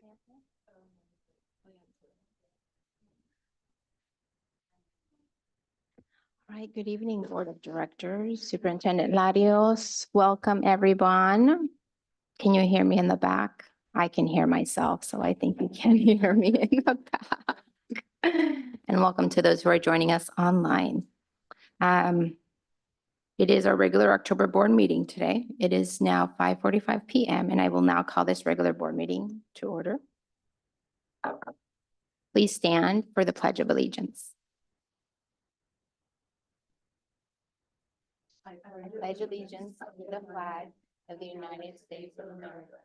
All right, good evening, Board of Directors, Superintendent Larios. Welcome, everyone. Can you hear me in the back? I can hear myself, so I think you can hear me in the back. And welcome to those who are joining us online. It is our regular October board meeting today. It is now 5:45 PM, and I will now call this regular board meeting to order. Please stand for the Pledge of Allegiance. I pledge allegiance to the flag of the United States of America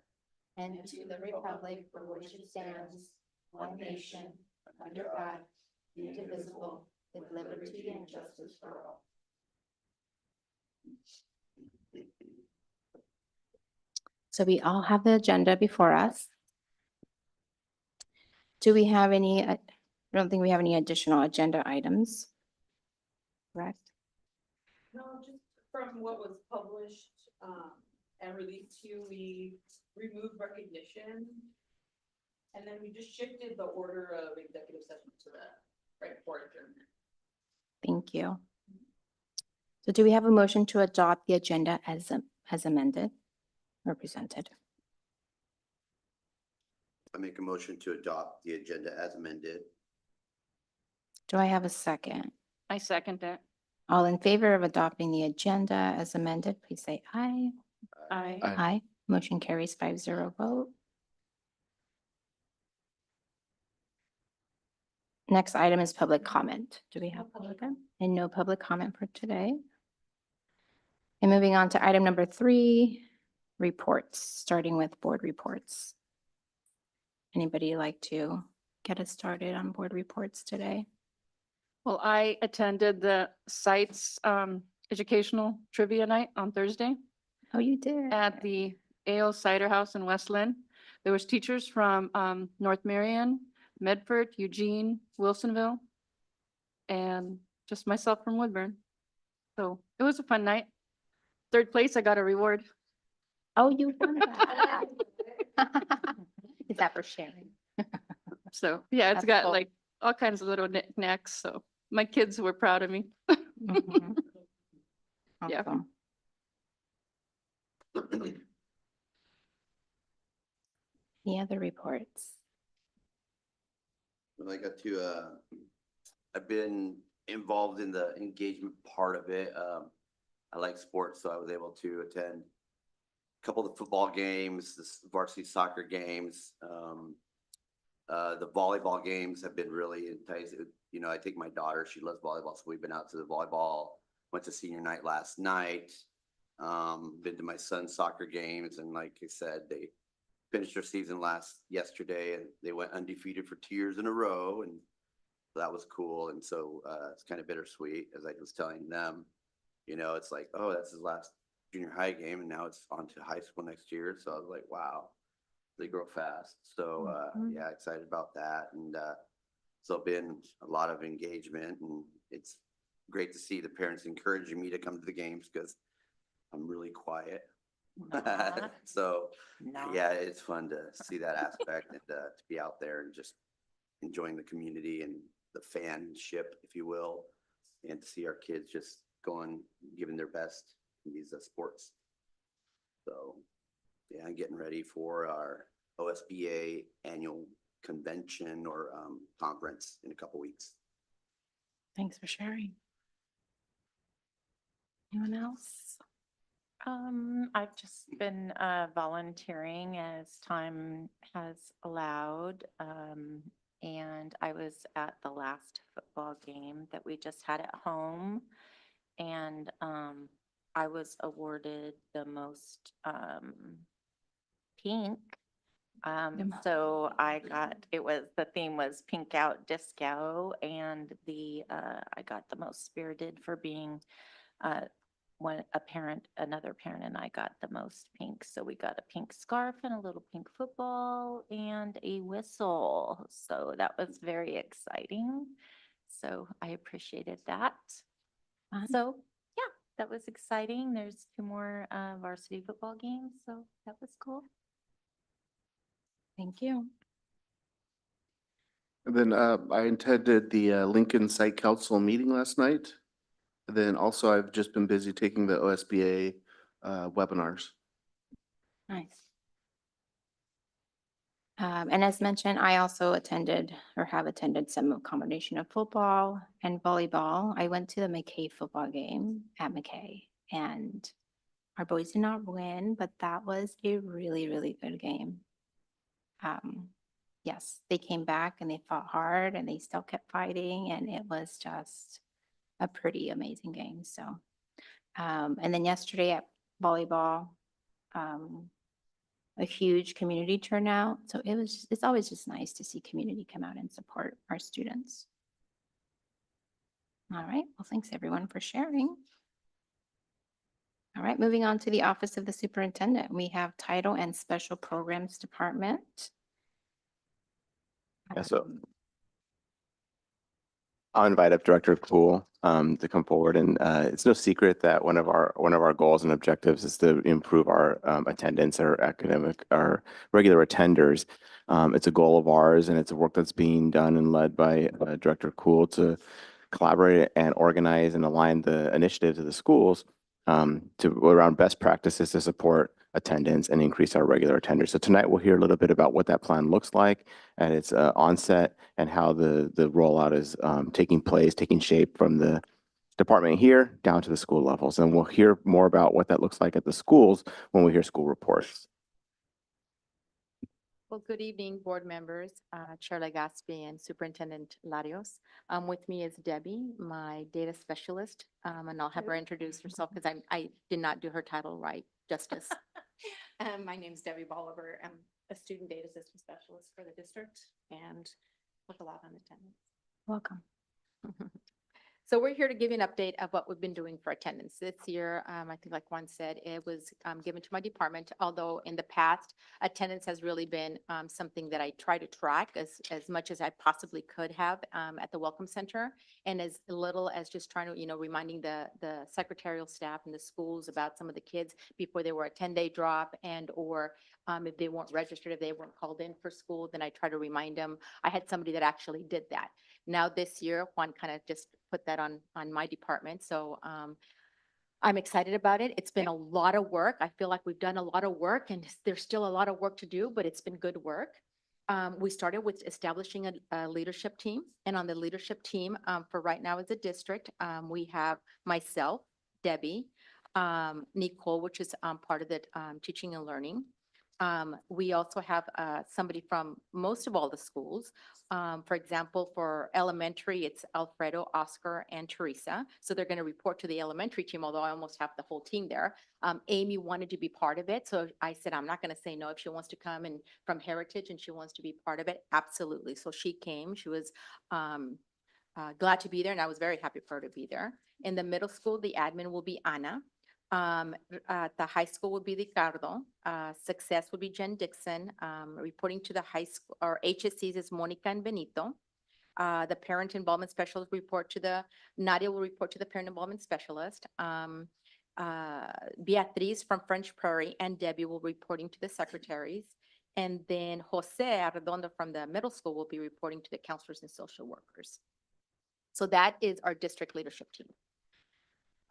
and to the republic for which it stands, one nation, under God, indivisible, with liberty and justice for all. So we all have the agenda before us. Do we have any, I don't think we have any additional agenda items. Correct? No, just from what was published, and released to you, we removed recognition. And then we just shifted the order of executive session to the right before adjournment. Thank you. So do we have a motion to adopt the agenda as amended or presented? I make a motion to adopt the agenda as amended. Do I have a second? I second that. All in favor of adopting the agenda as amended, please say aye. Aye. Aye. Motion carries 5-0 vote. Next item is public comment. Do we have public comment? And no public comment for today. And moving on to item number 3, reports, starting with board reports. Anybody like to get us started on board reports today? Well, I attended the site's educational trivia night on Thursday Oh, you did? at the Ale Cider House in West Lynn. There was teachers from North Marion, Medford, Eugene, Wilsonville, and just myself from Woodburn. So it was a fun night. Third place, I got a reward. Oh, you won that. Is that for sharing? So yeah, it's That's got cool. like all kinds of little knickknacks. So my kids were proud of me. Mhm. Yeah. Awesome. Any other reports? Well, I got to, I've been involved in the engagement part of it. I like sports, so I was able to attend a couple of the football games, the varsity soccer games. The volleyball games have been really enticing. You know, I take my daughter, she loves volleyball, so we've been out to the volleyball, went to senior night last night. Been to my son's soccer games, and like I said, they finished their season yesterday, and they went undefeated for 2 years in a row, and that was cool. And so it's kind of bittersweet, as I was telling them, you know, it's like, oh, that's his last junior high game, and now it's on to high school next year. So I was like, wow, they grow fast. So Mhm. yeah, excited about that. And so been a lot of engagement, and it's great to see the parents encouraging me to come to the games because I'm really quiet. So yeah, it's fun to see that aspect and to be out there and just enjoying the community and the fanship, if you will, and to see our kids just going, giving their best in these sports. So yeah, I'm getting ready for our OSBA annual convention or conference in a couple weeks. Thanks for sharing. Anyone else? I've just been volunteering as time has allowed. And I was at the last football game that we just had at home. And I was awarded the most pink. So the theme was Pink Out Disco, and I got the most spirited for being another parent and I got the most pink. So we got a pink scarf and a little pink football and a whistle. So that was very exciting. So I appreciated that. Fun. So yeah, that was exciting. There's 2 more varsity football games. So that was cool. Thank you. And then I attended the Lincoln Site Council meeting last night. And then also I've just been busy taking the OSBA webinars. Nice. And as mentioned, I also attended or have attended some combination of football and volleyball. I went to the McKay football game at McKay, and our boys did not win, but that was a really, really good game. Yes, they came back and they fought hard and they still kept fighting, and it was just a pretty amazing game. So, and then yesterday at volleyball, a huge community turnout. So it's always just nice to see community come out and support our students. All right, well, thanks everyone for sharing. All right, moving on to the Office of the Superintendent. We have Title and Special Programs Department. Yeah, so I'll invite up Director Cool to come forward, and it's no secret that one of our goals and objectives is to improve our attendance, our regular attenders. It's a goal of ours, and it's a work that's being done and led by Director Cool to collaborate and organize and align the initiatives of the schools to around best practices to support attendance and increase our regular attenders. So tonight we'll hear a little bit about what that plan looks like at its onset and how the rollout is taking shape from the department here down to the school levels. And we'll hear more about what that looks like at the schools when we hear school reports. Well, good evening, board members, Chair Legaspi and Superintendent Larios. With me is Debbie, my data specialist, and I'll have her introduce herself because I did not do her title right justice. My name is Debbie Bolivar. I'm a student data system specialist for the district and work a lot on attendance. Welcome. So we're here to give you an update of what we've been doing for attendance this year. I think like Juan said, it was given to my department, although in the past, attendance has really been something that I try to track as much as I possibly could have at the Welcome Center, and as little as just trying to, reminding the secretarial staff and the schools about some of the kids before they were a 10-day drop or if they weren't registered, if they weren't called in for school, then I try to remind them. I had somebody that actually did that. Now this year, Juan kind of just put that on my department. So I'm excited about it. It's been a lot of work. I feel like we've done a lot of work and there's still a lot of work to do, but it's been good work. We started with establishing a leadership team, and on the leadership team for right now as a district, we have myself, Debbie, Nicole, which is part of the teaching and learning. We also have somebody from most of all the schools. For example, for elementary, it's Alfredo, Oscar, and Teresa. So they're going to report to the elementary team, although I almost have the whole team there. Amy wanted to be part of it. So I said, I'm not going to say no if she wants to come and from Heritage and she wants to be part of it. Absolutely. So she came. She was glad to be there, and I was very happy for her to be there. In the middle school, the admin will be Anna. At the high school would be Ricardo. Success would be Jen Dixon. Reporting to the high school or HSCs is Monica and Benito. The parent involvement specialist Nadia will report to the parent involvement specialist. Beatriz from French Prairie and Debbie will be reporting to the secretaries. And then Jose Arredondo from the middle school will be reporting to the counselors and social workers. So that is our district leadership team.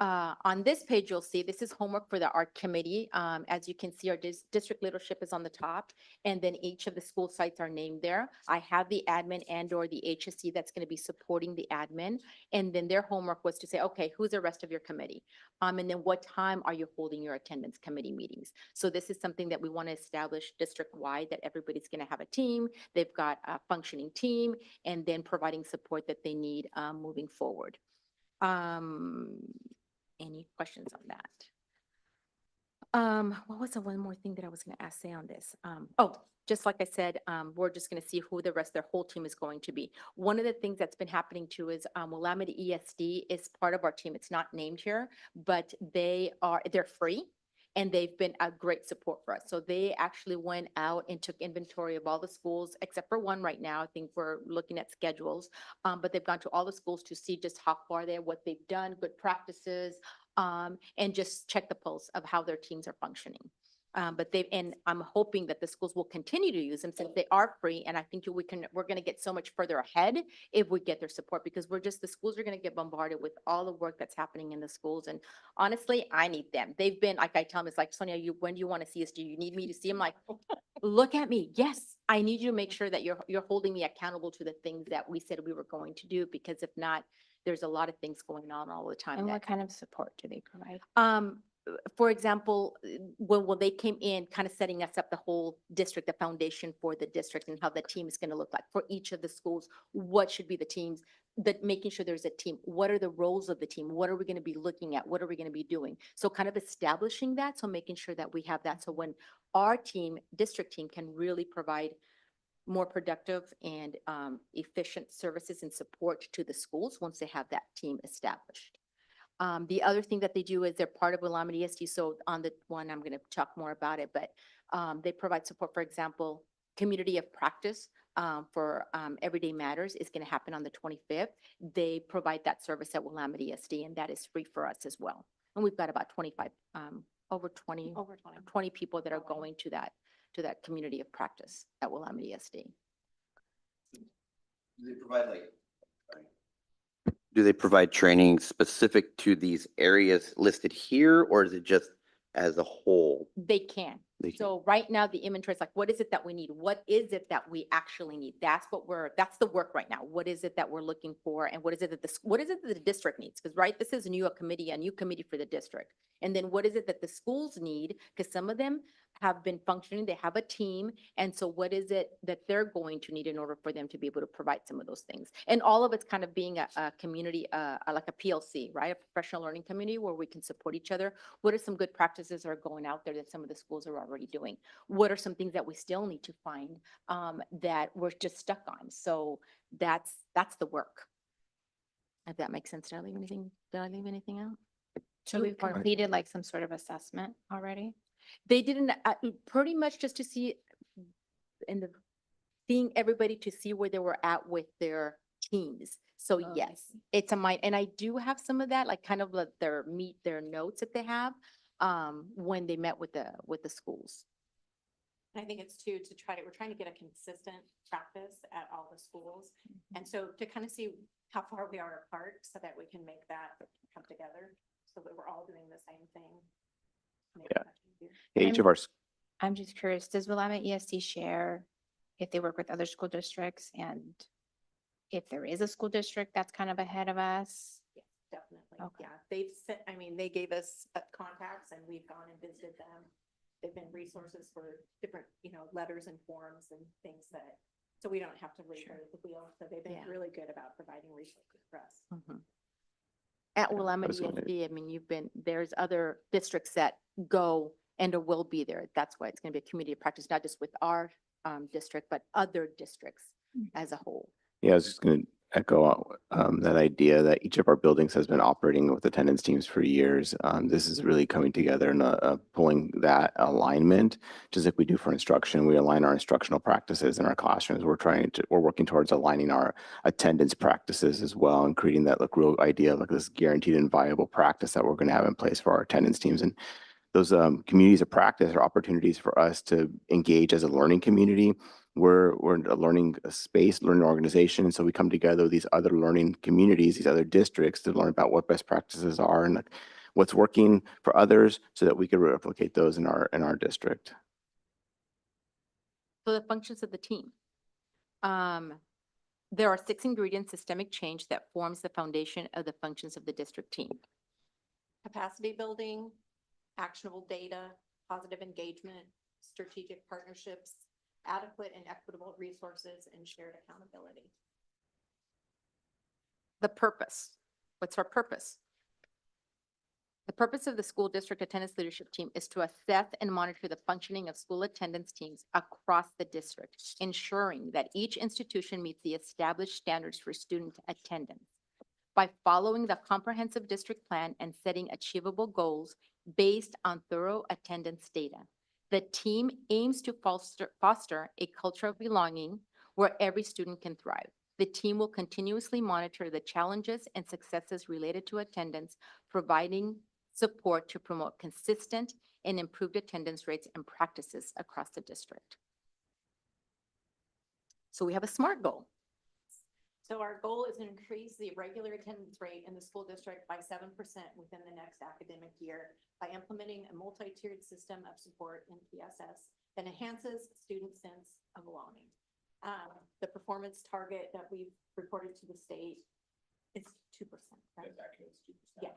On this page, you'll see this is homework for the art committee. As you can see, our district leadership is on the top, and then each of the school sites are named there. I have the admin and or the HSC that's going to be supporting the admin. And then their homework was to say, okay, who's the rest of your committee? And then what time are you holding your attendance committee meetings? So this is something that we want to establish district-wide, that everybody's going to have a team. They've got a functioning team, and then providing support that they need moving forward. Any questions on that? What was the one more thing that I was going to say on this? Just like I said, we're just going to see who the rest of their whole team is going to be. One of the things that's been happening too is Willamette ESD is part of our team. It's not named here, but they're free. And they've been a great support for us. So they actually went out and took inventory of all the schools, except for one right now. I think we're looking at schedules, but they've gone to all the schools to see just how far they're, what they've done, good practices, and just check the pulse of how their teams are functioning. But and I'm hoping that the schools will continue to use them since they are free. And I think we're going to get so much further ahead if we get their support, because the schools are going to get bombarded with all the work that's happening in the schools. And honestly, I need them. They've been, like I tell them, it's like, Sonia, when do you want to see us? Do you need me to see them? Like, look at me. Yes, I need you to make sure that you're holding me accountable to the things that we said we were going to do, because if not, there's a lot of things going on all the time. And that- what kind of support do they provide? For example, when they came in, kind of setting us up the whole district, the foundation for the district and how the team is going to look like for each of the schools, what should be the teams, that making sure there's a team, what are the roles of the team, what are we going to be looking at, what are we going to be doing? So kind of establishing that, so making sure that we have that. So when our team, district team, can really provide more productive and efficient services and support to the schools once they have that team established. The other thing that they do is they're part of Willamette ESD. So on the one, I'm going to talk more about it, but they provide support. For example, community of practice for Everyday Matters is going to happen on the 25th. They provide that service at Willamette ESD, and that is free for us as well. And we've got about 25, over 20 people that are going to that community of practice at Willamette ESD. Do they provide training specific to these areas listed here, or is it just as a whole? They can. They can. So right now, the inventory is like, what is it that we need? What is it that we actually need? That's the work right now. What is it that we're looking for? And what is it that the district needs? Because, right, this is a new committee for the district. And then what is it that the schools need? Because some of them have been functioning, they have a team. And so what is it that they're going to need in order for them to be able to provide some of those things? And all of it's kind of being a community, like a PLC, right? A professional learning community where we can support each other. What are some good practices that are going out there that some of the schools are already doing? What are some things that we still need to find that we're just stuck on? So that's the work. If that makes sense. Did I leave anything out? So we've completed like some sort of assessment already? They didn't, pretty much just to see seeing everybody to see where they were at with their teams. So Oh, I yes, see. it's a mind, and I do have some of that, like kind of their notes that they have when they met with the schools. I think it's we're trying to get a consistent practice at all the schools. And so to kind of see how far we are apart so that we can make that come together, so that we're all doing the same thing. Make it Yeah. much easier. Yeah, each of our, I'm just curious, does Willamette ESD share if they work with other school districts, and if there is a school district that's kind of ahead of us? Yes, definitely. Okay. Yeah, they gave us contacts and we've gone and visited them. They've been resources for different, letters and forms and things so we don't have to reinvent the wheel. So they've been Yeah. really good about providing resources for us. At Willamette was gonna- ESD, I mean, there's other districts that go and or will be there. That's why it's going to be a community of practice, not just with our district, but other districts as a whole. yeah, I was just going to echo that idea that each of our buildings has been operating with attendance teams for years. This is really coming together and pulling that alignment, just like we do for instruction. We align our instructional practices in our classrooms. We're working towards aligning our attendance practices as well, and creating that real idea of like this guaranteed and viable practice that we're going to have in place for our attendance teams. And those communities of practice are opportunities for us to engage as a learning community. We're a learning space, learning organization. And so we come together with these other learning communities, these other districts, to learn about what best practices are and like what's working for others, so that we can replicate those in our district. So the functions of the team. There are 6 ingredients: systemic change that forms the foundation of the functions of the district team. Capacity building, actionable data, positive engagement, strategic partnerships, adequate and equitable resources, and shared accountability. The purpose. What's our purpose? The purpose of the school district attendance leadership team is to assess and monitor the functioning of school attendance teams across the district, ensuring that each institution meets the established standards for student attendance. By following the comprehensive district plan and setting achievable goals based on thorough attendance data, the team aims to foster a culture of belonging where every student can thrive. The team will continuously monitor the challenges and successes related to attendance, providing support to promote consistent and improved attendance rates and practices across the district. So we have a SMART goal. So our goal is to increase the regular attendance rate in the school district by 7% within the next academic year by implementing a multi-tiered system of support in PSS that enhances student sense of belonging. The performance target that we've reported to the state is 2%. Right? Yeah.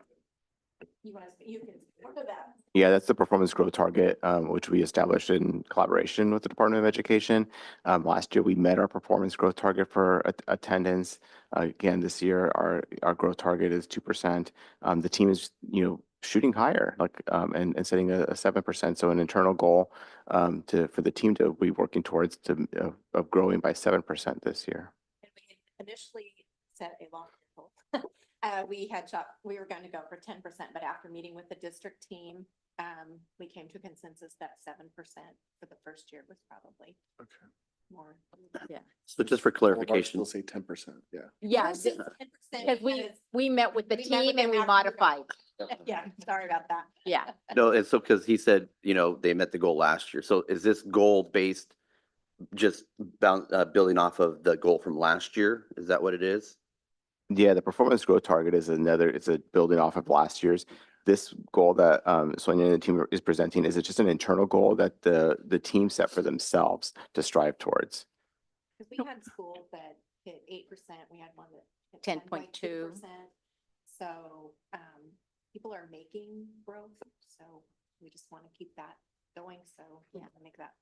You can, what are that? Yeah, that's the performance growth target, which we established in collaboration with the Department of Education. Last year, we met our performance growth target for attendance. Again, this year, our growth target is 2%. The team is, shooting higher, and setting a 7%. So an internal goal for the team to be working towards of growing by 7% this year. And we had initially set a long goal. We were going to go for 10%, but after meeting with the district team, we came to a consensus that 7% for the first year was probably Okay. more. Yeah. So just for clarification, We'll say 10%, yeah. Yeah, Versus 10% because we met with the We met with team and them we after we modified. Yeah, sorry about that. Yeah. no, it's so because he said, they met the goal last year. So is this goal based just building off of the goal from last year? Is that what it is? Yeah, the performance growth target is it's a building off of last year's. This goal that Sonia and the team is presenting is just an internal goal that the team set for themselves to strive towards. Because we had schools that hit 8%, we had one that hit 10.2. 10.2%. So people are making growth, so we just want to keep that going, so we want to make that.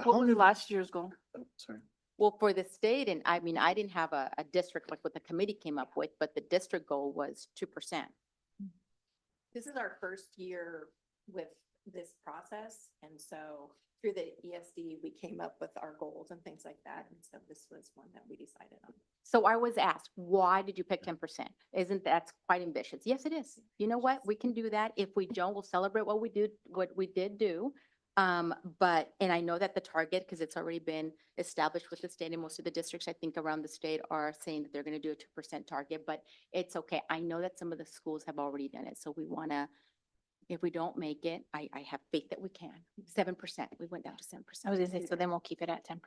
What was last year's goal? Sorry. Well, for the state, and I mean, I didn't have a district like what the committee came up with, but the district goal was 2%. This is our first year with this process, and so through the ESD, we came up with our goals and things like that, and so this was one that we decided on. So I was asked, why did you pick 10%? Isn't that quite ambitious? Yes, it is. You know what? We can do that. If we don't, we'll celebrate what we did do. But, and I know that the target, because it's already been established with the state and most of the districts, I think around the state are saying that they're going to do a 2% target, but it's okay. I know that some of the schools have already done it. So we want to, if we don't make it, I have faith that we can. 7%. We went down to 7%. I was gonna say, so then we'll keep it at 10%.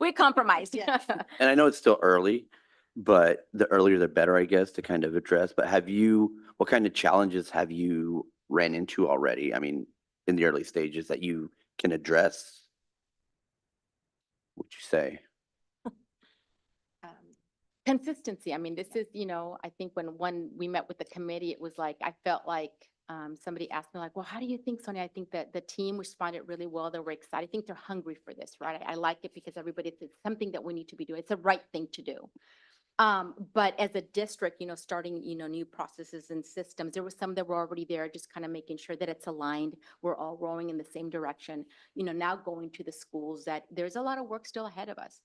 We compromised. Yeah. And I know it's still early, but the earlier the better, I guess, to kind of address. But what kind of challenges have you ran into already? I mean, in the early stages that you can address, would you say? Consistency. I mean, this is, I think when we met with the committee, it was like, I felt like somebody asked me like, well, how do you think, Sonia? I think that the team responded really well. They were excited. I think they're hungry for this, right? I like it because it's something that we need to be doing. It's the right thing to do. But as a district, starting, new processes and systems, there were some that were already there, just kind of making sure that it's aligned. We're all rowing in the same direction. Now going to the schools, that there's a lot of work still ahead of us.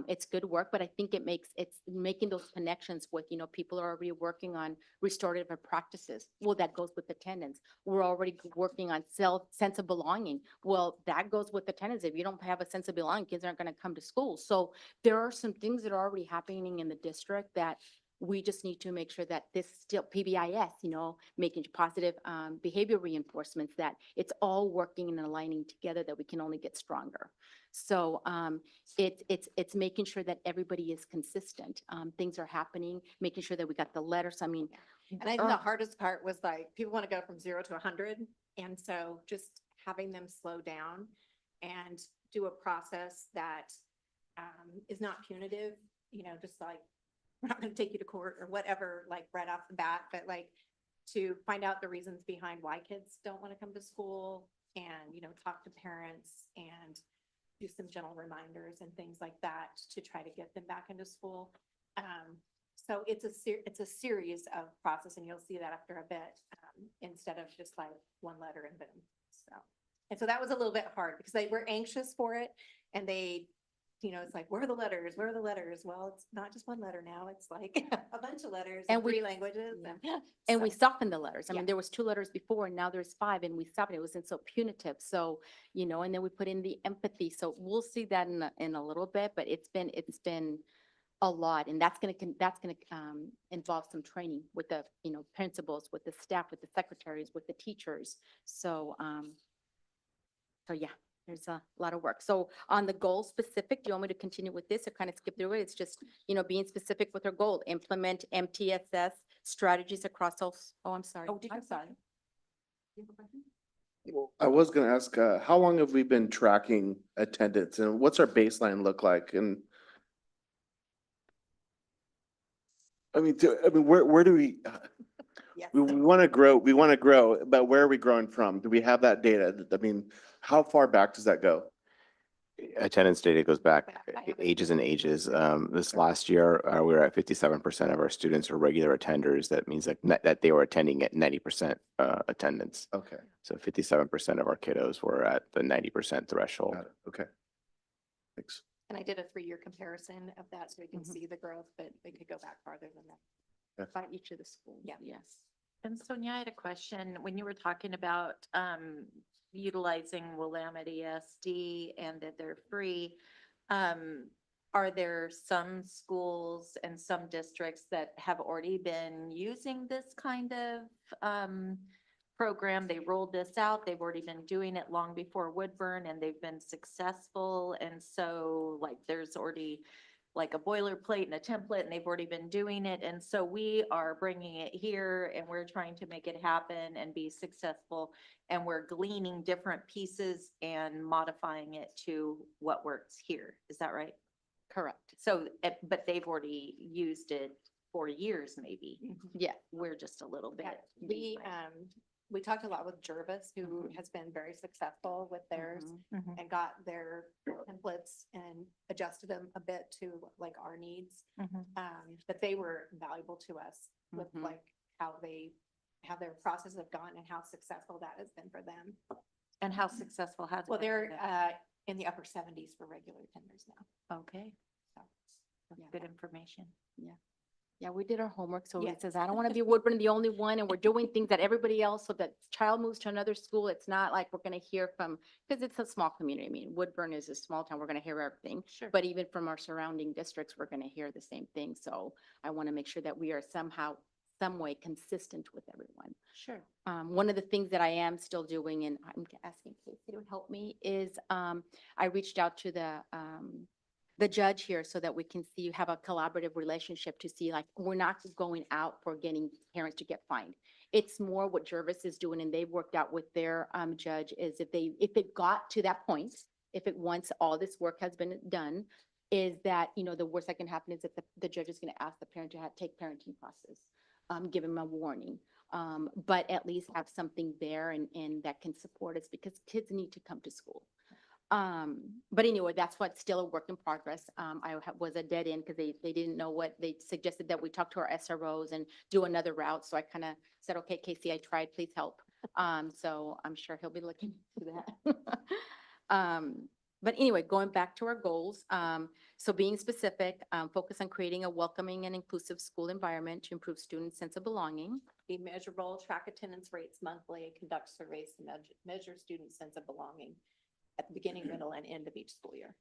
It's good work, but I think it's making those connections with, people are already working on restorative practices. Well, that goes with attendance. We're already working on sense of belonging. Well, that goes with attendance. If you don't have a sense of belonging, kids aren't going to come to school. So there are some things that are already happening in the district that we just need to make sure that this still PBIS, making positive behavior reinforcements, that it's all working and aligning together, that we can only get stronger. So it's making sure that everybody is consistent. Things are happening, making sure that we got the letters. I mean, And I think the hardest part was like, people want to go from 0 to 100. And so just having them slow down and do a process that is not punitive, just like, we're not going to take you to court or whatever, like right off the bat, but like to find out the reasons behind why kids don't want to come to school and, talk to parents and do some gentle reminders and things like that to try to get them back into school. So it's a series of process, and you'll see that after a bit, instead of just like one letter and boom. So that was a little bit hard because they were anxious for it, and they, it's like, where are the letters? Where are the letters? Well, it's not just one letter now. It's like a bunch of letters And and we- 3 languages. And we so- softened the letters. I mean, Yeah. there was 2 letters before and now there's 5 and we softened. It wasn't so punitive. So, and then we put in the empathy. So we'll see that in a little bit, but it's been a lot, and that's gonna, involve some training with the, principals, with the staff, with the secretaries, with the teachers. So, yeah, there's a lot of work. So on the goal specific, do you want me to continue with this or kind of skip through it? It's just, being specific with our goal, implement MTSS strategies across all, I'm sorry. Oh, did you I'm have a sorry. question? You have a question? Well, I was gonna ask, how long have we been tracking attendance and what's our baseline look like? And I mean, where do we, Yes. we want to grow, but where are we growing from? Do we have that data? I mean, how far back does that go? Attendance data goes back I have it. ages and ages. This last year, we were at 57% of our students are regular attenders. That means that they were attending at 90% attendance. Okay, So 57% of our kiddos were at the 90% threshold. got it. Okay. Thanks. And I did a 3-year comparison of that, so we can Mhm. see the growth, but we could go back farther than that. By each of the schools. Yeah. Yes. And Sonia, I had a question. When you were talking about utilizing Willamette ESD and that they're free, are there some schools and some districts that have already been using this kind of program? They rolled this out. They've already been doing it long before Woodburn and they've been successful. And so like there's already like a boilerplate and a template and they've already been doing it. And so we are bringing it here and we're trying to make it happen and be successful. And we're gleaning different pieces and modifying it to what works here. Is that right? Correct. So, but they've already used it for years, maybe. Yeah. We're just a little bit. Yeah, we talked a lot with Jervis, who has been very successful with theirs Mhm. and got their templates and adjusted them a bit to like our needs. Mhm. But they were valuable to us with Mhm. like how their process have gone and how successful that has been for them. And how successful has it Well, been for they're them? in the upper 70s for regular attenders now. Okay. So, That's Yeah. good information. Yeah, we did our homework, so Yeah. it says, I don't want to be Woodburn the only one, and we're doing things that everybody else, so that child moves to another school, it's not like we're gonna hear from, because it's a small community, I mean, Woodburn is a small town, we're gonna hear everything. Sure. But even from our surrounding districts, we're gonna hear the same thing, so I want to make sure that we are somehow, some way consistent with everyone. Sure. One of the things that I am still doing, and I'm asking Casey to help me, is I reached out to the judge here so that we can see, have a collaborative relationship to see, like, we're not going out for getting parents to get fined. It's more what Jervis is doing, and they've worked out with their judge, is if it got to that point, once all this work has been done, is that, the worst that can happen is that the judge is gonna ask the parent to take parenting classes, give him a warning. But at least have something there and that can support us, because kids need to come to school. But anyway, that's what's still a work in progress. Was a dead end because they didn't know what, they suggested that we talk to our SROs and do another route. So I kind of said, okay, Casey, I tried, please help. So I'm sure he'll be looking into that. But anyway, going back to our goals, so being specific, focus on creating a welcoming and inclusive school environment to improve students' sense of belonging. Be measurable, track attendance rates monthly, conduct surveys to measure student sense of belonging at the beginning, middle, and end of each school year.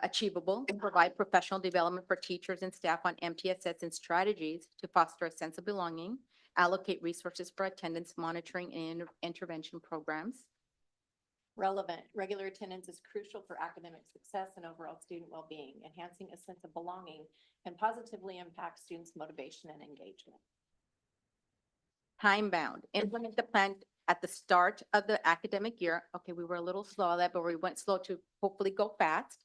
Achievable, provide professional development for teachers and staff on MTSS and strategies to foster a sense of belonging, allocate resources for attendance monitoring and intervention programs. Relevant, regular attendance is crucial for academic success and overall student well-being. Enhancing a sense of belonging can positively impact students' motivation and engagement. Time bound, implement the plan at the start of the academic year. Okay, we were a little slow on that, but we went slow to hopefully go fast.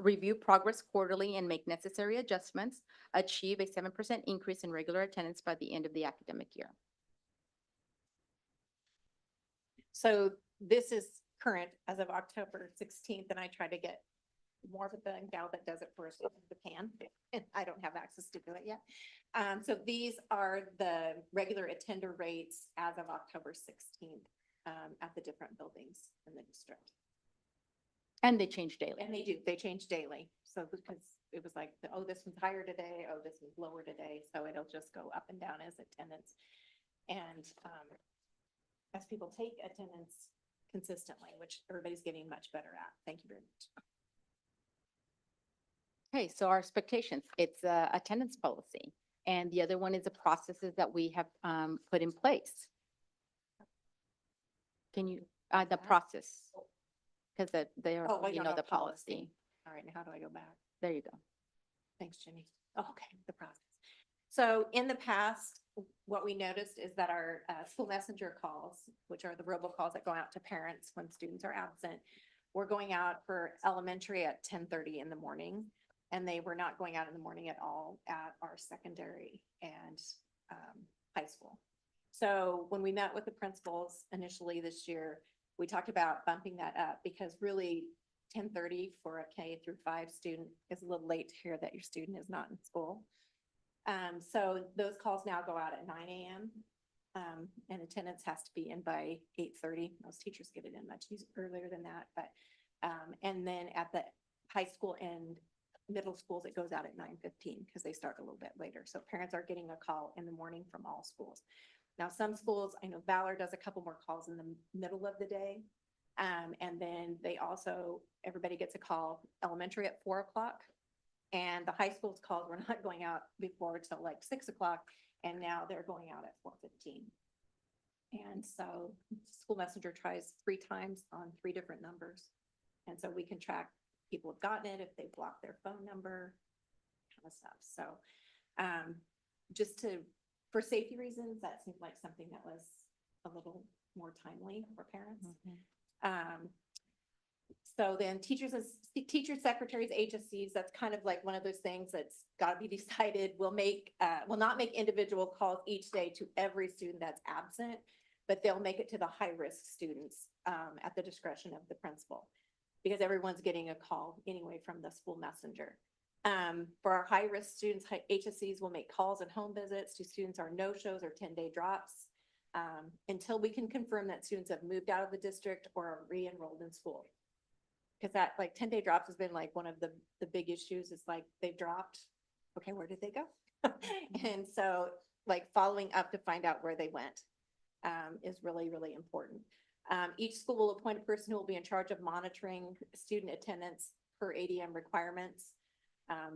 Review progress quarterly and make necessary adjustments. Achieve a 7% increase in regular attendance by the end of the academic year. So this is current as of October 16th, and I try to get more of the gal that does it for us if we can, and I don't have access to do it yet. So these are the regular attender rates as of October 16th at the different buildings in the district. And they change daily. And they change daily. So because it was like, oh, this one's higher today, oh, this one's lower today. So it'll just go up and down as attendance. And as people take attendance consistently, which everybody's getting much better at. Thank you very much. Okay, so our expectations, it's a attendance policy. And the other one is the processes that we have put in place. Can you, the process? Because they Oh, I already don't know know the policy. policy. All right, now how do I go back? There you go. Thanks, Jenny. Oh, okay, the process. So in the past, what we noticed is that our school messenger calls, which are the robocalls that go out to parents when students are absent, were going out for elementary at 10:30 in the morning. And they were not going out in the morning at all at our secondary and high school. So when we met with the principals initially this year, we talked about bumping that up because really 10:30 for a K through 5 student is a little late to hear that your student is not in school. So those calls now go out at 9 a.m. And attendance has to be in by 8:30. Most teachers get it in much earlier than that, but and then at the high school and middle schools, it goes out at 9:15 because they start a little bit later. So parents are getting a call in the morning from all schools. Now, some schools, I know Valor does a couple more calls in the middle of the day. And then they also, everybody gets a call elementary at 4 o'clock. And the high school's calls were not going out before till like 6 o'clock. And now they're going out at 4:15. And so school messenger tries 3 times on 3 different numbers. And so we can track people have gotten it, if they blocked their phone number, kind of stuff. So just for safety reasons, that seemed like something that was a little more timely for parents. So then teachers, secretaries, HSCs, that's kind of like one of those things that's got to be decided. We'll not make individual calls each day to every student that's absent, but they'll make it to the high-risk students at the discretion of the principal, because everyone's getting a call anyway from the school messenger. For our high-risk students, HSCs will make calls and home visits to students or no-shows or 10-day drops until we can confirm that students have moved out of the district or are re-enrolled in school. Because that like 10-day drops has been like one of the big issues. It's like they've dropped. Okay, where did they go? And so like following up to find out where they went is really, really important. Each school will appoint a person who will be in charge of monitoring student attendance per ADM requirements.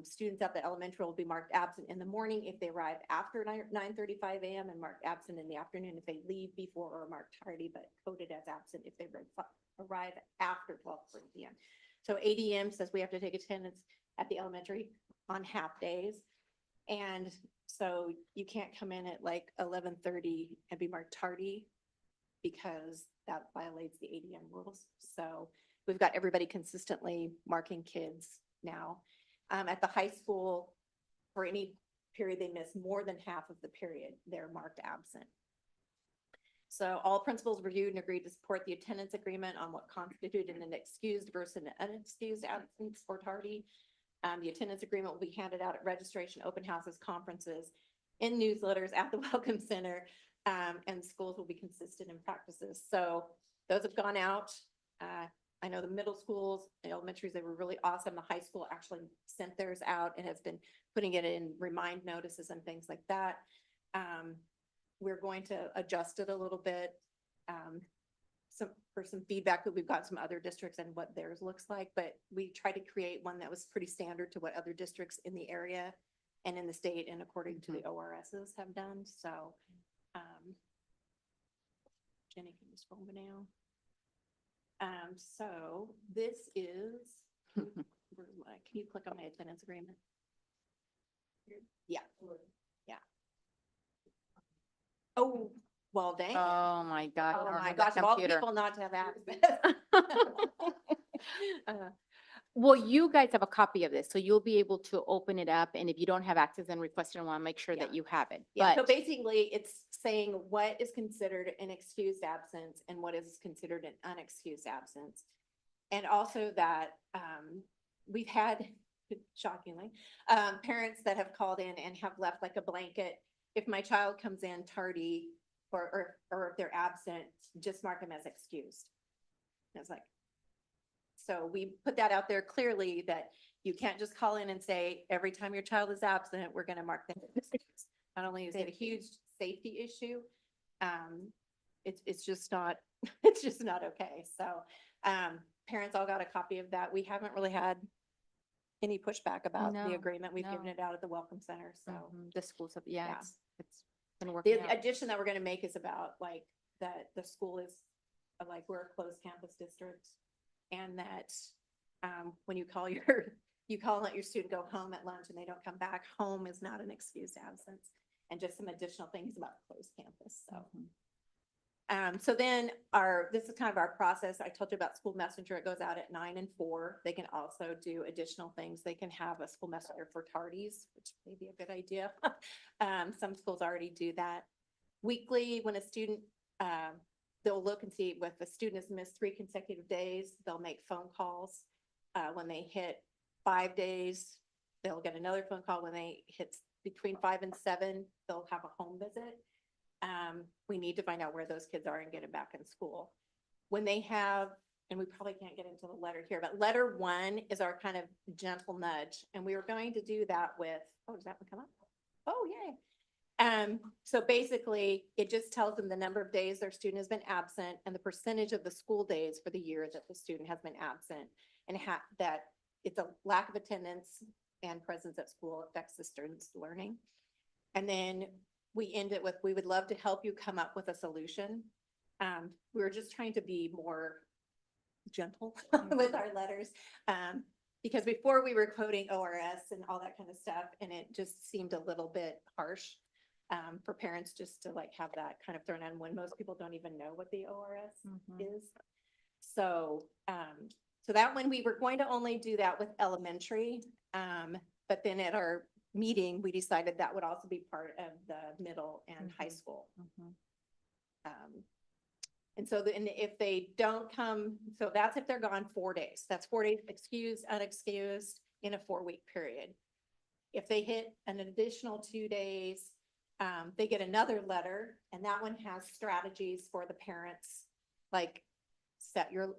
Students at the elementary will be marked absent in the morning if they arrive after 9:35 a.m. and marked absent in the afternoon if they leave before, or marked tardy but coded as absent if they arrive after 12:30 p.m. So ADM says we have to take attendance at the elementary on half days. And so you can't come in at like 11:30 and be marked tardy because that violates the ADM rules. So we've got everybody consistently marking kids now. At the high school, for any period they miss more than half of the period, they're marked absent. So all principals reviewed and agreed to support the attendance agreement on what constituted an excused versus an unexcused absence or tardy. The attendance agreement will be handed out at registration, open houses, conferences, in newsletters, at the Welcome Center, and schools will be consistent in practices. So those have gone out. I know the middle schools, the elementaries, they were really awesome. The high school actually sent theirs out and has been putting it in remind notices and things like that. We're going to adjust it a little bit for some feedback that we've got some other districts and what theirs looks like, but we try to create one that was pretty standard to what other districts in the area and in the state and according to the ORSs have done. So Jenny, can you scroll over now? So this is, can you click on my attendance agreement? Yeah. Yeah. Oh, well, dang. Oh, my God. Oh I don't my have that gosh, of all computer. people not to have access. Well, you guys have a copy of this, so you'll be able to open it up, and if you don't have access and request it, I want to make sure that Yeah. you have it. Yeah, so But basically it's saying what is considered an excused absence and what is considered an unexcused absence. And also that we've had, shockingly, parents that have called in and have left like a blanket. If my child comes in tardy or if they're absent, just mark them as excused. And it's like, so we put that out there clearly that you can't just call in and say, every time your child is absent, we're going to mark them as excused. Not only is it a huge safety issue, it's just not, it's just not okay. So parents all got a copy of that. We haven't really had any pushback about No, the agreement. We've given no. it out at the Welcome Center, so. Mhm. The schools have, yeah, Yeah. it's been working The out. addition that we're gonna make is about like that the school is like we're a closed campus district. And that when you call your, you call and let your student go home at lunch and they don't come back, home is not an excused absence. And just some additional things about closed campus, so. So then this is kind of our process. I told you about school messenger. It goes out at 9 and 4. They can also do additional things. They can have a school messenger for tardies, which may be a good idea. Some schools already do that. Weekly, when a student, they'll look and see if a student has missed 3 consecutive days, they'll make phone calls. When they hit 5 days, they'll get another phone call. When they hit between 5 and 7, they'll have a home visit. We need to find out where those kids are and get them back in school. When they have, and we probably can't get into the letter here, but letter 1 is our kind of gentle nudge. And we were going to do that with, oh, does that one come up? Oh, yay. So basically, it just tells them the number of days their student has been absent and the percentage of the school days for the year that the student has been absent. And that it's a lack of attendance and presence at school affects the student's learning. And then we end it with, we would love to help you come up with a solution. We were just trying to be more gentle with our letters. Because before we were quoting ORS and all that kind of stuff, and it just seemed a little bit harsh for parents just to like have that kind of thrown in when most people don't even know what the ORS is. So, so that one, we were going to only do that with elementary. But then at our meeting, we decided that would also be part of the middle and high school. And so and if they don't come, so that's if they're gone 4 days. That's 4 days excused, unexcused in a 4-week period. If they hit an additional 2 days, they get another letter, and that one has strategies for the parents, like set your,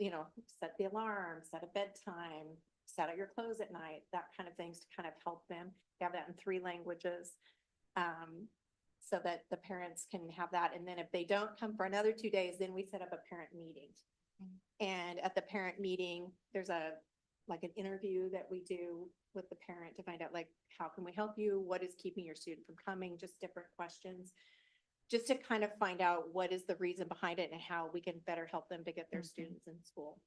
set the alarm, set a bedtime, set out your clothes at night, that kind of things to kind of help them. We have that in 3 languages. So that the parents can have that. And then if they don't come for another 2 days, then we set up a parent meeting. And at the parent meeting, there's like an interview that we do with the parent to find out like, how can we help you? What is keeping your student from coming? Just different questions. Just to kind of find out what is the reason behind it and how we can better help them to get their students in school.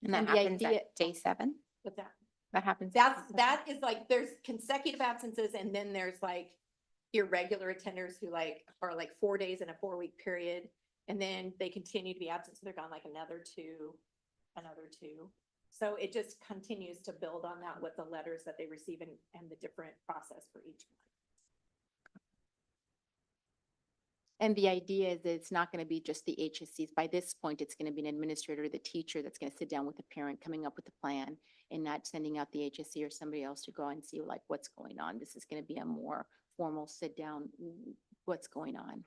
And that And the happens idea- at day 7? With that. That happens. That is like, there's consecutive absences and then there's like irregular attenders who like are like 4 days in a 4-week period. And then they continue to be absent. So they're gone like another two. So it just continues to build on that with the letters that they receive and the different process for each one. And the idea is that it's not going to be just the HSCs. By this point, it's going to be an administrator, or the teacher that's going to sit down with the parent, coming up with a plan and not sending out the HSC or somebody else to go and see like what's going on. This is going to be a more formal sit down, what's going on.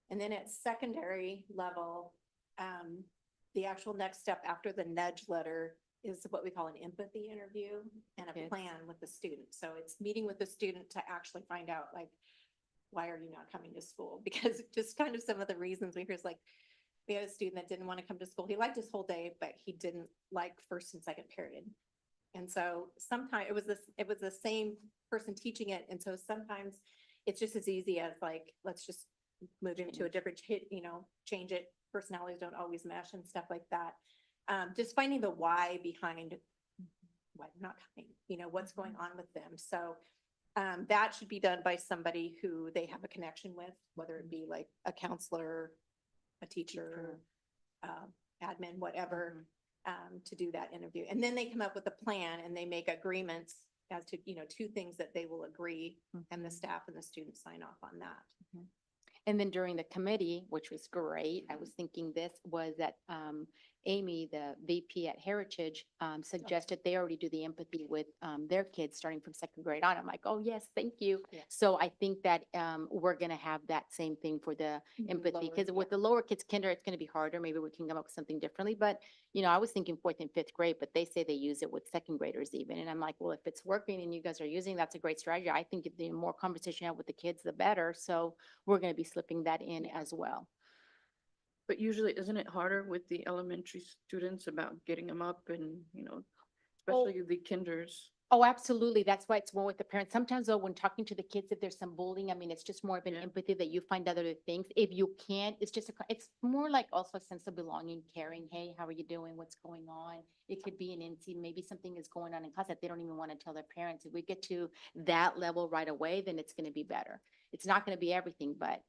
And then at secondary level, the actual next step after the nudge letter is what we call an empathy interview and a Yes. plan with the student. So it's meeting with the student to actually find out like, why are you not coming to school? Because just kind of some of the reasons we hear is like, we had a student that didn't want to come to school. He liked his whole day, but he didn't like first and second period. And so sometimes it was the same person teaching it. And so sometimes it's just as easy as like, let's just move him to a different, change it. Personalities don't always mesh and stuff like that. Just finding the why behind why they're not coming, what's going on with them. So that should be done by somebody who they have a connection with, whether it be like a counselor, a teacher, admin, whatever, to do that interview. And then they come up with a plan and they make agreements as to, 2 things that they will agree, and the staff and the students sign off on that. And then during the committee, which was great, I was thinking this was that Amy, the VP at Heritage, suggested they already do the empathy with their kids starting from 2nd grade on. I'm like, oh, yes, thank you. Yeah. So I think that we're going to have that same thing for the empathy, Lower, because with the lower kids, kinder, it's going to be harder. Maybe we can come up with something differently. But, I was thinking 4th and 5th grade, but they say they use it with 2nd graders even. And I'm like, well, if it's working and you guys are using, that's a great strategy. I think the more conversation you have with the kids, the better. So we're going to be slipping that in as well. But usually, isn't it harder with the elementary students about getting them up and, especially the kinders? Oh, absolutely. That's why it's more with the parents. Sometimes though, when talking to the kids, if there's some bullying, I mean, it's just more of an empathy that you find other things. If you can't, it's just, it's more like also a sense of belonging, caring. Hey, how are you doing? What's going on? It could be an NC, maybe something is going on in class that they don't even want to tell their parents. If we get to that level right away, then it's going to be better. It's not going to be everything, but,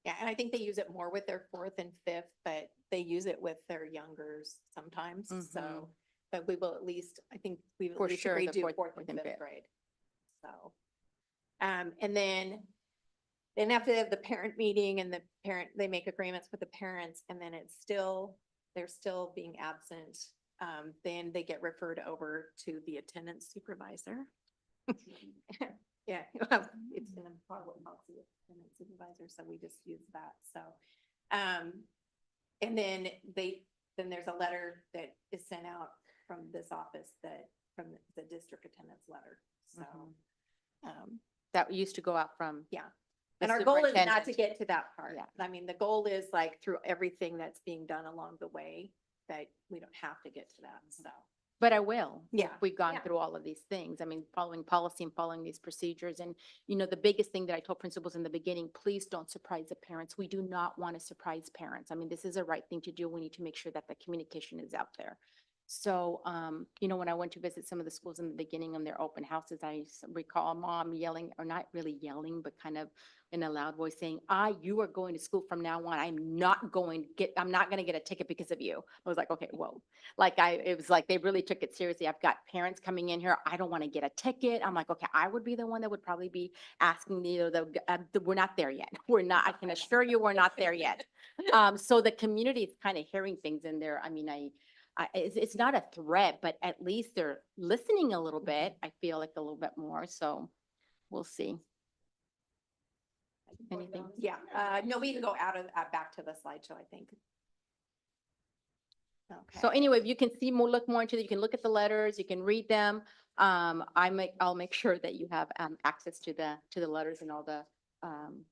Yeah, and I think they use it more with their fourth and fifth, but they use it with their youngers sometimes, Mhm. so. But we will at least, I think we will For at least sure, agree the to fourth fourth and and fifth fifth. grade. So. And then after they have the parent meeting and the parent, they make agreements with the parents and then it's still, they're still being absent. Then they get referred over to the attendance supervisor. Yeah, it's been a part of what policy is, attendance supervisor, so we just use that, so. And then there's a letter that is sent out from this office from the district attendance letter, so. that used to go out from. Yeah. the And our goal is not to superintendent. get to that part. Yeah. I mean, the goal is like through everything that's being done along the way, that we don't have to get to that, so. But I will. Yeah, We've gone yeah. through all of these things. I mean, following policy and following these procedures. And, the biggest thing that I told principals in the beginning, please don't surprise the parents. We do not want to surprise parents. I mean, this is the right thing to do. We need to make sure that the communication is out there. So, when I went to visit some of the schools in the beginning on their open houses, I recall mom yelling, or not really yelling, but kind of in a loud voice saying, you are going to school from now on. I'm not going to get a ticket because of you. I was like, okay, whoa. It was like they really took it seriously. I've got parents coming in here. I don't want to get a ticket. I'm like, okay, I would be the one that would probably be asking we're not there yet. We're not, I can assure you, we're not there yet. So the community is kind of hearing things in there. I mean, it's not a threat, but at least they're listening a little bit. I feel like a little bit more. So we'll see. Anything? Yeah, no, we can go back to the slideshow, I think. So Okay. anyway, if you can see more, look more into it, you can look at the letters, you can read them. I'll make sure that you have access to the letters and all the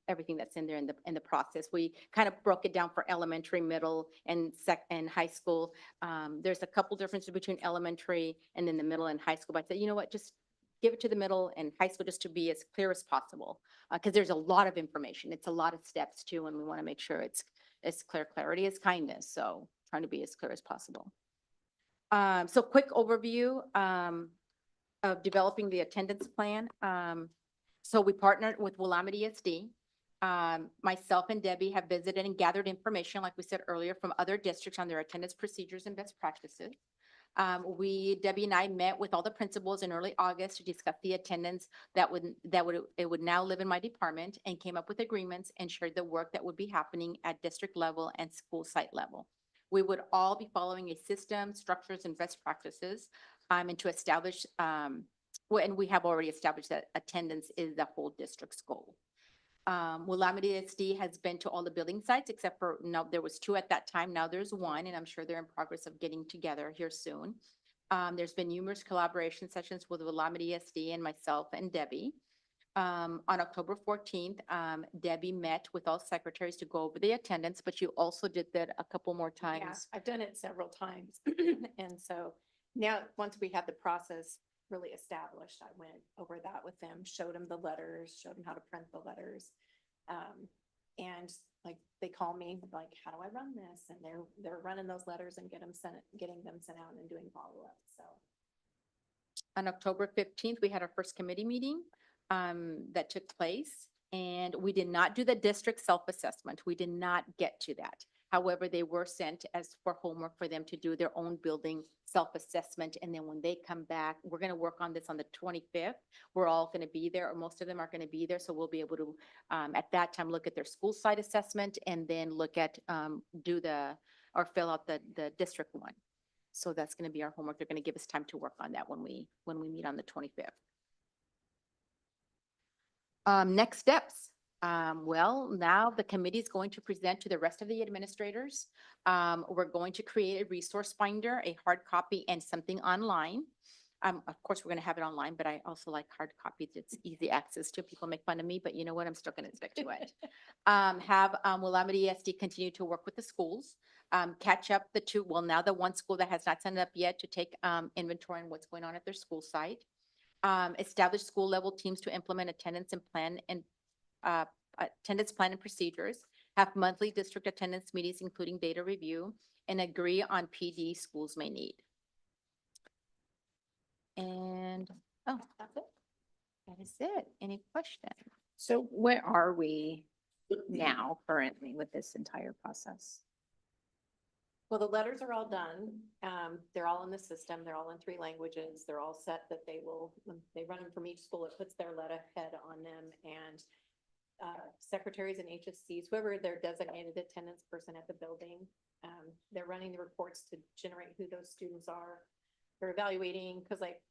everything that's in there in the process. We kind of broke it down for elementary, middle, and high school. There's a couple differences between elementary and then the middle and high school. But I said, you know what, just give it to the middle and high school just to be as clear as possible. Because there's a lot of information. It's a lot of steps too, and we want to make sure it's as clear. Clarity is kindness. So trying to be as clear as possible. So quick overview of developing the attendance plan. So we partnered with Willamette ESD. Myself and Debbie have visited and gathered information, like we said earlier, from other districts on their attendance procedures and best practices. Debbie and I met with all the principals in early August to discuss the attendance it would now live in my department, and came up with agreements and shared the work that would be happening at district level and school site level. We would all be following a system, structures, and best practices, and to establish, and we have already established that attendance is the whole district's goal. Willamette ESD has been to all the building sites except for, no, there was 2 at that time. Now there's 1, and I'm sure they're in progress of getting together here soon. There's been numerous collaboration sessions with Willamette ESD and myself and Debbie. On October 14th, Debbie met with all secretaries to go over the attendance, but you also did that a couple more Yeah, times. I've done it several times. And so now, once we had the process really established, I went over that with them, showed them the letters, showed them how to print the letters. And like, they call me like, how do I run this? And they're running those letters and getting them sent out and doing follow-up, so. On October 15th, we had our first committee meeting that took place, and we did not do the district self-assessment. We did not get to that. However, they were sent as for homework for them to do their own building self-assessment. And then when they come back, we're going to work on this on the 25th. We're all going to be there, or most of them are going to be there. So we'll be able to, at that time, look at their school site assessment and then look at, fill out the district one. So that's going to be our homework. They're going to give us time to work on that when we meet on the 25th. Next steps. Well, now the committee is going to present to the rest of the administrators. We're going to create a resource finder, a hard copy, and something online. Of course, we're gonna have it online, but I also like hard copies. It's easy access to. People make fun of me, but you know what? I'm still gonna stick to it. Have Willamette ESD continue to work with the schools, catch up the two, well, now the one school that has not signed up yet to take inventory on what's going on at their school site. Establish school level teams to implement attendance plan and procedures. Have monthly district attendance meetings, including data review, and agree on PD schools may need. And, oh, that's it. That is it. Any questions? So where are we now currently with this entire process? Well, the letters are all done. They're all in the system. They're all in 3 languages. They're all set that they will, when they run them from each school. It puts their letterhead on them, and secretaries and HSCs, whoever their designated attendance person at the building, they're running the reports to generate who those students are. They're evaluating, because like,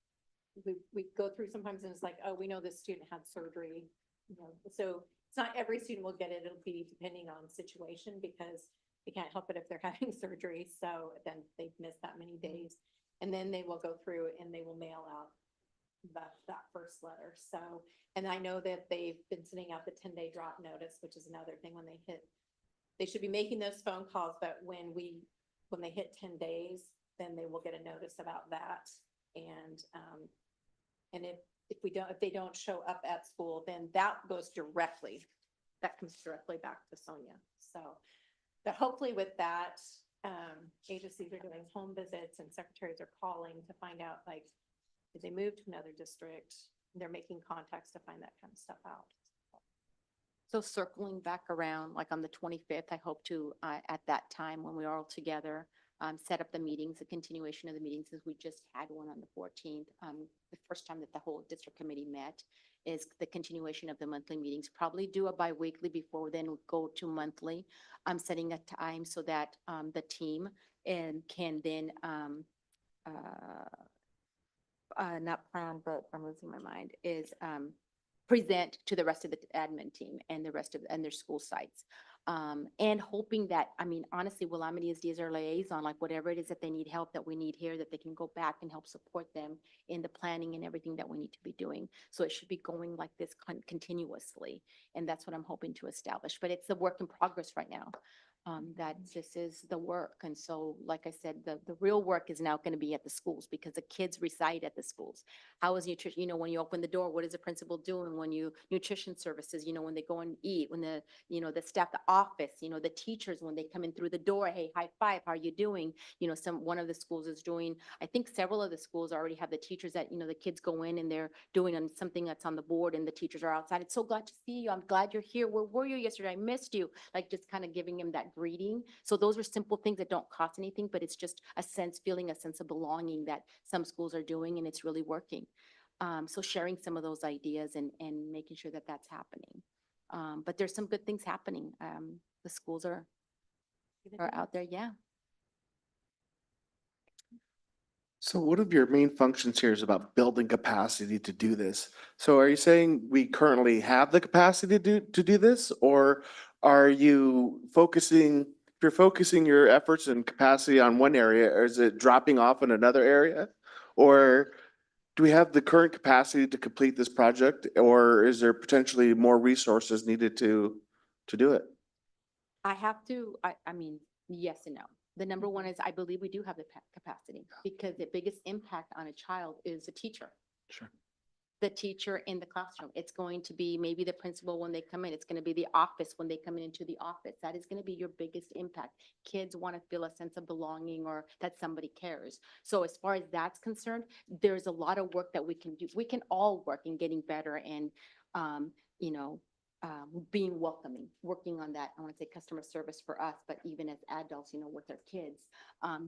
we go through sometimes and it's like, oh, we know this student had surgery, you know, so it's not every student will get it. It'll be depending on situation, because we can't help it if they're having surgery. So then they've missed that many days. And then they will go through and they will mail out that first letter. So, and I know that they've been sending out the 10-day drop notice, which is another thing when they should be making those phone calls, but when they hit 10 days, then they will get a notice about that. And if they don't show up at school, then that comes directly back to Sonia. So, but hopefully with that, agencies are doing home visits and secretaries are calling to find out, like, did they move to another district? They're making contacts to find that kind of stuff out. So circling back around, like on the 25th, I hope to, at that time when we are all together, set up the meetings, a continuation of the meetings, since we just had one on the 14th. The first time that the whole district committee met is the continuation of the monthly meetings. Probably do a bi-weekly before then we go to monthly. I'm setting a time so that the team can then not plan, but I'm losing my mind, is present to the rest of the admin team and the rest of, and their school sites. And hoping that, I mean, honestly, Willamette ESD is our liaison, like whatever it is that they need help that we need here, that they can go back and help support them in the planning and everything that we need to be doing. So it should be going like this continuously. And that's what I'm hoping to establish, but it's a work in progress right now. That this is the work. And so, like I said, the real work is now going to be at the schools, because the kids reside at the schools. How is nutrition, you know, when you open the door, what is the principal doing? When you, nutrition services, you know, when they go and eat, when the, you know, the staff, the office, you know, the teachers, when they come in through the door, hey, high five, how are you doing? You know, one of the schools is doing, I think several of the schools already have the teachers that, you know, the kids go in and they're doing something that's on the board and the teachers are outside. It's so glad to see you. I'm glad you're here. Where were you yesterday? I missed you. Like just kind of giving them that greeting. So those are simple things that don't cost anything, but it's just feeling a sense of belonging that some schools are doing, and it's really working. So sharing some of those ideas and making sure that that's happening. But there's some good things happening. The schools are out there. Yeah. So one of your main functions here is about building capacity to do this. So are you saying we currently have the capacity to do this? Or are you focusing, if you're focusing your efforts and capacity on one area, or is it dropping off in another area? Or do we have the current capacity to complete this project, or is there potentially more resources needed to do it? I mean, yes and no. The number one is I believe we do have the capacity, because the biggest impact on a child is the teacher. Sure. The teacher in the classroom. It's going to be maybe the principal when they come in. It's going to be the office when they come into the office. That is going to be your biggest impact. Kids want to feel a sense of belonging or that somebody cares. So as far as that's concerned, there's a lot of work that we can do. We can all work in getting better and, you know, being welcoming, working on that. I want to say customer service for us, but even as adults, you know, with our kids,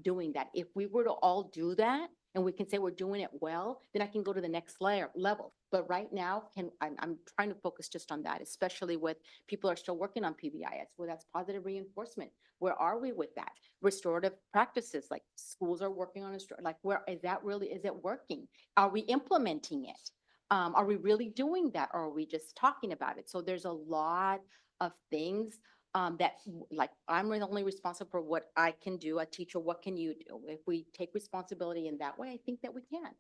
doing that. If we were to all do that and we can say we're doing it well, then I can go to the next level. But right now, I'm trying to focus just on that, especially with people are still working on PBIS. Well, that's positive reinforcement. Where are we with that? Restorative practices, like schools are working on, like where is that really, is it working? Are we implementing it? Are we really doing that, or are we just talking about it? So there's a lot of things that, like, I'm only responsible for what I can do. A teacher, what can you do? If we take responsibility in that way, I think that we can.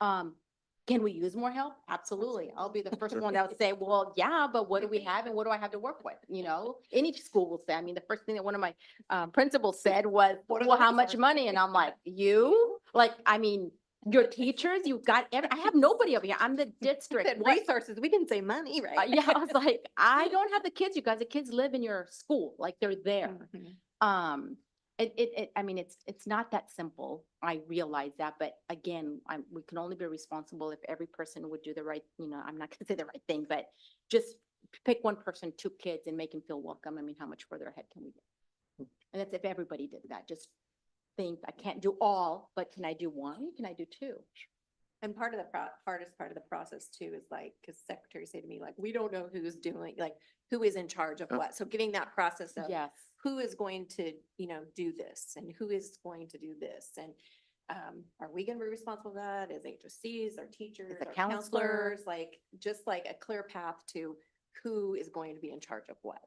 Can we use more help? Absolutely. I'll be the first one that would say, well, yeah, but what do we have and what do I have to work with? You know, any school will say, I mean, the first thing that one of my principals said was, What are well, the how much resources? money? And I'm like, you? Like, I mean, your teachers, you've got I have nobody over here. I'm the district. Said What- resources, we didn't say money, right? Yeah, I was like, I don't have the kids, you guys. The kids live in your school, like they're there. Mhm. I mean, it's not that simple. I realize that, but again, we can only be responsible if every person would do the right, you know, I'm not gonna say the right thing, but just pick one person, 2 kids and make them feel welcome. I mean, how much further ahead can we get? And that's if everybody did that, just think, I can't do all, but can I do 1? Can I do 2? And part of the hardest part of the process too is like, because secretaries say to me, like, we don't know who's doing, like, who is in charge of Oh. what. So giving that process of Yes. who is going to, do this and who is going to do this? And are we gonna be responsible for that as HSCs, our teachers, a our counselor? counselors, like, just like a clear path to who is going to be in charge of what?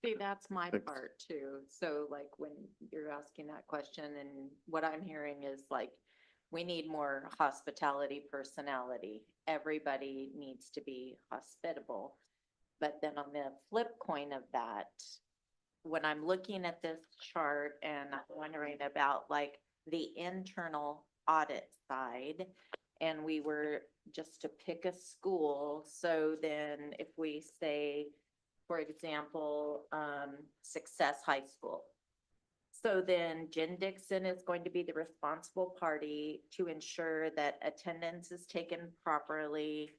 See, that's my Thanks. part too. So like when you're asking that question and what I'm hearing is like, we need more hospitality personality. Everybody needs to be hospitable. But then on the flip coin of that, when I'm looking at this chart and I'm wondering about like the internal audit side, and we were just to pick a school, so then if we say, for example, Success High School. So then Jen Dixon is going to be the responsible party to ensure that attendance is taken properly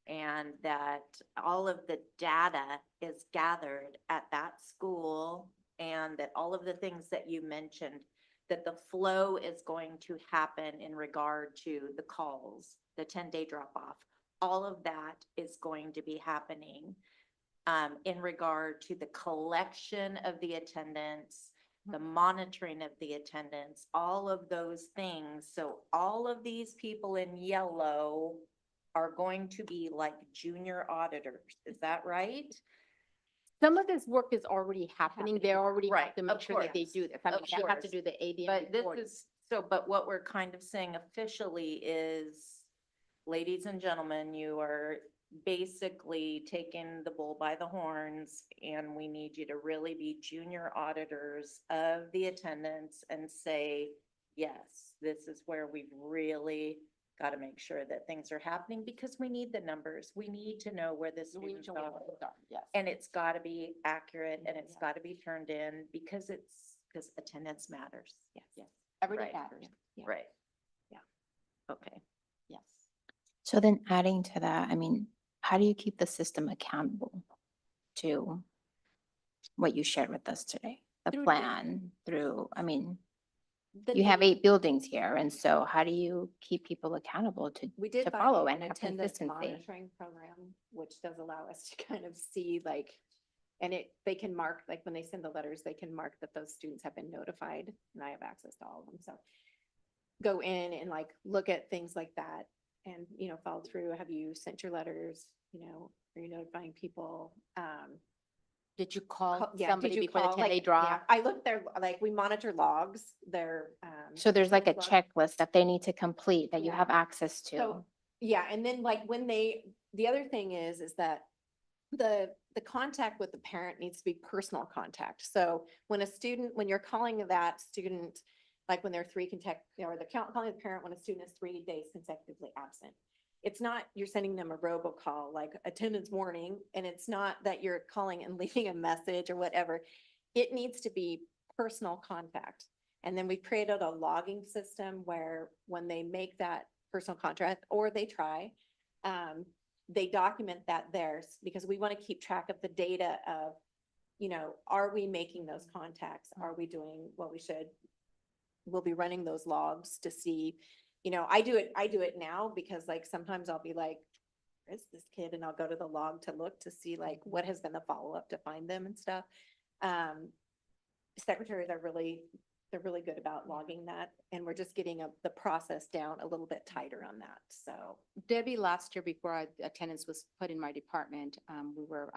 and that all of the data is gathered at that school and that all of the things that you mentioned, that the flow is going to happen in regard to the calls, the 10-day drop-off. All of that is going to be happening in regard to the collection of the attendance, the monitoring of the attendance, all of those things. So all of these people in yellow are going to be like junior auditors. Is that right? Some of this work is already happening. They already have Right, to of make sure that they course, do this. I mean, of they have to course. do the ADM But this report. is, but what we're kind of saying officially is, ladies and gentlemen, you are basically taking the bull by the horns, and we need you to really be junior auditors of the attendance and say, yes, this is where we've really got to make sure that things are happening because we need the numbers. We need to know where the We students know where are. those are, yes. And it's got to be accurate and it's got to be turned in because attendance matters. Yes. Every day Right. matters. Yeah. Right. Yeah. Okay. Yes. So then adding to that, I mean, how do you keep the system accountable to what you shared with us today? The Through plan through, I mean, The you have data- 8 buildings here, and so how do you keep people accountable to We did to buy follow an and have attendance consistency? monitoring program, which does allow us to kind of see like, and they can mark, like when they send the letters, they can mark that those students have been notified and I have access to all of them. So go in and like look at things like that and, follow through. Have you sent your letters? Are you notifying people? Did you call Yeah, somebody did you before the call? 10-day Like, drop? yeah, I looked there, like we monitor logs, their. So there's like a attendance logs. checklist that they need to complete that you Yeah. have access to. So, yeah, and then like when the other thing is that the contact with the parent needs to be personal contact. So when you're calling that student, like when they're or calling the parent when a student is 3 days consecutively absent. It's not, you're sending them a robocall, like attendance warning, and it's not that you're calling and leaving a message or whatever. It needs to be personal contact. And then we created a logging system where when they make that personal contact or they try, they document that theirs because we want to keep track of the data of, are we making those contacts? Are we doing what we should? We'll be running those logs to see, I do it now because like sometimes I'll be like, where's this kid? And I'll go to the log to look to see like what has been the follow-up to find them and stuff. Secretaries are they're really good about logging that, and we're just getting the process down a little bit tighter on that, so. Debbie, last year before attendance was put in my department, we were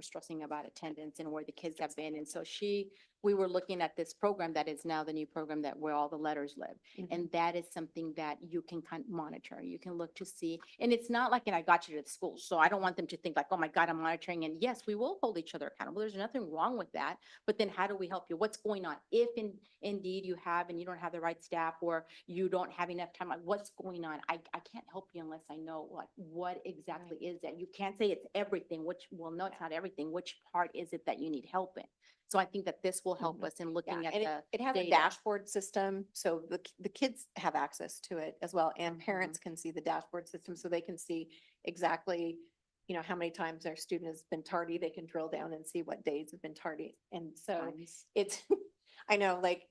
stressing about attendance and where the kids have been. And so she we were looking at this program that is now the new program that where all the letters live. And that is something that you can kind of monitor. You can look to see, and it's not like, and I got you to the school, so I don't want them to think like, oh my God, I'm monitoring. And yes, we will hold each other accountable. There's nothing wrong with that. But then how do we help you? What's going on? If indeed you have and you don't have the right staff or you don't have enough time, like what's going on? I can't help you unless I know what exactly is that. You can't say it's everything, which, well, no, it's not everything. Which part is it that you need help in? So I think that this will help us in looking at and the. it has a data. dashboard system, so the kids have access to it as well, and parents can see the dashboard system, so they can see exactly, you know, how many times their student has been tardy. They can drill down and see what days have been tardy. And so it's, I know, like,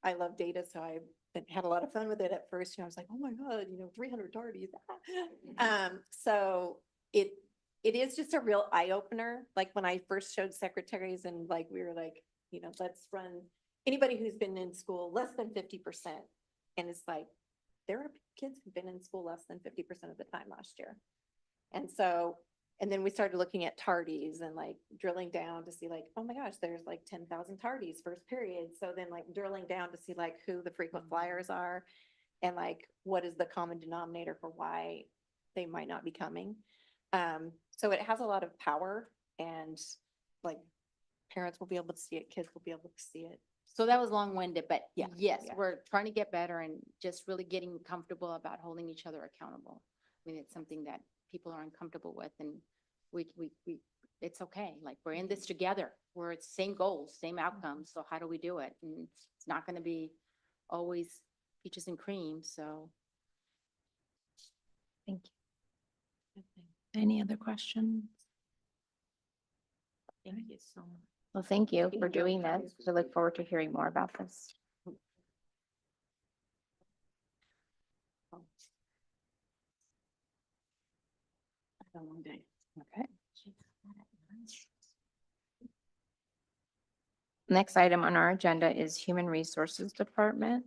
I love data, so I had a lot of fun with it at first. You know, I was like, oh my God, you know, 300 tardies. So it is just a real eye opener. Like when I first showed secretaries and like, we were like, you know, let's run anybody who's been in school less than 50%. And it's like, there are kids who've been in school less than 50% of the time last year. And so, and then we started looking at tardies and like drilling down to see like, oh my gosh, there's like 10,000 tardies first period. So then like drilling down to see like who the frequent flyers are and like, what is the common denominator for why they might not be coming. So it has a lot of power and like parents will be able to see it, kids will be able to see it. So that was long-winded, but Yeah, yes, yeah. we're trying to get better and just really getting comfortable about holding each other accountable. I mean, it's something that people are uncomfortable with and we, it's okay. Like, we're in this together. We're at same goals, same outcomes. So how do we do it? And it's not gonna be always peaches and cream, so. Thank you. Any other questions? Thank you so much. Well, thank you for doing this. We look forward to hearing more about this. Have a long day. Okay. Next item on our agenda is Human Resources Department.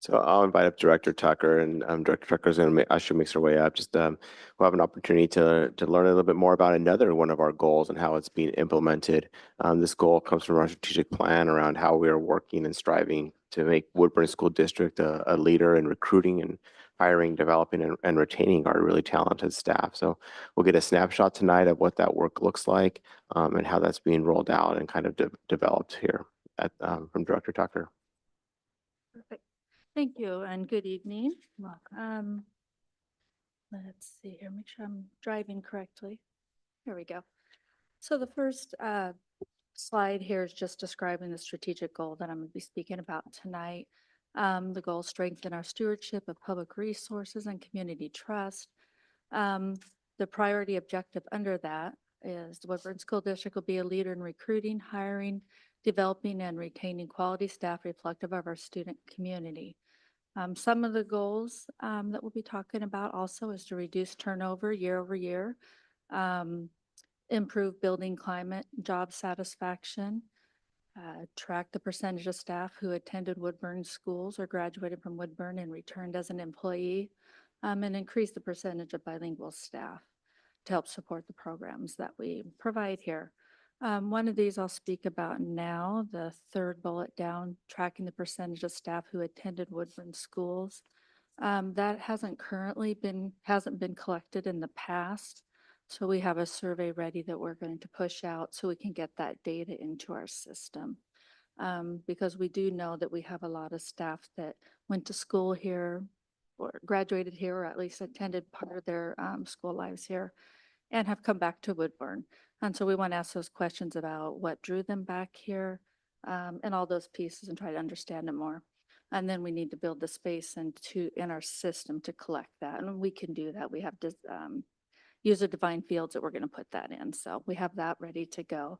So I'll invite up Director Tucker, and Director Tucker's going to actually makes her way up. Just we'll have an opportunity to learn a little bit more about another one of our goals and how it's being implemented. This goal comes from our strategic plan around how we are working and striving to make Woodburn School District a leader in recruiting and hiring, developing, and retaining our really talented staff. So we'll get a snapshot tonight of what that work looks like and how that's being rolled out and kind of developed here from Director Tucker. Perfect. Thank you and good evening. Let's see here, make sure I'm driving correctly. Here we go. So the first slide here is just describing the strategic goal that I'm going to be speaking about tonight. The goal: strengthen our stewardship of public resources and community trust. The priority objective under that is the Woodburn School District will be a leader in recruiting, hiring, developing, and retaining quality staff reflective of our student community. Some of the goals that we'll be talking about also is to reduce turnover year over year, improve building climate, job satisfaction, track the percentage of staff who attended Woodburn schools or graduated from Woodburn and returned as an employee, and increase the percentage of bilingual staff to help support the programs that we provide here. One of these I'll speak about now, the third bullet down, tracking the percentage of staff who attended Woodburn schools. That hasn't been collected in the past. So we have a survey ready that we're going to push out so we can get that data into our system. Because we do know that we have a lot of staff that went to school here or graduated here, or at least attended part of their school lives here and have come back to Woodburn. And so we want to ask those questions about what drew them back here and all those pieces and try to understand it more. And then we need to build the space in our system to collect that. And we can do that. We have user-defined fields that we're going to put that in. So we have that ready to go.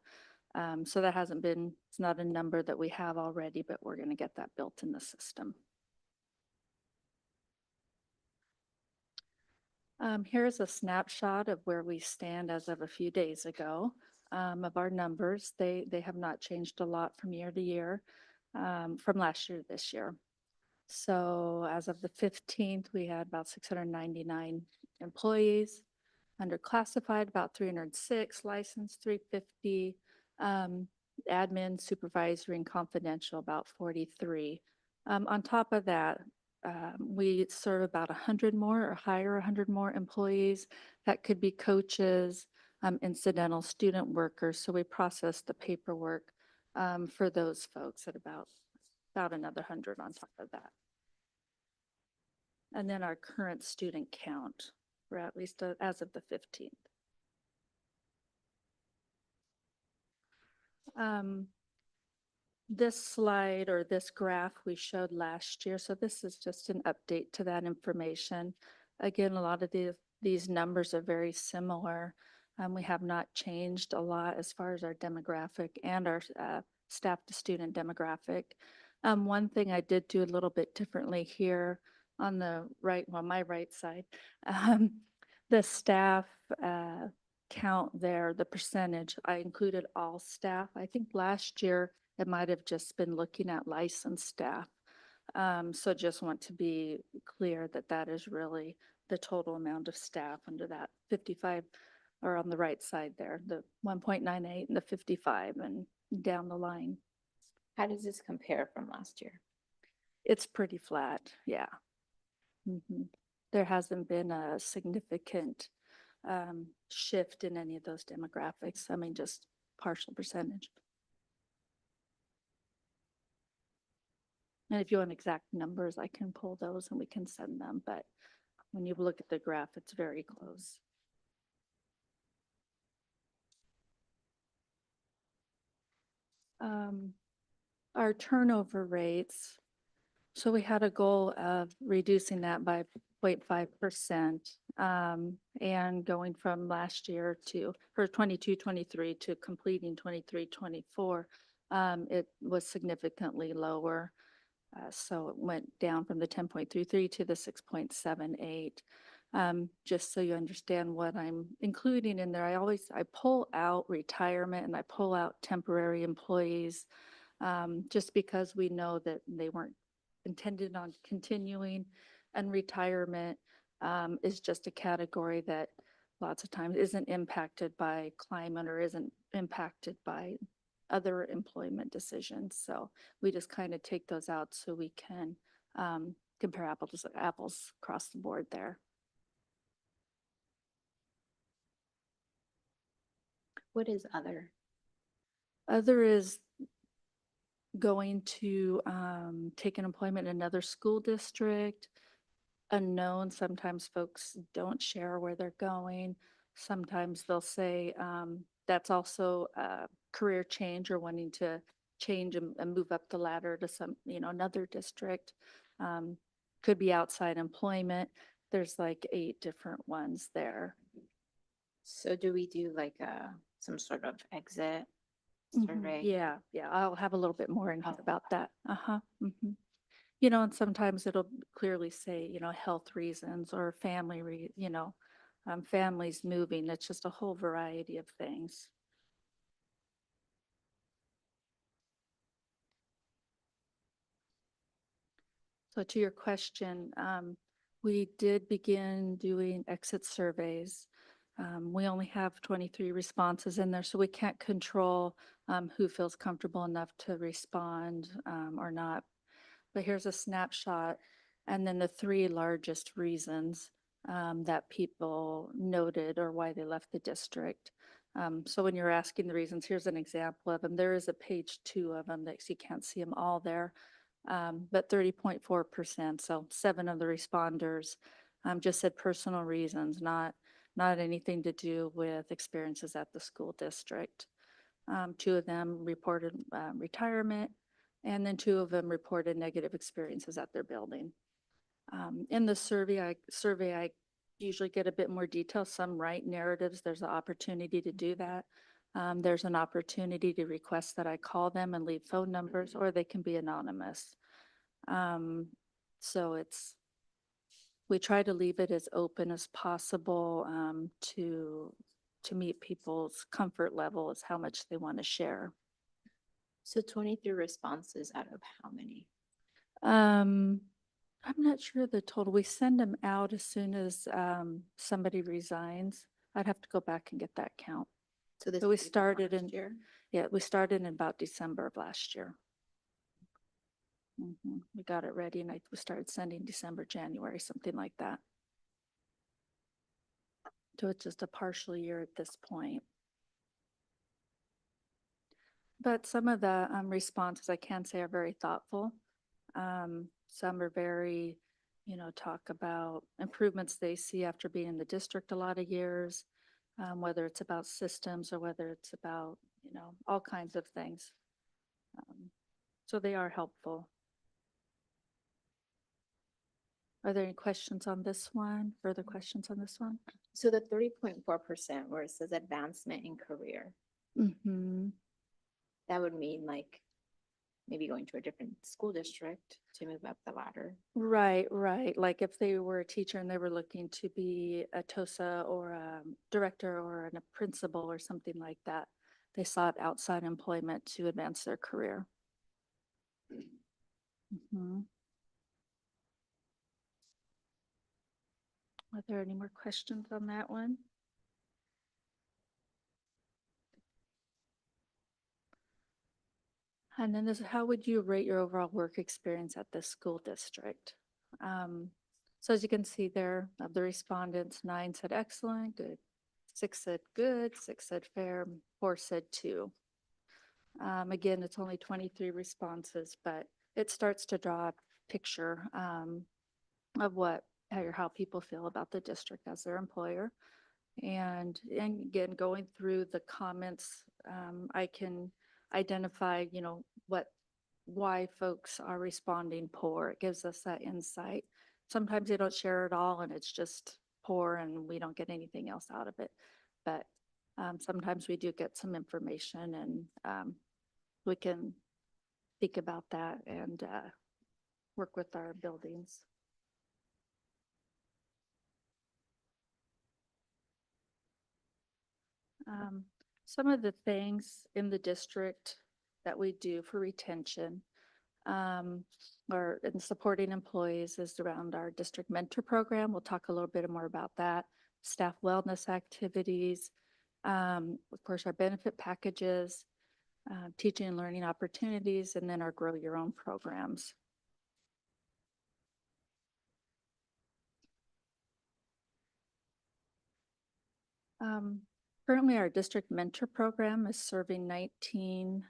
So that it's not a number that we have already, but we're going to get that built in the system. Here's a snapshot of where we stand as of a few days ago of our numbers. They have not changed a lot from year to year, from last year to this year. So as of the 15th, we had about 699 employees, under classified about 306, licensed 350, admin, supervisory, and confidential, about 43. On top of that, we serve about 100 more or hire 100 more employees. That could be coaches, incidental student workers. So we process the paperwork for those folks at about another 100 on top of that. And then our current student count, we're at least as of the 15th. This slide or this graph we showed last year, so this is just an update to that information. Again, a lot of these numbers are very similar. We have not changed a lot as far as our demographic and our staff to student demographic. One thing I did do a little bit differently here on the right, well, my right side, the staff count there, the percentage, I included all staff. I think last year it might have just been looking at licensed staff. So just want to be clear that that is really the total amount of staff under that 55, or on the right side there, the 1.98 and the 55 and down the line. How does this compare from last year? It's pretty flat, yeah. Mhm. There hasn't been a significant shift in any of those demographics. I mean, just partial percentage. And if you want exact numbers, I can pull those and we can send them, but when you look at the graph, it's very close. Our turnover rates, so we had a goal of reducing that by 0.5%, and going from last year for 22-23 to completing 23-24, it was significantly lower. So it went down from the 10.33 to the 6.78. Just so you understand what I'm including in there, I pull out retirement and I pull out temporary employees, just because we know that they weren't intended on continuing, and retirement is just a category that lots of times isn't impacted by climate or isn't impacted by other employment decisions. So we just kind of take those out so we can compare apples to apples across the board there. What is other? Other is going to take an employment in another school district. Unknown, sometimes folks don't share where they're going. Sometimes they'll say that's also a career change or wanting to change and move up the ladder to some, another district. Could be outside employment. There's like 8 different ones there. So do we do like some sort of exit survey? Yeah, I'll have a little bit more info Oh, about that. And sometimes it'll clearly say, health reasons or family, families moving. It's just a whole variety of things. So to your question, we did begin doing exit surveys. We only have 23 responses in there, so we can't control who feels comfortable enough to respond or not. But here's a snapshot, and then the 3 largest reasons that people noted or why they left the district. So when you're asking the reasons, here's an example of them. There is a page 2 of them that you can't see them all there, but 30.4%. So 7 of the responders just said personal reasons, not anything to do with experiences at the school district. 2 of them reported retirement, and then 2 of them reported negative experiences at their building. In the survey, I usually get a bit more detail. Some write narratives. There's an opportunity to do that. There's an opportunity to request that I call them and leave phone numbers, or they can be anonymous. So we try to leave it as open as possible to meet people's comfort level as how much they want to share. So 23 responses out of how many? I'm not sure the total. We send them out as soon as somebody resigns. I'd have to go back and get that count. So this So we is from started last in- year. Yeah, we started in about December of last year. We got it ready and we started sending December, January, something like that. So it's just a partial year at this point. But some of the responses I can say are very thoughtful. Some are very, talk about improvements they see after being in the district a lot of years, whether it's about systems or whether it's about, all kinds of things. So they are helpful. Are there any questions on this one? Further questions on this one? So the 30.4% where it says advancement in career, Mm-hmm. that would mean like maybe going to a different school district to move up the ladder. Right, right. Like if they were a teacher and they were looking to be a TOSA or a director or a principal or something like that, they sought outside employment to advance their career. Mhm. Are there any more questions on that one? And then this, how would you rate your overall work experience at this school district? So as you can see there, of the respondents, 9 said excellent, good, 6 said good, 6 said fair, 4 said 2. Again, it's only 23 responses, but it starts to draw a picture of how people feel about the district as their employer. And again, going through the comments, I can identify, why folks are responding poor. It gives us that insight. Sometimes they don't share it all and it's just poor and we don't get anything else out of it. But sometimes we do get some information and we can think about that and work with our buildings. Some of the things in the district that we do for retention or in supporting employees is around our district mentor program. We'll talk a little bit more about that. Staff wellness activities, of course, our benefit packages, teaching and learning opportunities, and then our Grow Your Own programs. Currently, our district mentor program is serving 19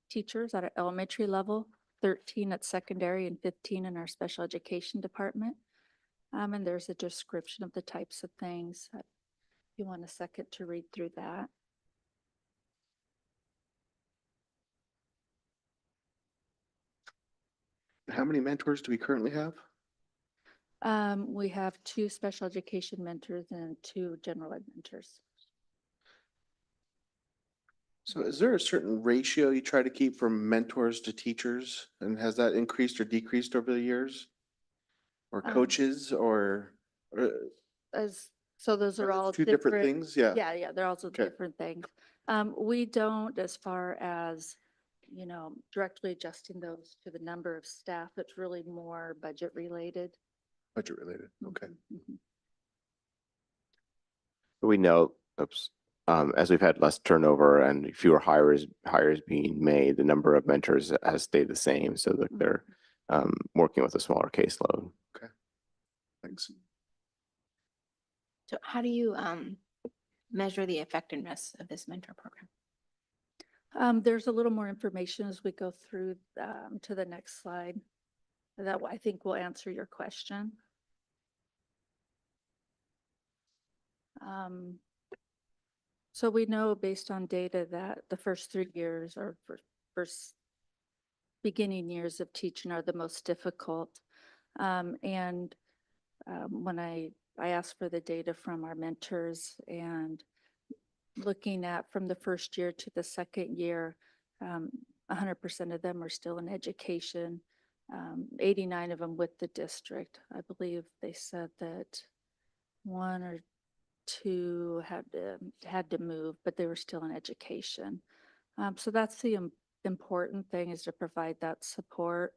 teachers at an elementary level, 13 at secondary, and 15 in our special education department. And there's a description of the types of things. If you want a second to read through that. How many mentors do we currently have? We have 2 special education mentors and 2 general ed mentors. So is there a certain ratio you try to keep from mentors to teachers? And has that increased or decreased over the years? Or coaches or? So those are those all two different things? Yeah. Yeah, they're also Okay. different things. We don't, as far as, directly adjusting those to the number of staff. It's really more budget related. Budget related. Okay. Mhm. We know, as we've had less turnover and fewer hires being made, the number of mentors has stayed the same, so that they're working with a smaller caseload. Thanks. So how do you measure the effectiveness of this mentor program? There's a little more information as we go through to the next slide. That I think will answer your question. So we know based on data that the first 3 years or first beginning years of teaching are the most difficult. And when I asked for the data from our mentors and looking at from the first year to the second year, 100% of them are still in education, 89 of them with the district. I believe they said that 1 or 2 had to move, but they were still in education. So that's the important thing, is to provide that support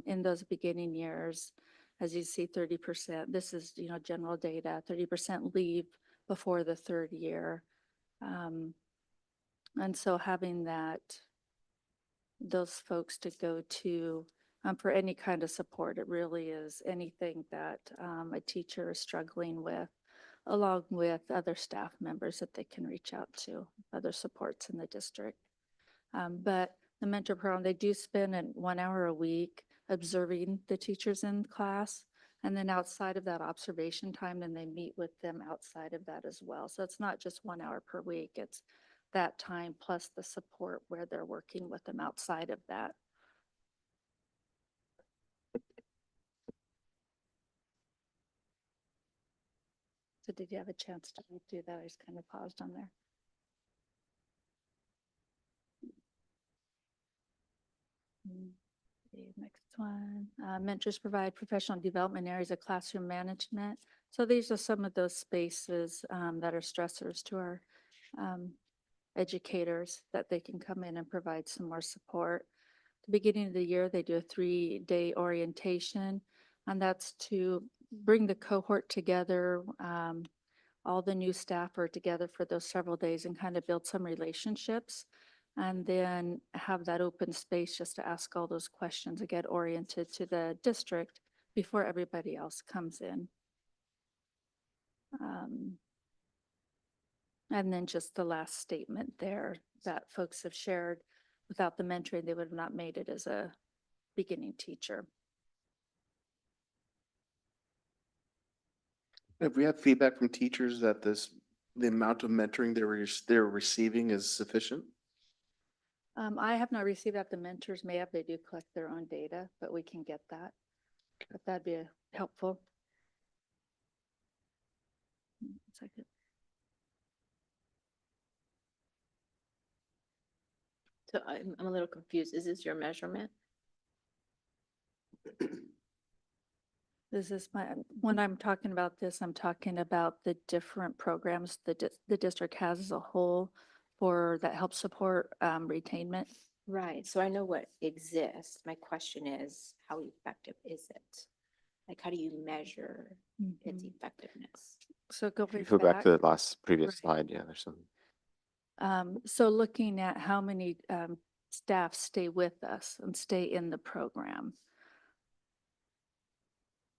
in those beginning years. As you see, 30%, this is, general data, 30% leave before the 3rd year. And so having those folks to go to for any kind of support, it really is anything that a teacher is struggling with, along with other staff members that they can reach out to, other supports in the district. But the mentor program, they do spend 1 hour a week observing the teachers in class. And then outside of that observation time, then they meet with them outside of that as well. So it's not just 1 hour per week, it's that time plus the support where they're working with them outside of that. So did you have a chance to read through that? I just kind of paused on there. The next one, mentors provide professional development areas of classroom management. So these are some of those spaces that are stressors to our educators that they can come in and provide some more support. The beginning of the year, they do a 3-day orientation, and that's to bring the cohort together. All the new staff are together for those several days and kind of build some relationships. And then have that open space just to ask all those questions and get oriented to the district before everybody else comes in. And then just the last statement there that folks have shared, without the mentoring, they would have not made it as a beginning teacher. Have we had feedback from teachers that the amount of mentoring they're receiving is sufficient? I have not received that. The mentors may have, they do collect their own data, but we can get that. But that'd be helpful. 1 second. So I'm a little confused. Is this your measurement? This is when I'm talking about this, I'm talking about the different programs the district has as a whole that help support retainment. Right, so I know what exists. My question is, how effective is it? Like, how do you measure its Mhm. effectiveness? So If you going go back back, to the last previous Right. slide, yeah, there's some. so looking at how many staff stay with us and stay in the program.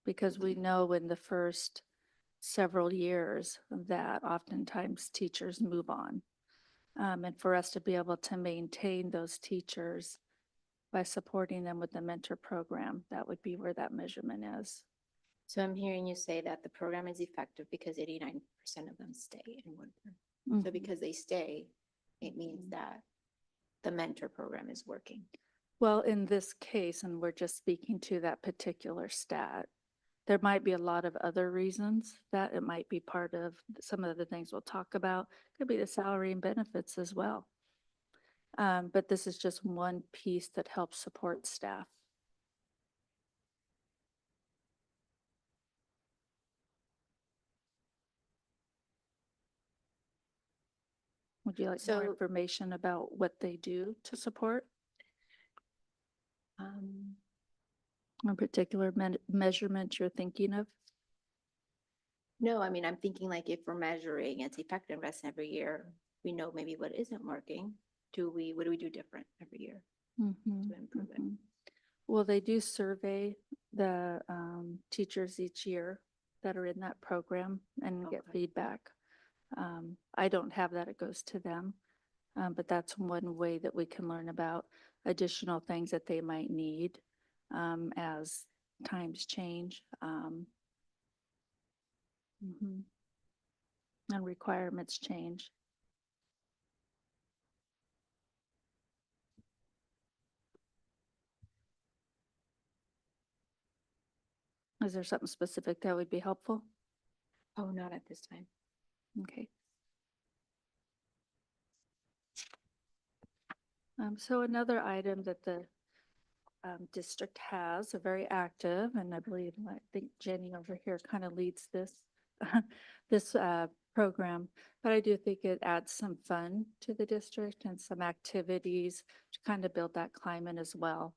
Because we know in the first several years that oftentimes teachers move on. And for us to be able to maintain those teachers by supporting them with the mentor program, that would be where that measurement is. So I'm hearing you say that the program is effective because 89% of them stay in Woodburn. So Mhm. because they stay, it means that the mentor program is working. Well, in this case, and we're just speaking to that particular stat, there might be a lot of other reasons that it might be part of some of the things we'll talk about. Could be the salary and benefits as well. But this is just one piece that helps support staff. Would you like more So- information about what they do to support? A particular measurement you're thinking of? No, I mean, I'm thinking like if we're measuring its effectiveness every year, we know maybe what isn't working. What do we do different every year Mhm, to improve it? mhm. Well, they do survey the teachers each year that are in that program and get Okay. feedback. I don't have that, it goes to them. But that's one way that we can learn about additional things that they might need as times change. Mhm. And requirements change. Is there something specific that would be helpful? Oh, not at this time. Okay. So another item that the district has, a very active, and I think Jenny over here kind of leads this, this program. But I do think it adds some fun to the district and some activities to kind of build that climate as well.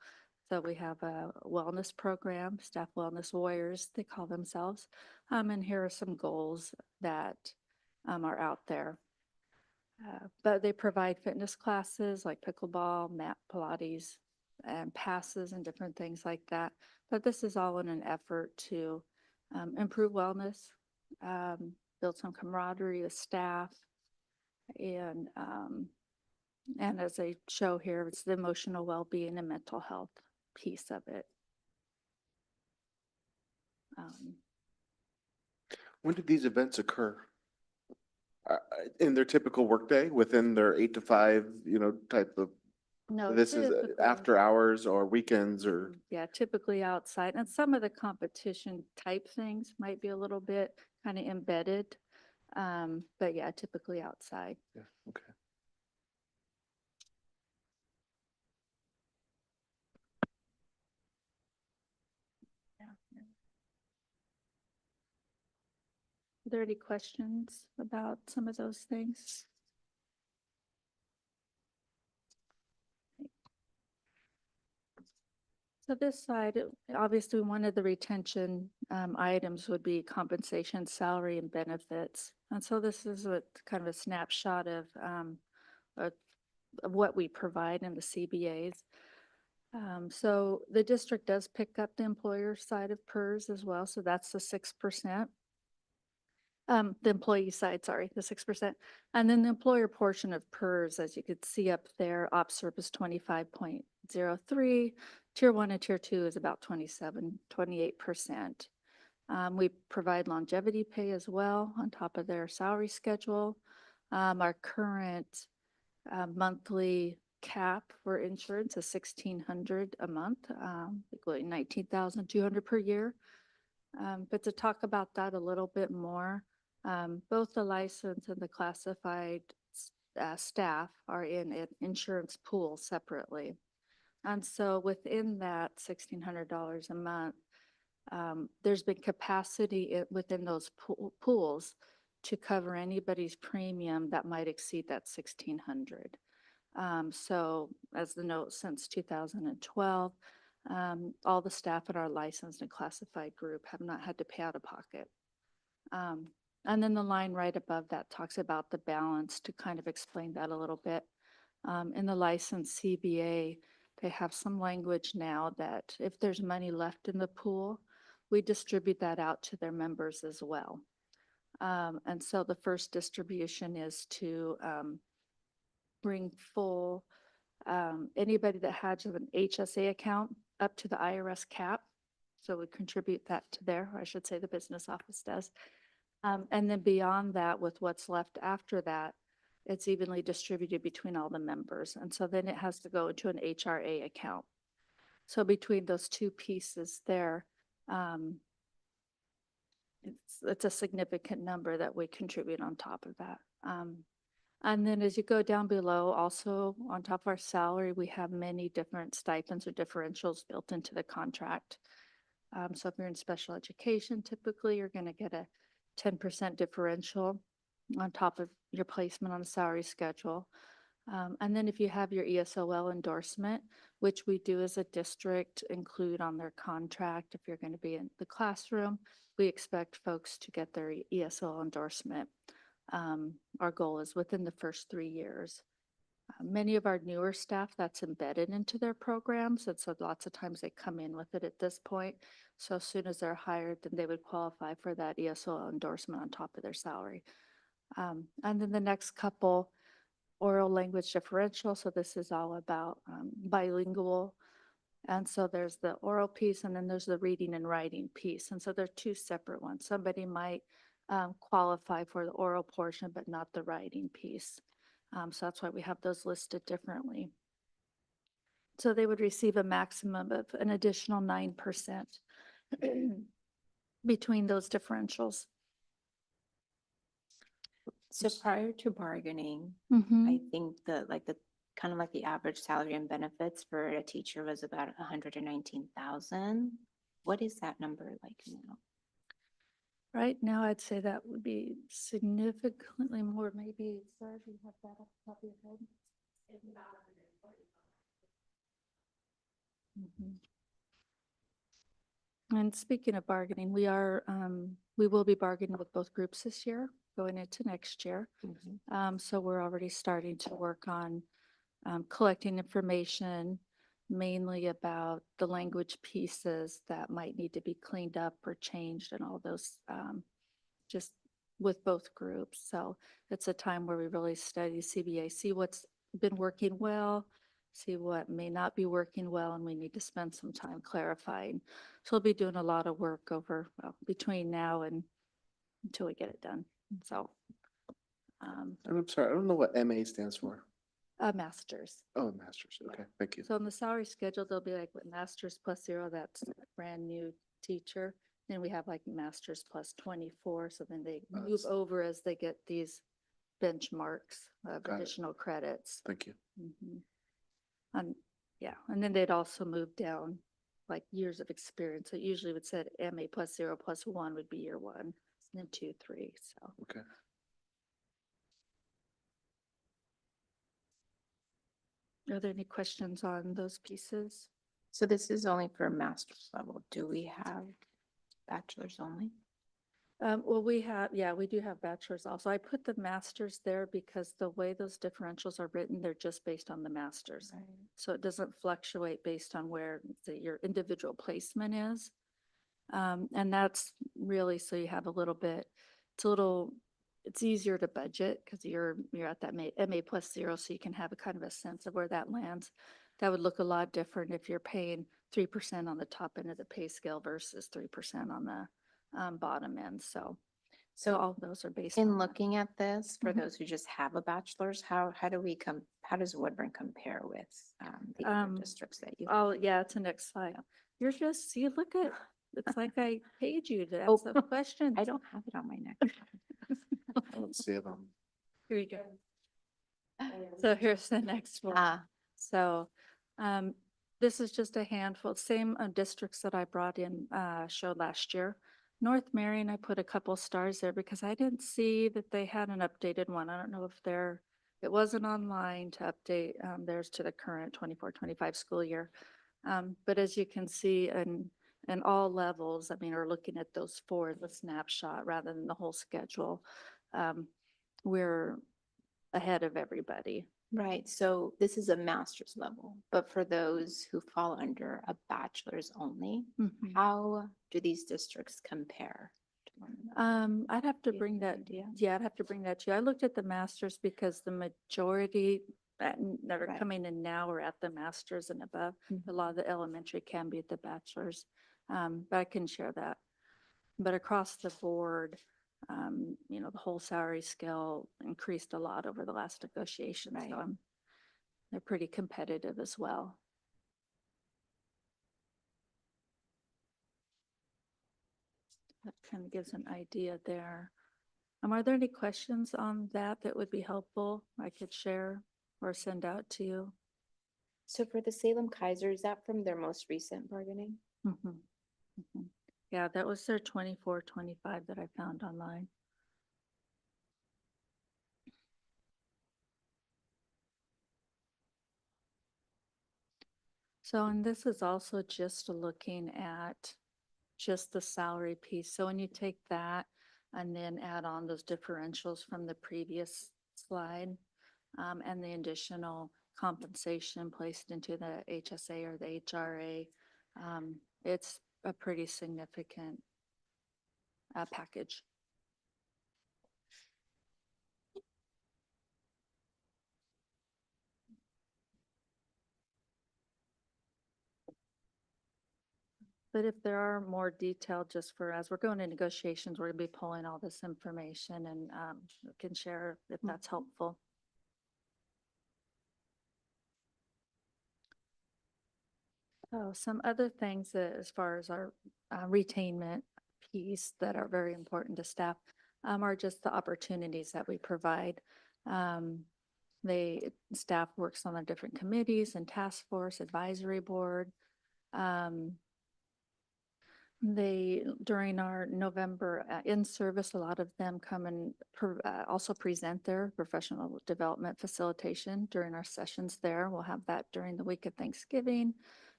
So we have a wellness program, Staff Wellness Warriors, they call themselves. And here are some goals that are out there. But they provide fitness classes like pickleball, mat Pilates, and passes and different things like that. But this is all in an effort to improve wellness, build some camaraderie with staff, and as they show here, it's the emotional well-being and mental health piece of it. When did these events occur? In their typical workday, within their 8 to 5, type of, No, this is typically- after hours or weekends or? Yeah, typically outside. And some of the competition type things might be a little bit kind of embedded. But yeah, typically outside. Yeah, okay. Are there any questions about some of those things? So this side, obviously, one of the retention items would be compensation, salary, and benefits. And so this is a kind of a snapshot of what we provide in the CBAs. So the district does pick up the employer side of PERS as well, so that's the 6%. The employee side, sorry, the 6%. And then the employer portion of PERS, as you could see up there, OPSRP is 25.03. Tier 1 and Tier 2 is about 28%. We provide longevity pay as well on top of their salary schedule. Our current monthly cap for insurance is $1,600 a month, equaling $19,200 per year. But to talk about that a little bit more, both the licensed and the classified staff are in an insurance pool separately. And so within that $1,600 a month, there's been capacity within those pools to cover anybody's premium that might exceed that $1,600. So as the note, since 2012, all the staff in our licensed and classified group have not had to pay out of pocket. And then the line right above that talks about the balance to kind of explain that a little bit. In the licensed CBA, they have some language now that if there's money left in the pool, we distribute that out to their members as well. And so the first distribution is to bring full, anybody that has an HSA account up to the IRS cap. So we contribute that to there, or I should say the business office does. And then beyond that, with what's left after that, it's evenly distributed between all the members. And so then it has to go into an HRA account. So between those two pieces there, it's a significant number that we contribute on top of that. And then as you go down below, also on top of our salary, we have many different stipends or differentials built into the contract. So if you're in special education, typically you're going to get a 10% differential on top of your placement on the salary schedule. And then if you have your ESOL endorsement, which we do as a district include on their contract, if you're going to be in the classroom, we expect folks to get their ESOL endorsement. Our goal is within the first 3 years. Many of our newer staff, that's embedded into their programs. And so lots of times they come in with it at this point. So as soon as they're hired, then they would qualify for that ESOL endorsement on top of their salary. And then the next couple, oral language differential. So this is all about bilingual. And so there's the oral piece and then there's the reading and writing piece. And so they're two separate ones. Somebody might qualify for the oral portion, but not the writing piece. So that's why we have those listed differently. So they would receive a maximum of an additional 9% between those differentials. So prior to bargaining, Mhm. I think the kind of like the average salary and benefits for a teacher was about 119,000. What is that number like now? Right now, I'd say that would be significantly more, maybe, Sarah, do you have that off the top of your head? Mhm. And speaking of bargaining, we will be bargaining with both groups this year, going into next year. So we're already starting to work on collecting information, mainly about the language pieces that might need to be cleaned up or changed and all those, just with both groups. So it's a time where we really study CBA, see what's been working well, see what may not be working well, and we need to spend some time clarifying. So we'll be doing a lot of work over, well, between now and until we get it done. So, And I'm sorry, I don't know what MA stands for. masters. Oh, master's. Okay, thank you. So in the salary schedule, there'll be like what masters plus 0, that's a brand new teacher. Then we have like masters plus 24, so then they Oh, move it's- over as they get these benchmarks of Got it. additional credits. Thank you. Mhm. Yeah, and then they'd also move down like years of experience. So usually would said MA plus 0 plus 1 would be year 1, and then 2, 3, so. Okay. Are there any questions on those pieces? So this is only for master's level. Do we have bachelor's only? Well, we do have bachelors also. I put the masters there because the way those differentials are written, they're just based on the masters. So it doesn't fluctuate based on where your individual placement is. And that's really, so you have a little bit, it's easier to budget because you're at that MA plus 0, so you can have a kind of a sense of where that lands. That would look a lot different if you're paying 3% on the top end of the pay scale versus 3% on the bottom end. So So all of those are based on in that. looking at this, for Mhm. those who just have a bachelor's, how do we how does Woodburn compare with the other districts that you? Oh, yeah, it's the next slide. You're just, see, look at, it's like I paid you to Oh, ask the questions. I don't have it on my neck. I don't see them. Here you go. So here's the next one. Ah, So this is just a handful, same districts that I brought in, showed last year. North Marion, I put a couple stars there because I didn't see that they had an updated one. I don't know if it wasn't online to update theirs to the current 24-25 school year. But as you can see in all levels, I mean, we're looking at those 4, the snapshot rather than the whole schedule. We're ahead of everybody. right. So this is a master's level, but for those who fall under a bachelor's only, Mhm. how do these districts compare to one another? I'd have to Do you bring have that, an idea? yeah, I'd have to bring that to you. I looked at the masters because the majority that are Right. coming in now are at the masters and above. A lot of the elementary can be at the bachelor's, but I can share that. But across the board, the whole salary scale increased a lot over the last negotiation. Right. So they're pretty competitive as well. That kind of gives an idea there. Are there any questions on that that would be helpful I could share or send out to you? So for the Salem Kaiser, is that from their most recent bargaining? Mhm. Mhm. Yeah, that was their 24-25 that I found online. So, and this is also just looking at just the salary piece. So when you take that and then add on those differentials from the previous slide, and the additional compensation placed into the HSA or the HRA, it's a pretty significant package. But if there are more detailed, just for, as we're going to negotiations, we're gonna be pulling all this information and we can share if that's helpful. Oh, some other things that as far as our retainment piece that are very important to staff are just the opportunities that we provide. Staff works on the different committees and task force, advisory board. During our November in-service, a lot of them come and also present their professional development facilitation during our sessions there. We'll have that during the week of Thanksgiving.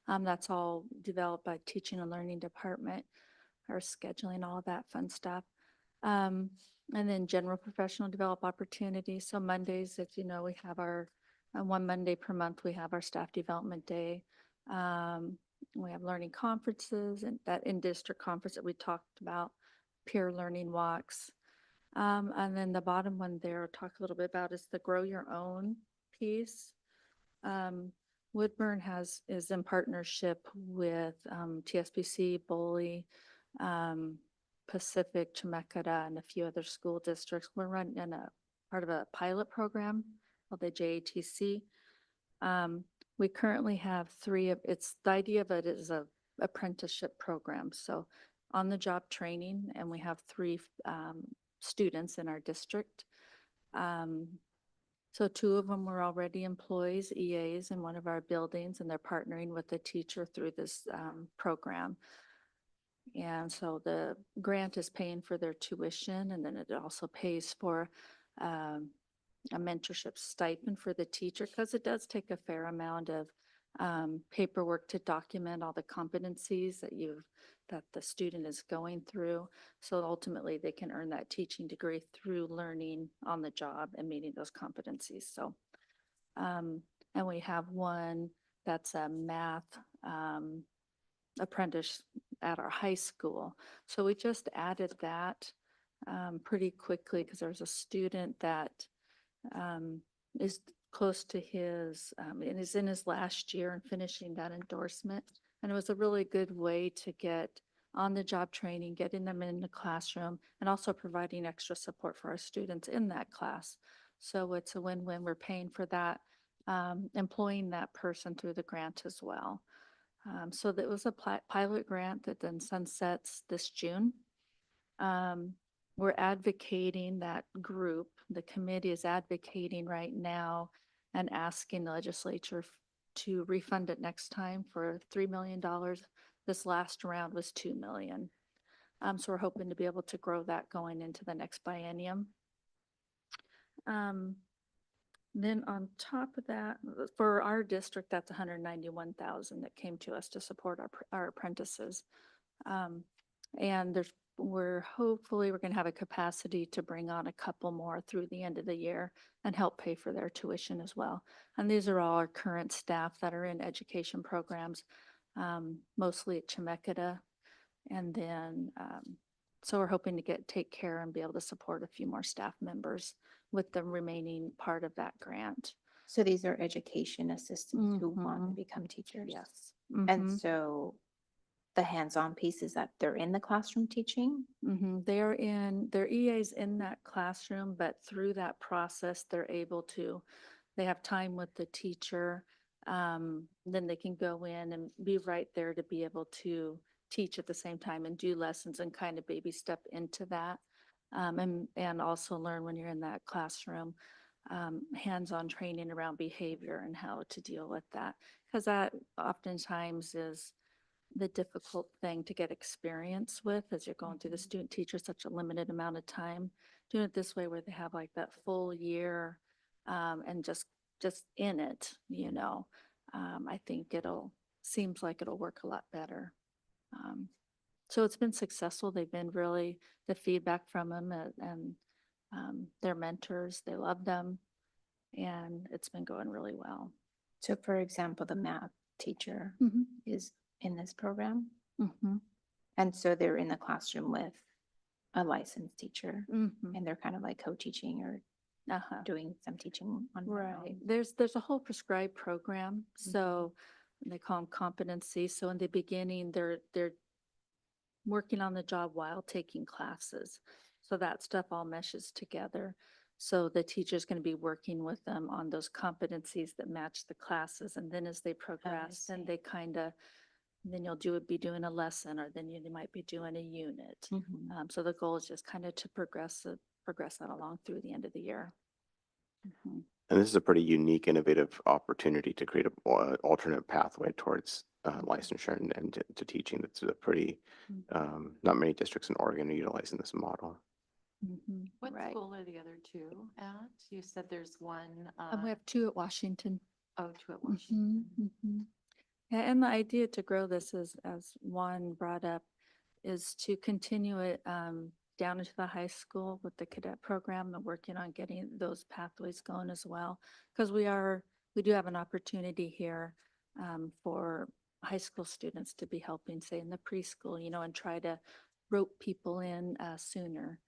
That's all developed by Teaching and Learning Department, our scheduling, all of that fun stuff. And then general professional develop opportunities. So Mondays, as you know, we have our, one Monday per month, we have our staff development day. We have learning conferences and that in-district conference that we talked about, peer learning walks. And then the bottom one there, I'll talk a little bit about is the grow your own piece. Woodburn is in partnership with TSBC, Boley, Pacific, Chemeketa, and a few other school districts. We're running in a part of a pilot program called the JATC. We currently have the idea of it is a apprenticeship program. So on the job training, and we have 3 students in our district. So 2 of them were already employees, EAs in one of our buildings, and they're partnering with the teacher through this program. And so the grant is paying for their tuition, and then it also pays for a mentorship stipend for the teacher, because it does take a fair amount of paperwork to document all the competencies that the student is going through. So ultimately, they can earn that teaching degree through learning on the job and meeting those competencies. So, and we have one that's a math apprentice at our high school. So we just added that pretty quickly because there's a student that is close to his, and is in his last year and finishing that endorsement. And it was a really good way to get on the job training, getting them in the classroom, and also providing extra support for our students in that class. So it's a win-win. We're paying for that, employing that person through the grant as well. So that was a pilot grant that then sunsets this June. We're advocating that group, the committee is advocating right now and asking the legislature to refund it next time for $3 million. This last round was $2 million. So we're hoping to be able to grow that going into the next biennium. Then on top of that, for our district, that's $191,000 that came to us to support our apprentices. And we're going to have a capacity to bring on a couple more through the end of the year and help pay for their tuition as well. And these are all our current staff that are in education programs, mostly at Chemeketa. And then, so we're hoping to take care and be able to support a few more staff members with the remaining part of that grant. So these are education assistants who want to Mhm. become teachers? Yes. And Mhm. so the hands-on piece is that they're in the classroom teaching? Their EAs in that classroom, but through that process, they have time with the teacher. Then they can go in and be right there to be able to teach at the same time and do lessons and kind of baby step into that. And also learn when you're in that classroom, hands-on training around behavior and how to deal with that. Because that oftentimes is the difficult thing to get experience with as you're going through the student teacher such a limited amount of time. Doing it this way where they have like that full year and just in it, I think seems like it'll work a lot better. So it's been successful. They've been the feedback from them and their mentors, they love them, and it's been going really well. So for example, the math teacher is in this program? And so they're in the classroom with a licensed teacher and they're kind of like co-teaching or doing some teaching on their Right. own. There's a whole prescribed program. So they call them competency. So in the beginning, they're working on the job while taking classes. So that stuff all meshes together. So the teacher's going to be working with them on those competencies that match the classes. And then as they progress, then see. then you'll be doing a lesson, or then you might be doing a unit. So the goal is just kind of to progress that along through the end of the year. And this is a pretty unique, innovative opportunity to create an alternate pathway towards licensure and to teaching. That's a pretty, not many districts in Oregon are utilizing this model. What Right. school are the other 2 at? You said there's one. We have 2 at Washington. 2 at Washington. Yeah, and the idea to grow this is, as Juan brought up, is to continue it, down into the high school with the cadet program and working on getting those pathways going as well. Because we do have an opportunity here for high school students to be helping, say, in the preschool, and try to rope people in sooner.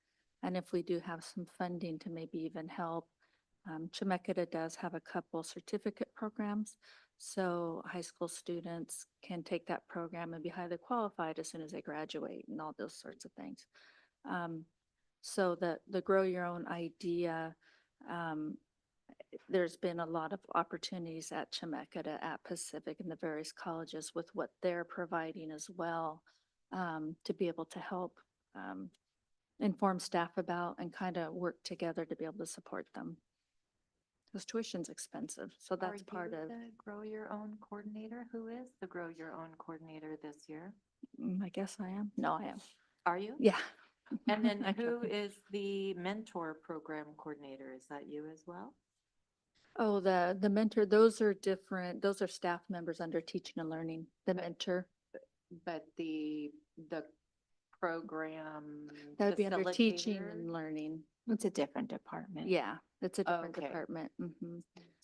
And if we do have some funding to maybe even help, Chemeketa does have a couple certificate programs. So high school students can take that program and be highly qualified as soon as they graduate and all those sorts of things. So the Grow Your Own idea, there's been a lot of opportunities at Chemeketa, at Pacific, and the various colleges with what they're providing as well, to be able to help inform staff about and kind of work together to be able to support them. Because tuition's expensive, so that's part of, the Grow Your Own coordinator? Who is the Grow Your Own coordinator this year? I guess I am. No, I am. Are you? Yeah. And then I'm who joking. is the mentor program coordinator? Is that you as well? Oh, the mentor, those are different, those are staff members under teaching and learning, the mentor. But the program. That would be under teaching facilitator? and learning. It's a different department. Yeah, it's a different Okay. department.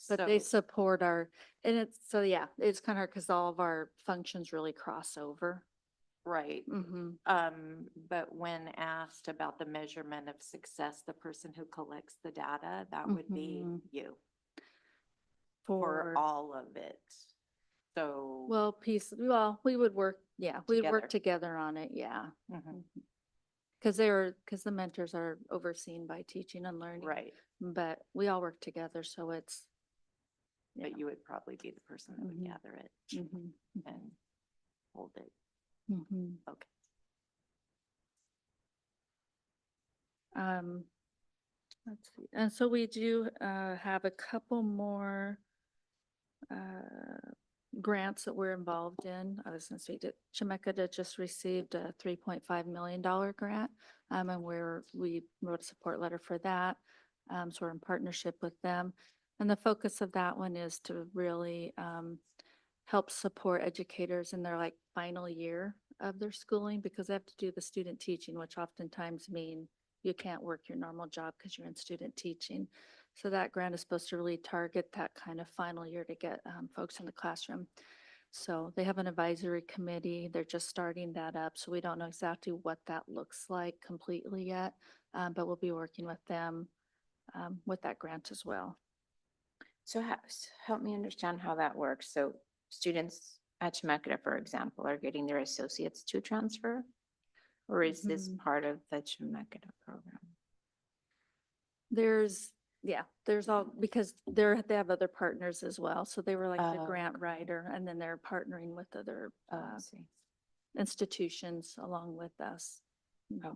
But they So- support and it's kind of because all of our functions really cross over. Right. Mm-hmm. But when asked about the measurement of success, the person who collects the data, that would be Mhm. you for all of it. So. We would work, we'd Together. work together on it, yeah. Mhm. Because the mentors are overseen by teaching and learning. Right, But we all work together, so it's. but you would probably be the person that would Mhm. gather it Mhm. and hold it. Mhm. Okay. Let's see, and so we do have a couple more grants that we're involved in. I was gonna say that Chemeketa just received a $3.5 million grant. And we wrote a support letter for that. So we're in partnership with them. And the focus of that one is to really help support educators in their final year of their schooling, because they have to do the student teaching, which oftentimes mean you can't work your normal job because you're in student teaching. So that grant is supposed to really target that kind of final year to get folks in the classroom. So they have an advisory committee. They're just starting that up. So we don't know exactly what that looks like completely yet, but we'll be working with them with that grant as well. So help me understand how that works. So students at Chemeketa, for example, are getting their associates to transfer? Or is this Mhm. part of the Chemeketa program? There's all, because they have other partners as well. So they were like the Oh, grant okay. writer, and then they're partnering with other Oh, I see. institutions along with us. Okay.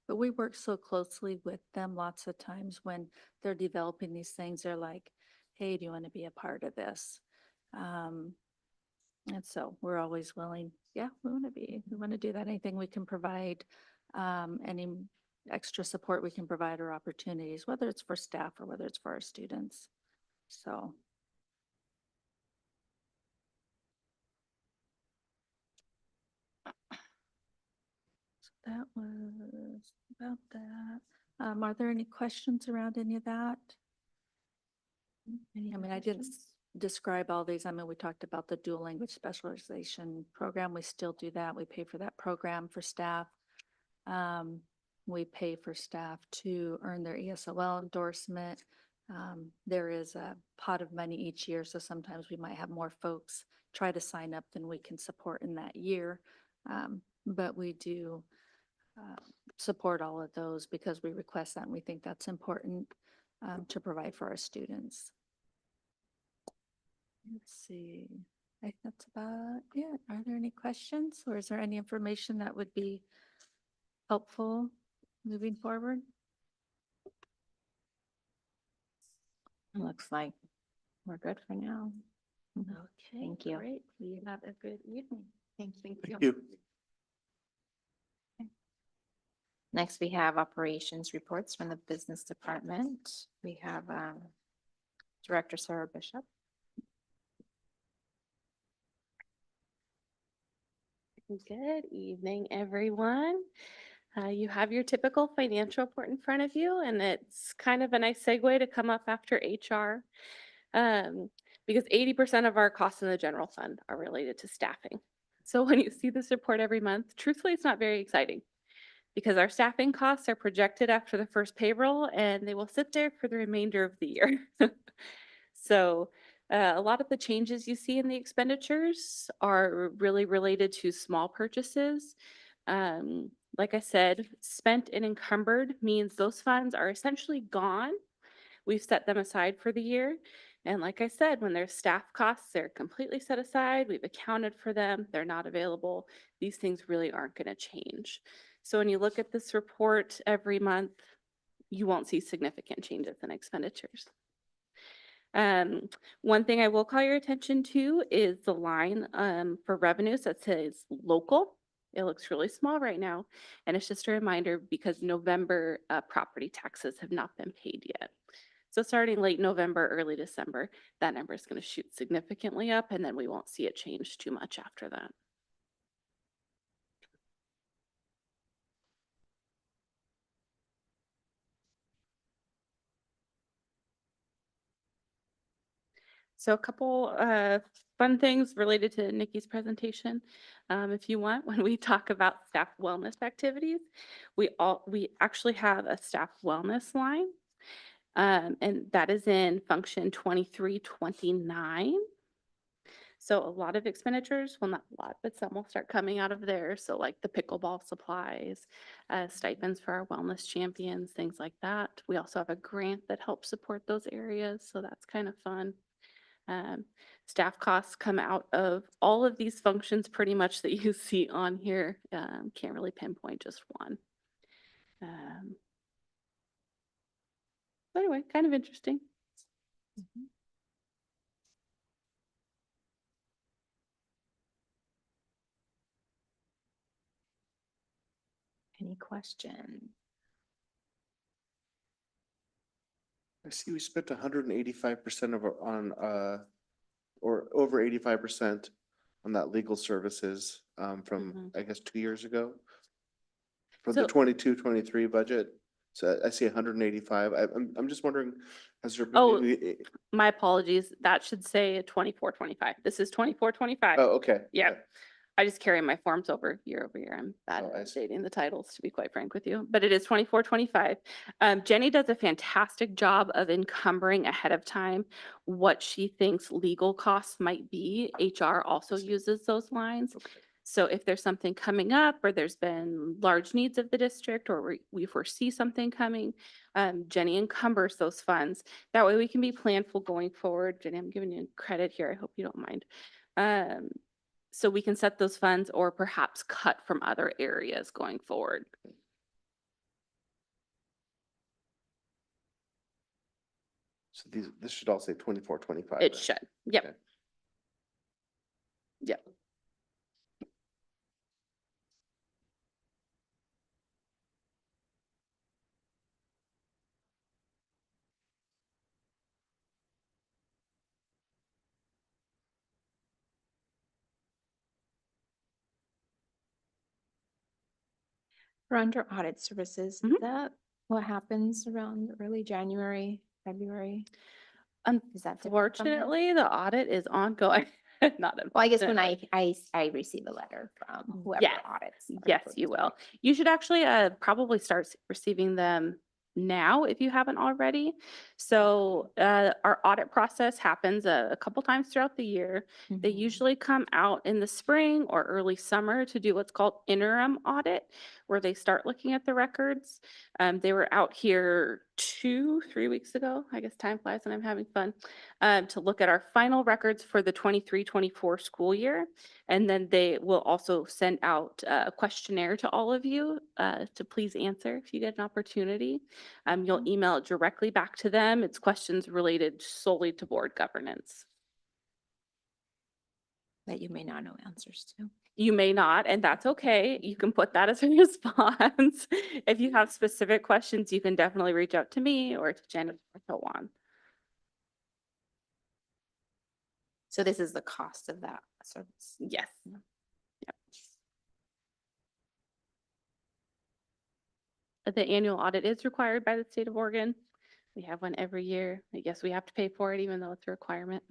But we work so closely with them lots of times when they're developing these things. They're like, hey, do you want to be a part of this? And so we're always willing, we want to do that. Anything we can provide, any extra support we can provide or opportunities, whether it's for staff or whether it's for our students. So. That was about that. Are there any questions around any of that? I didn't describe all these. We talked about the dual language specialization program. We still do that. We pay for that program for staff. We pay for staff to earn their ESOL endorsement. There is a pot of money each year, so sometimes we might have more folks try to sign up than we can support in that year. But we do support all of those because we request that and we think that's important to provide for our students. Let's see, I think that's about it. Are there any questions, or is there any information that would be helpful moving forward? Looks like we're good for now. Okay. Thank you. Great. We have a good evening. Thank you. Thank you. Next, we have operations reports from the business department. We have Director Sarah Bishop. Good evening, everyone. You have your typical financial report in front of you, and it's kind of a nice segue to come up after HR. Because 80% of our costs in the general fund are related to staffing. So when you see this report every month, truthfully, it's not very exciting because our staffing costs are projected after the first payroll and they will sit there for the remainder of the year. So a lot of the changes you see in the expenditures are really related to small purchases. Like I said, spent and encumbered means those funds are essentially gone. We've set them aside for the year. And like I said, when there's staff costs, they're completely set aside. We've accounted for them. They're not available. These things really aren't going to change. So when you look at this report every month, you won't see significant changes in expenditures. One thing I will call your attention to is the line for revenues that says local. It looks really small right now. And it's just a reminder because November property taxes have not been paid yet. So starting late November, early December, that number is going to shoot significantly up and then we won't see it change too much after that. So a couple fun things related to Nikki's presentation. If you want, when we talk about staff wellness activities, we actually have a staff wellness line. And that is in function 2329. So a lot of expenditures, well, not a lot, but some will start coming out of there. So like the pickleball supplies, stipends for our wellness champions, things like that. We also have a grant that helps support those areas. So that's kind of fun. Staff costs come out of all of these functions pretty much that you see on here. Can't really pinpoint just one. But anyway, kind of interesting. Any questions? I see we spent 185% of our, on, or over 85% on that legal services, from, I guess, 2 years ago. For the So- 22-23 budget. So I see 185. I'm just wondering, has there been? Oh, any- My apologies. That should say 24-25. This is 24-25. Oh, okay. Yeah. okay. I just carry my forms over year. I'm bad Oh, I at see. updating the titles, to be quite frank with you, but it is 24-25. Jenny does a fantastic job of encumbering ahead of time what she thinks legal costs might be. HR also uses those lines. Okay. So if there's something coming up or there's been large needs of the district or we foresee something coming, Jenny encumbers those funds. That way we can be planful going forward. Jenny, I'm giving you credit here. I hope you don't mind. So we can set those funds or perhaps cut from other areas going forward. So this should all say 24-25. It then. should. Yep. Okay. Yep. We're under audit services. Is Mhm. that what happens around early January, February? Is that different from that? Unfortunately, the audit is ongoing. Not Well, I guess when unfortunately. I receive a letter from whoever Yes. audits. our Yes, employees. you will. You should actually probably start receiving them now if you haven't already. So our audit process happens a couple times throughout the year. They Mhm. usually come out in the spring or early summer to do what's called interim audit, where they start looking at the records. They were out here 2-3 weeks ago. I guess time flies and I'm having fun, to look at our final records for the 23-24 school year. And then they will also send out a questionnaire to all of you to please answer if you get an opportunity. You'll email it directly back to them. It's questions related solely to board governance. That you may not know answers to. You may not, and that's okay. You can put that as a response. If you have specific questions, you can definitely reach out to me or to Jenny or to Juan. So this is the cost of that service. Yes. Yep. The annual audit is required by the state of Oregon. We have one every year. I guess we have to pay for it even though it's a requirement.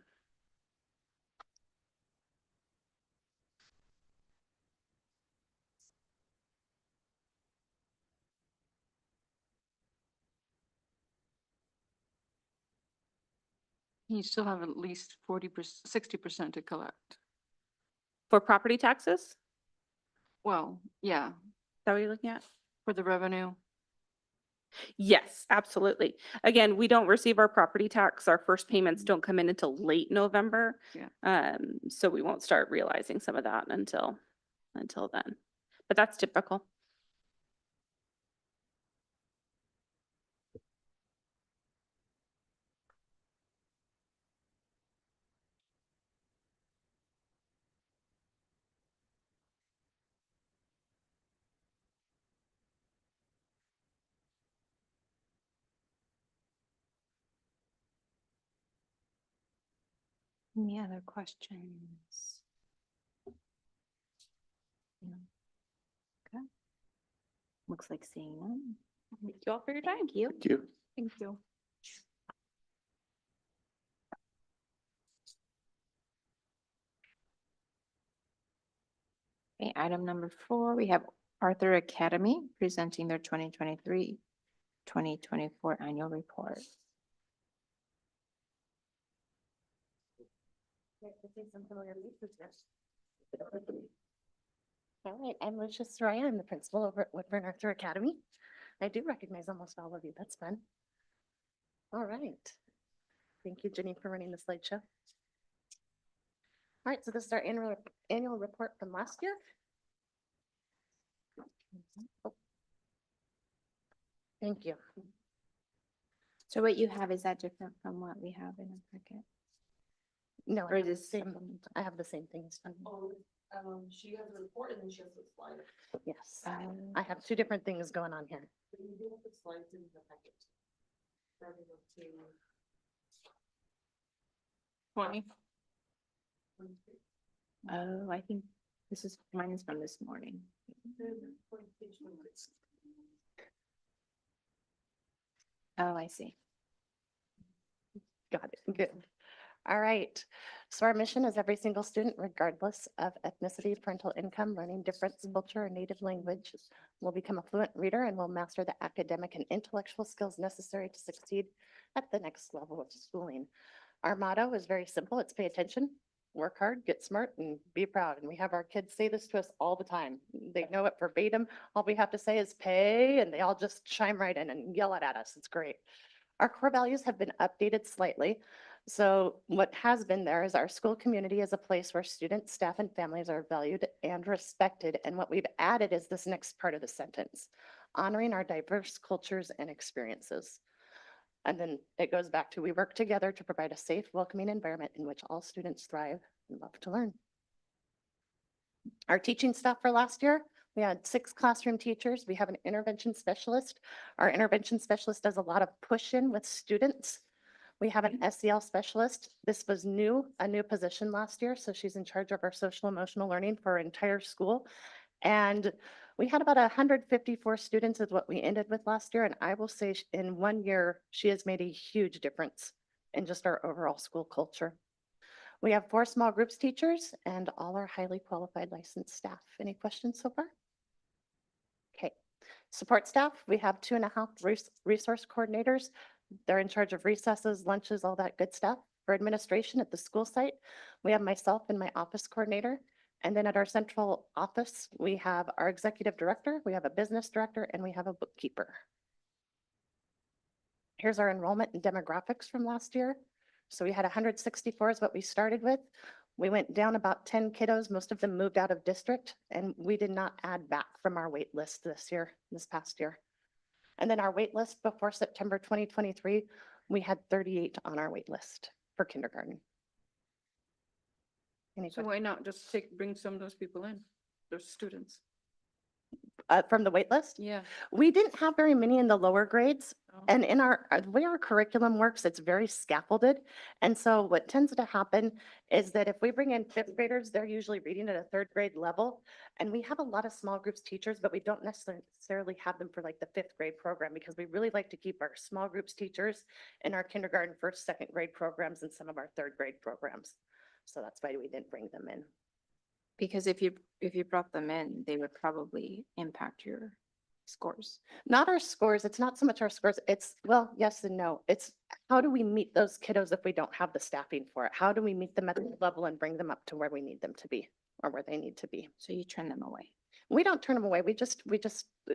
You still have at least 40%, 60% to collect. For property taxes, is Well, yeah, that what you're looking at? for the revenue. Yes, absolutely. Again, we don't receive our property tax. Our first payments don't come in until late November. Yeah. So we won't start realizing some of that until then. But that's typical. Any other questions? No. Okay. Looks like seeing none. Thank you all for your time. Thank you. Thank you. Thank you. Okay, item number 4, we have Arthur Academy presenting their 2023-2024 annual report. All right, I'm Lucia Soraya. I'm the principal over at Woodburn Arthur Academy. I do recognize almost all of you. That's fun. All right. Thank you, Jenny, for running the slideshow. All right, so this is our annual report from last year. Oh. Thank you. So what you have, is that different from what we have in our packet? No, Or I have the this same, supplemental? I have the same things. Oh, she has a report and then she has the slide. Yes, Um, I have two different things going on here. So you do have the slides in the packet. Starting with two, 20. 23. Oh, I think mine is from this morning. Page 26. Oh, I see. Got it. Good. All right. So our mission is every single student, regardless of ethnicity, parental income, learning difference, culture, or native language, will become a fluent reader and will master the academic and intellectual skills necessary to succeed at the next level of schooling. Our motto is very simple. It's pay attention, work hard, get smart, and be proud. And we have our kids say this to us all the time. They know it verbatim. All we have to say is pay, and they all just chime right in and yell it at us. It's great. Our core values have been updated slightly. So what has been there is our school community is a place where students, staff, and families are valued and respected. And what we've added is this next part of the sentence, honoring our diverse cultures and experiences. And then it goes back to, we work together to provide a safe, welcoming environment in which all students thrive and love to learn. Our teaching staff for last year, we had 6 classroom teachers. We have an intervention specialist. Our intervention specialist does a lot of push-in with students. We have an SEL specialist. This was a new position last year. So she's in charge of our social emotional learning for our entire school. And we had about 154 students is what we ended with last year. And I will say in 1 year, she has made a huge difference in just our overall school culture. We have 4 small groups teachers and all are highly qualified licensed staff. Any questions so far? Okay. Support staff, we have 2.5 resource coordinators. They're in charge of recesses, lunches, all that good stuff. For administration at the school site, we have myself and my office coordinator. And then at our central office, we have our executive director, we have a business director, and we have a bookkeeper. Here's our enrollment and demographics from last year. So we had 164 is what we started with. We went down about 10 kiddos. Most of them moved out of district, and we did not add back from our wait list this past year. And then our wait list before September 2023, we had 38 on our wait list for kindergarten. Any So questions? why not just bring some of those people in, those students? from the wait list. Yeah. We didn't have very many in the lower grades. Oh. And in the way our curriculum works, it's very scaffolded. And so what tends to happen is that if we bring in fifth graders, they're usually reading at a third grade level. And we have a lot of small groups teachers, but we don't necessarily have them for like the fifth grade program because we really like to keep our small groups teachers in our kindergarten, first, second grade programs and some of our third grade programs. So that's why we didn't bring them in. Because if you brought them in, they would probably impact your scores. Not our scores. It's not so much our scores. It's, well, yes and no. It's how do we meet those kiddos if we don't have the staffing for it? How do we meet them at the level and bring them up to where we need them to be or where they need to be? So you turn them away. We don't turn them away. We just,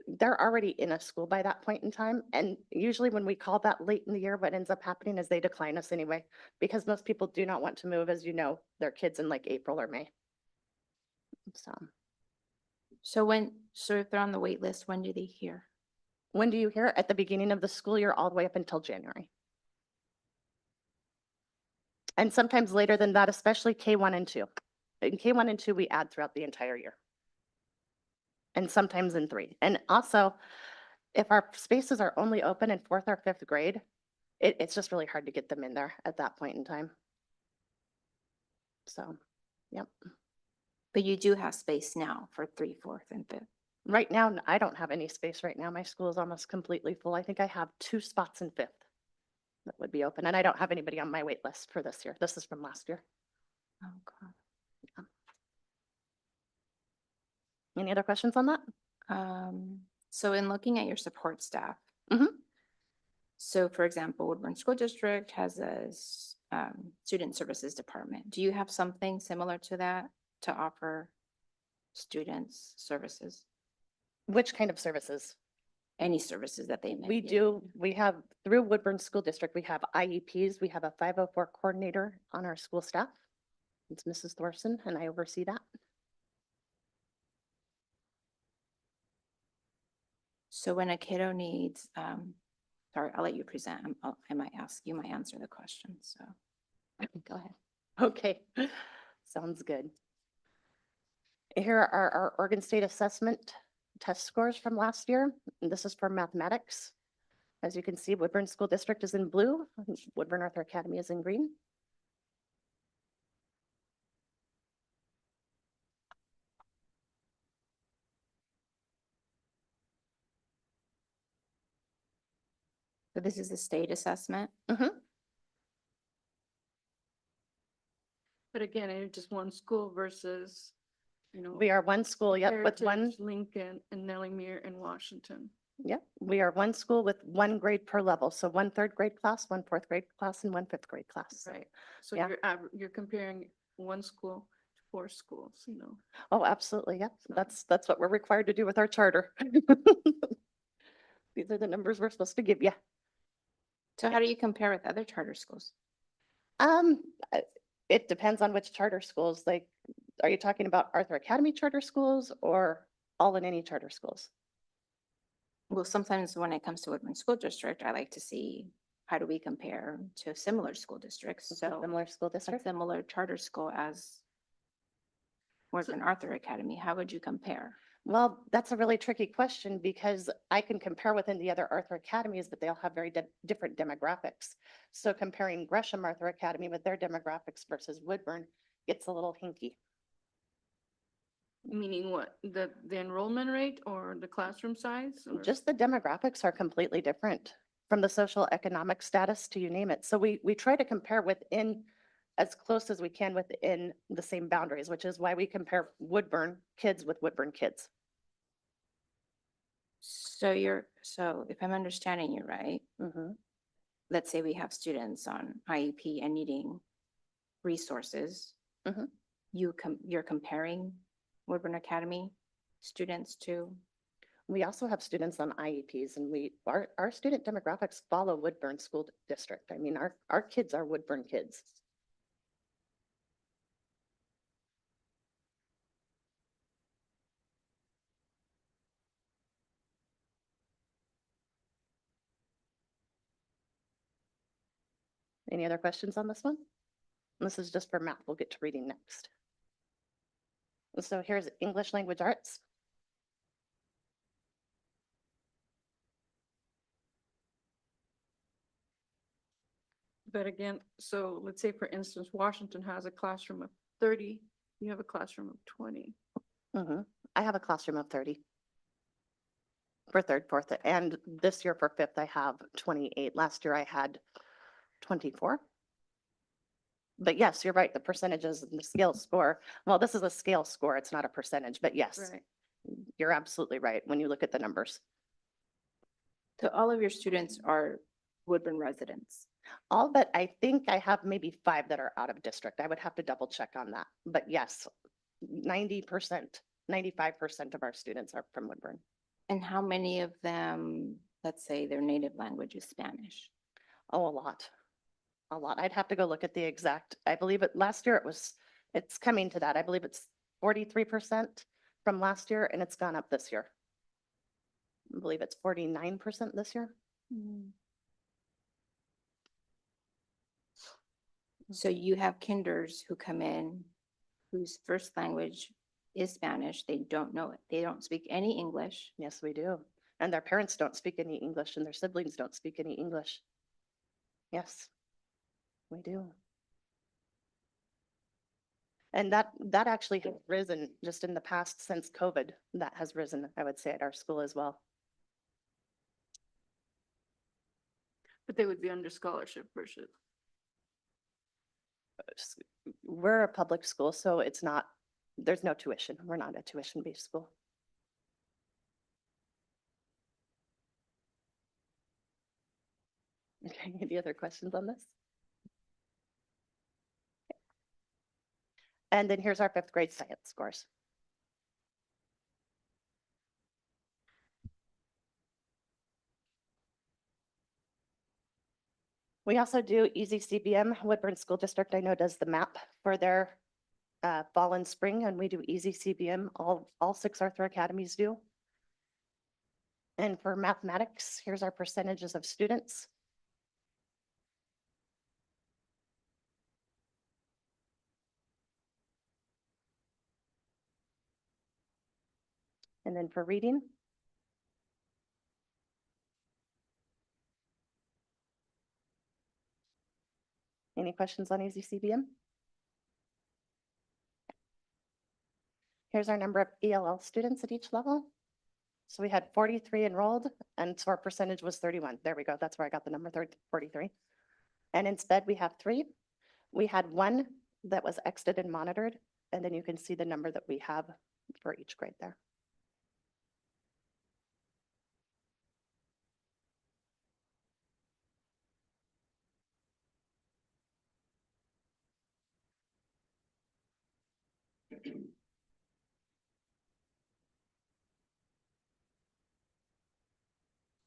they're already in a school by that point in time. And usually when we call that late in the year, what ends up happening is they decline us anyway, because most people do not want to move, as you know, their kids in like April or May. So So if they're on the wait list, when do they hear? when do you hear it? At the beginning of the school year, all the way up until January. And sometimes later than that, especially K1 and 2. In K1 and 2, we add throughout the entire year. And sometimes in 3. And also, if our spaces are only open in 4th or 5th grade, it's just really hard to get them in there at that point in time. So, yep. But you do have space now for 3, 4th, and 5th. Right now, I don't have any space right now. My school is almost completely full. I think I have 2 spots in 5th that would be open, and I don't have anybody on my wait list for this year. This is from last year. Oh, God. Any other questions on that? So in looking at your support staff. Mhm. So for example, Woodburn School District has a student services department. Do you have something similar to that to offer students services? Which kind of services? Any services that they may We need? do, we have, through Woodburn School District, we have IEPs. We have a 504 coordinator on our school staff. It's Mrs. Thorson, and I oversee that. So when a kiddo needs, sorry, I'll let you present. I might ask, you might answer the question, so. Go ahead. Okay, sounds good. Here are our Oregon State Assessment test scores from last year. And this is for mathematics. As you can see, Woodburn School District is in blue, Woodburn Arthur Academy is in green. So this is the state assessment. But again, it's just one school versus, you know. We are one school, yep, with one, Heritage, Lincoln and Nellie and Washington. yep, we are one school with one grade per level. So 1 3rd grade class, 1 4th grade class, and 1 5th grade class. Right. So Yeah. you're comparing one school to 4 schools, you know. Oh, absolutely, yep. That's what we're required to do with our charter. These are the numbers we're supposed to give you. So how do you compare with other charter schools? Uh, It depends on which charter schools, like, are you talking about Arthur Academy charter schools or all in any charter schools? Well, sometimes when it comes to Woodburn School District, I like to see how do we compare to similar school districts? So Similar school a district? similar charter school as Woodburn Arthur Academy, how would you compare? Well, that's a really tricky question because I can compare within the other Arthur Academies, but they'll have very different demographics. So comparing Gresham Arthur Academy with their demographics versus Woodburn gets a little hinky. Meaning what? The enrollment rate or the classroom size? or- Just the demographics are completely different from the social economic status to you name it. So we try to compare within as close as we can within the same boundaries, which is why we compare Woodburn kids with Woodburn kids. So so if I'm understanding you right, Mhm. let's say we have students on IEP and needing resources. Mhm. You're comparing Woodburn Academy students to, We also have students on IEPs and our student demographics follow Woodburn School District. I mean, our kids are Woodburn kids. Any other questions on this one? This is just for math. We'll get to reading next. So here's English Language Arts. But again, so let's say for instance, Washington has a classroom of 30, you have a classroom of 20. Mhm. I have a classroom of 30. For third, fourth, and this year for fifth, I have 28. Last year I had 24. But yes, you're right, the percentages and the scale score, well, this is a scale score, it's not a percentage, but yes, Right. you're absolutely right when you look at the numbers. So all of your students are Woodburn residents. All but I think I have maybe 5 that are out of district. I would have to double check on that. But yes, 90%, 95% of our students are from Woodburn. And how many of them, let's say their native language is Spanish? Oh, a lot. A lot. I'd have to go look at the exact, I believe it, last year it's coming to that. I believe it's 43% from last year and it's gone up this year. I believe it's 49% this year. So you have kinders who come in whose first language is Spanish. They don't know it. They don't speak any English. Yes, we do. And their parents don't speak any English and their siblings don't speak any English. Yes, we do. And that actually has risen just in the past since COVID. That has risen, I would say, at our school as well. But they would be under scholarship versus. We're a public school, so it's not, there's no tuition. We're not a tuition-based school. Okay, any other questions on this? And then here's our fifth grade science scores. We also do Easy CBM. Woodburn School District, I know, does the map for their fall and spring, and we do Easy CBM. All 6 Arthur academies do. And for mathematics, here's our percentages of students. And then for reading. Any questions on Easy CBM? Here's our number of ELL students at each level. So we had 43 enrolled and so our percentage was 31. There we go. That's where I got the number 43. And in SPED, we have 3. We had 1 that was exited and monitored. And then you can see the number that we have for each grade there.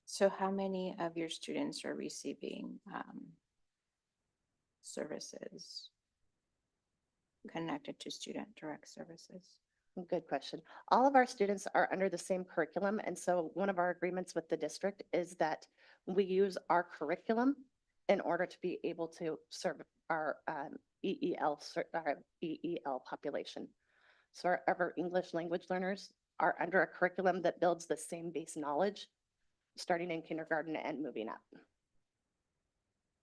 So how many of your students are receiving services connected to student direct services? Good question. All of our students are under the same curriculum. And so one of our agreements with the district is that we use our curriculum in order to be able to serve our EEL population. So our ever English language learners are under a curriculum that builds the same base knowledge, starting in kindergarten and moving up.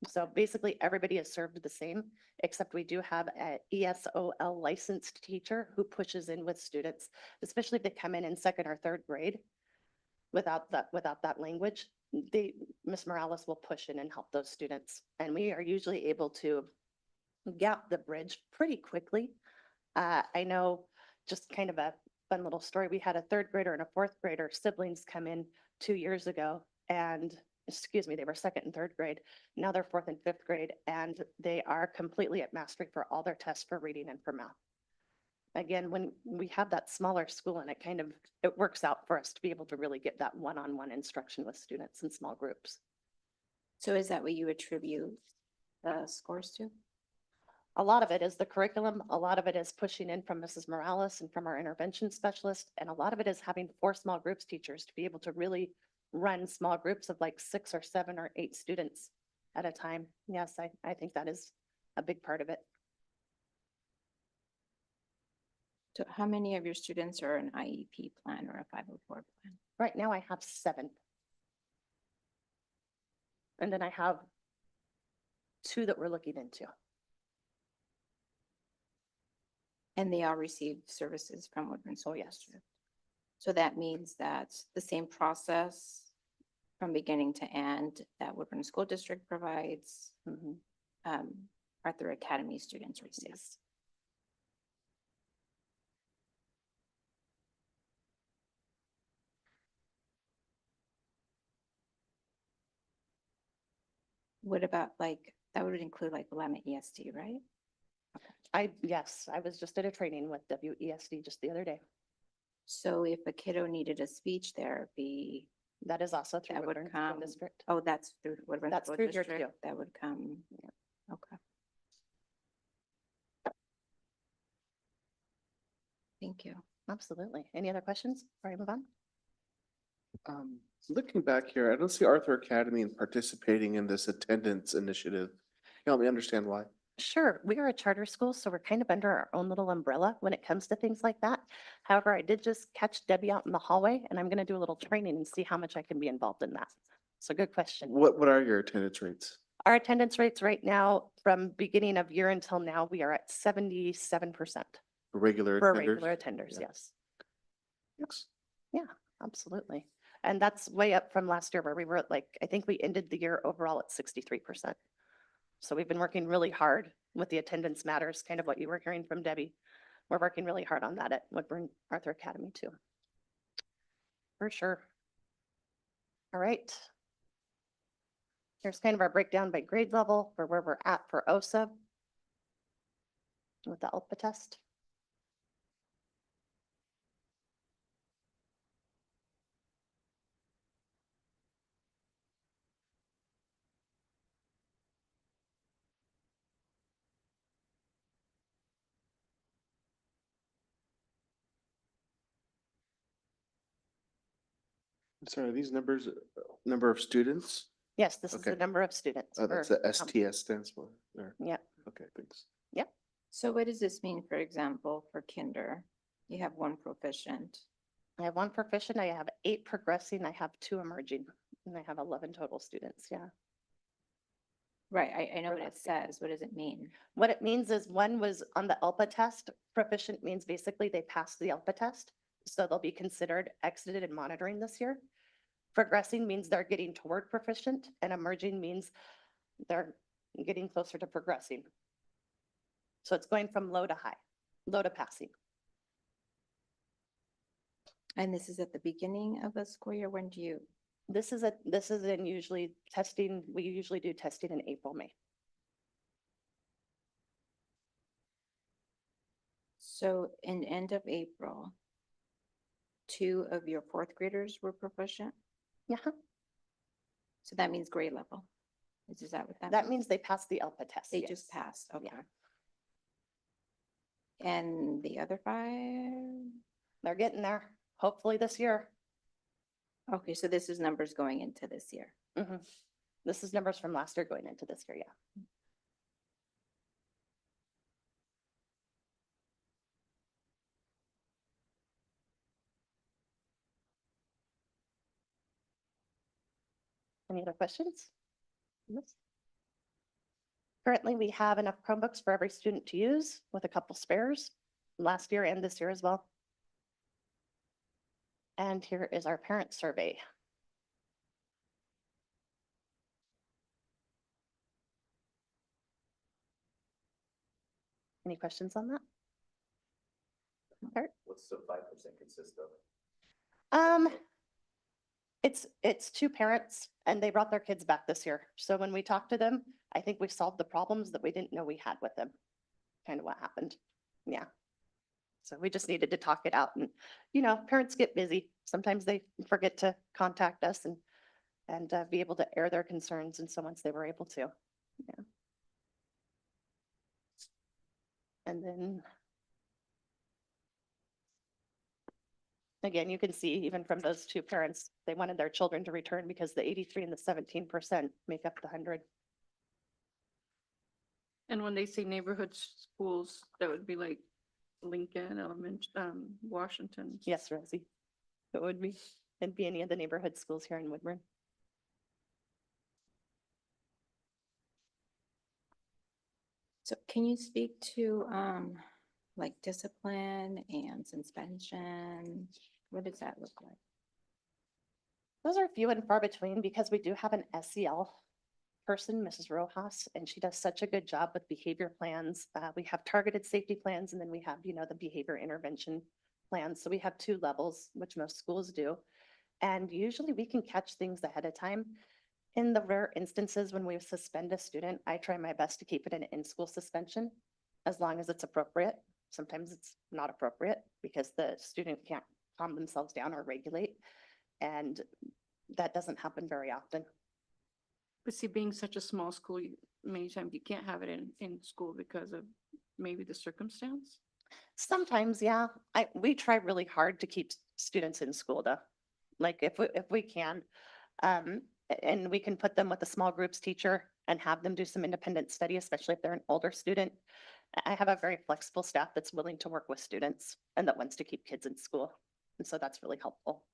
So basically, everybody is served the same, except we do have a ESOL licensed teacher who pushes in with students, especially if they come in 2nd or 3rd grade without that language. Ms. Morales will push in and help those students. And we are usually able to gap the bridge pretty quickly. I know, just kind of a fun little story. We had a 3rd grader and a 4th grader siblings come in 2 years ago and they were 2nd and 3rd grade. Now they're 4th and 5th grade, and they are completely at mastery for all their tests for reading and for math. Again, when we have that smaller school and it works out for us to be able to really get that one-on-one instruction with students in small groups. So is that what you attribute the scores to? A lot of it is the curriculum. A lot of it is pushing in from Mrs. Morales and from our intervention specialist. And a lot of it is having 4 small groups teachers to be able to really run small groups of like 6 or 7 or 8 students at a time. Yes, I think that is a big part of it. So how many of your students are an IEP plan or a 504 plan? Right now I have 7. And then I have two that we're looking into. And they all receive services from Woodburn School yes. District. So that means that the same process from beginning to end that Woodburn School District provides, Mhm. Arthur Academy students receive. Yes. What about like, that would include like Willamette ESD, right? Yes, I was just at a training with WESD just the other day. So if a kiddo needed a speech therapy, That is also through that would Woodburn School come, District. oh, that's through Woodburn That's School through here District, too. that would come. Yeah. Okay. Thank you. Absolutely. Any other questions before I move on? Looking back here, I don't see Arthur Academy participating in this attendance initiative. Help me understand why. Sure, we are a charter school, so we're kind of under our own little umbrella when it comes to things like that. However, I did just catch Debbie out in the hallway and I'm going to do a little training and see how much I can be involved in that. So good question. What are your attendance rates? Our attendance rates right now, from beginning of year until now, we are at 77% For regular for attenders? regular attenders, Yeah. yes. Thanks. Absolutely. And that's way up from last year where we were at like, I think we ended the year overall at 63%. So we've been working really hard with the attendance matters, kind of what you were hearing from Debbie. We're working really hard on that at Woodburn Arthur Academy too. For sure. All right. Here's kind of our breakdown by grade level for where we're at for OSA with the ALPA test. I'm sorry, are these numbers, number of students? Yes, this is Okay. the number of students. That's or, the STS stands for. or- Yeah. Okay, thanks. So what does this mean, for example, for kinder? You have one proficient. I have one proficient, I have 8 progressing, I have 2 emerging, and I have 11 total students, yeah. Right, I know For what it that student. says. What does it mean? What it means is one was on the ALPA test. Proficient means basically they passed the ALPA test. So they'll be considered exited and monitoring this year. Progressing means they're getting toward proficient, and emerging means they're getting closer to progressing. So it's going from low to high, low to passing. And this is at the beginning of the school year? When do you, This is in usually testing, we usually do testing in April, May. so in end of April, 2 of your fourth graders were proficient? Yeah, So that means grade level. Is that what that? that means they passed the ALPA test. They yes. just passed, okay. Yeah. And the other 5? They're getting there, hopefully this year. Okay, so this is numbers going into this year. Mhm. This is numbers from last year going into this year, yeah. Any other questions? Yes. Currently, we have enough Chromebooks for every student to use with a couple spares last year and this year as well. And here is our parent survey. Any questions on that? What's the 5% consist of? It's 2 parents and they brought their kids back this year. So when we talked to them, I think we solved the problems that we didn't know we had with them. Kind of what happened. Yeah. So we just needed to talk it out and, parents get busy. Sometimes they forget to contact us and be able to air their concerns. And so once they were able to, yeah. And then again, you can see even from those 2 parents, they wanted their children to return because the 83 and the 17% make up the 100. And when they say neighborhood schools, that would be like Lincoln, Washington. Yes, Rosie. It would be, it'd be any of the neighborhood schools here in Woodburn. So can you speak to, like discipline and suspension? What does that look like? Those are few and far between because we do have an SEL person, Mrs. Rojas, and she does such a good job with behavior plans. We have targeted safety plans, and then we have, the behavior intervention plans. So we have 2 levels, which most schools do. And usually we can catch things ahead of time. In the rare instances when we suspend a student, I try my best to keep it an in-school suspension as long as it's appropriate. Sometimes it's not appropriate because the student can't calm themselves down or regulate. And that doesn't happen very often. But see, being such a small school, many times you can't have it in school because of maybe the circumstance. Sometimes, yeah, we try really hard to keep students in school though. Like if we can, and we can put them with a small groups teacher and have them do some independent study, especially if they're an older student. I have a very flexible staff that's willing to work with students and that wants to keep kids in school. And so that's really helpful.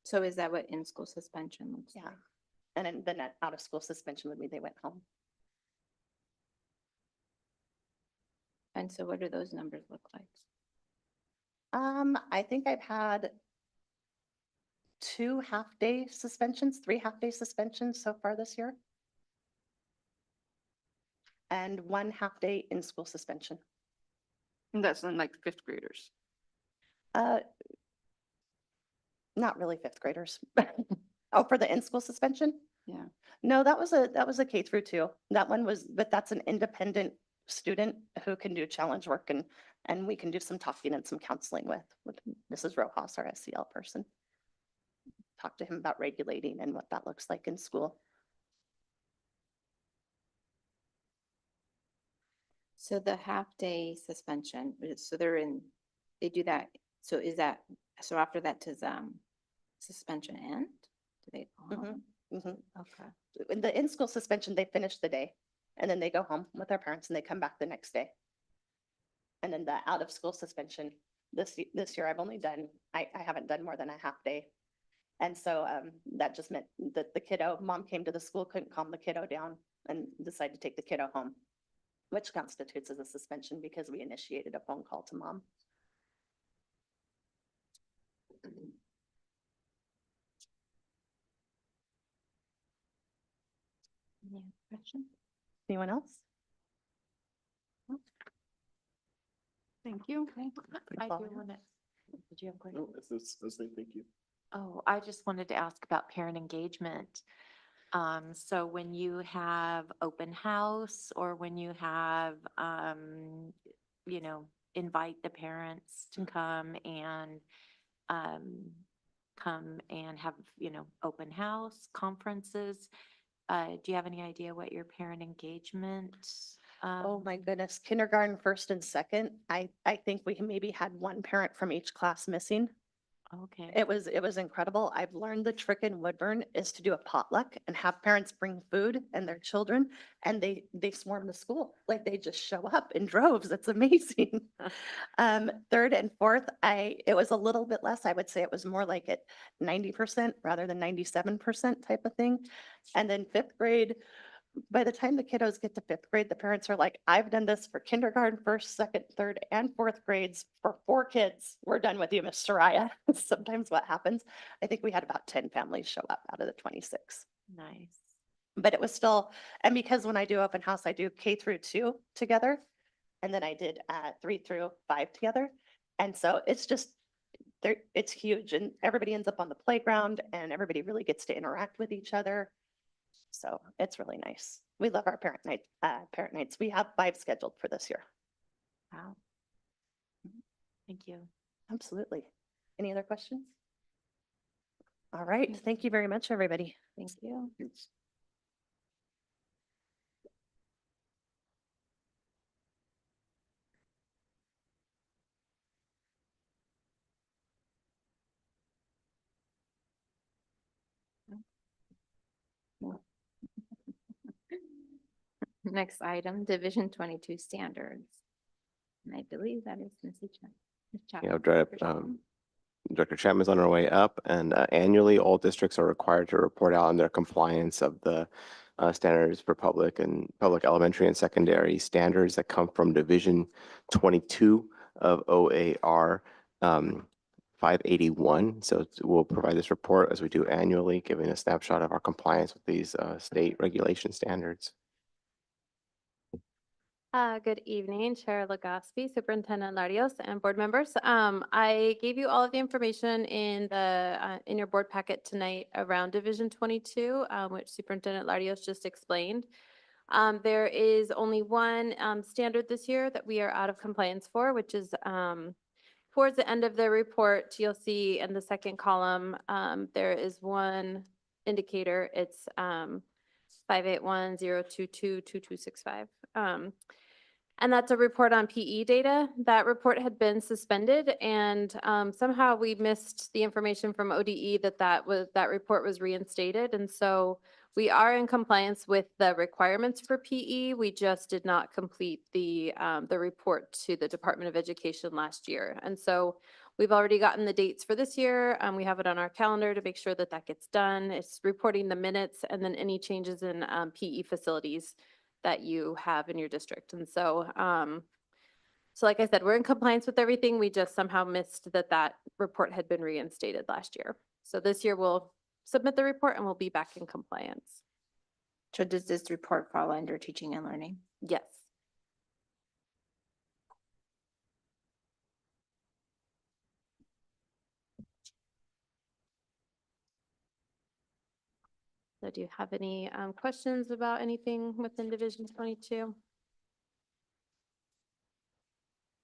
So is that what in-school suspension looks Yeah. like? And then that out of school suspension would be they went home. And so what do those numbers look like? I think I've had 2 half-day suspensions, 3 half-day suspensions so far this year. And 1 half-day in-school suspension. And that's in like 5th graders. Not really 5th graders. Oh, for the in-school suspension? Yeah. No, that was a K through 2. That one was, but that's an independent student who can do challenge work and we can do some talking and some counseling with Mrs. Rojas, our SEL person. Talk to him about regulating and what that looks like in school. So the half-day suspension, so they do that, so so after that does, suspension end? Do they go home? Mhm. Okay. In the in-school suspension, they finish the day and then they go home with their parents and they come back the next day. And then the out-of-school suspension, this year I've only done, I haven't done more than a half day. And so that just meant that the kiddo, mom came to the school, couldn't calm the kiddo down and decided to take the kiddo home, which constitutes as a suspension because we initiated a phone call to mom. Any other questions? Anyone else? Thank you. I Paula? do want to, did you have a question? No, thank you. Oh, I just wanted to ask about parent engagement. So when you have open house or when you have, invite the parents to come and have, open house conferences, do you have any idea what your parent engagement? Oh my goodness, kindergarten, 1st and 2nd. I think we maybe had 1 parent from each class missing. Okay. It was incredible. I've learned the trick in Woodburn is to do a potluck and have parents bring food and their children and they swarm the school. Like they just show up in droves. It's amazing. 3rd and 4th, it was a little bit less. I would say it was more like at 90% rather than 97% type of thing. And then 5th grade, by the time the kiddos get to 5th grade, the parents are like, I've done this for kindergarten, 1st, 2nd, 3rd, and 4th grades for 4 kids. We're done with you, Miss Soraya. Sometimes what happens, I think we had about 10 families show up out of the 26. Nice. But it was still, and because when I do open house, I do K through 2 together. And then I did 3 through 5 together. And so it's just, it's huge and everybody ends up on the playground and everybody really gets to interact with each other. So it's really nice. We love our parent nights. We have 5 scheduled for this year. Wow. Thank you. Absolutely. Any other questions? All right. Thank you very much, everybody. Thank you. Next item, Division 22 standards. And I believe that is Missy Chen. Ms. Chapman. Director Chapman is on her way up, and annually, all districts are required to report out on their compliance of the standards for public elementary and secondary standards that come from Division 22 of OAR 581. So we'll provide this report as we do annually, giving a snapshot of our compliance with these state regulation standards. Good evening, Chair Legaspi, Superintendent Larios, and board members. I gave you all of the information in in your board packet tonight around Division 22, which Superintendent Larios just explained. There is only one standard this year that we are out of compliance for, which is towards the end of the report, you'll see in the second column, there is one indicator. It's 581-022-2265. And that's a report on PE data. That report had been suspended, and somehow we missed the information from ODE that report was reinstated. And so we are in compliance with the requirements for PE. We just did not complete the report to the Department of Education last year. And so we've already gotten the dates for this year. We have it on our calendar to make sure that that gets done. It's reporting the minutes and then any changes in PE facilities that you have in your district. And so, so like I said, we're in compliance with everything. We just somehow missed that report had been reinstated last year. So this year we'll submit the report and we'll be back in compliance. So does this report fall under teaching and learning? Yes. So do you have any questions about anything within Division 22?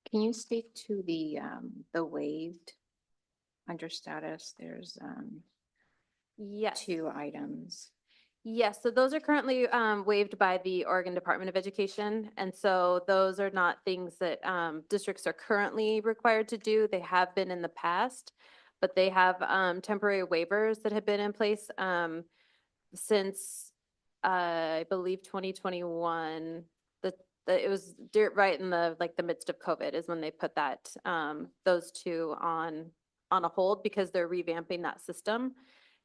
Can you speak to the waived under status? There's Yes. 2 items. Yes, so those are currently waived by the Oregon Department of Education. And so those are not things that districts are currently required to do. They have been in the past, but they have temporary waivers that have been in place since I believe 2021. It was right in the midst of COVID is when they put that those 2 on a hold because they're revamping that system.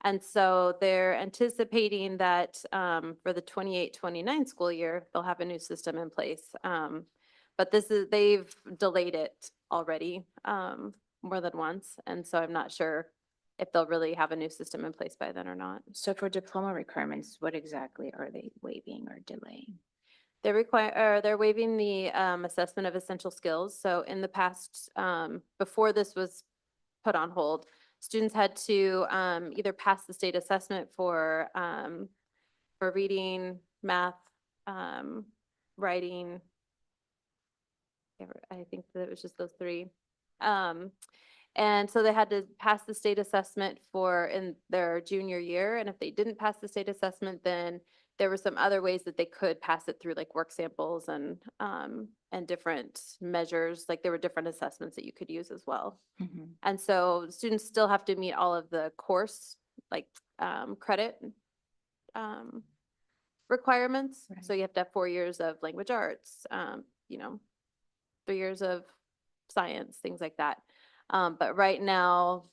And so they're anticipating that for the 28-29 school year, they'll have a new system in place. But they've delayed it already more than once. And so I'm not sure if they'll really have a new system in place by then or not. So for diploma requirements, what exactly are they waiving or delaying? They're waiving the assessment of essential skills. So in the past, before this was put on hold, students had to either pass the state assessment for reading, math, writing. I think that it was just those 3. And so they had to pass the state assessment in their junior year. And if they didn't pass the state assessment, then there were some other ways that they could pass it through, like work samples and different measures. Like there were different assessments that you could use as well. And so students still have to meet all of the course, credit requirements. Right. So you have to have 4 years of language arts, 3 years of science, things like that. But right now,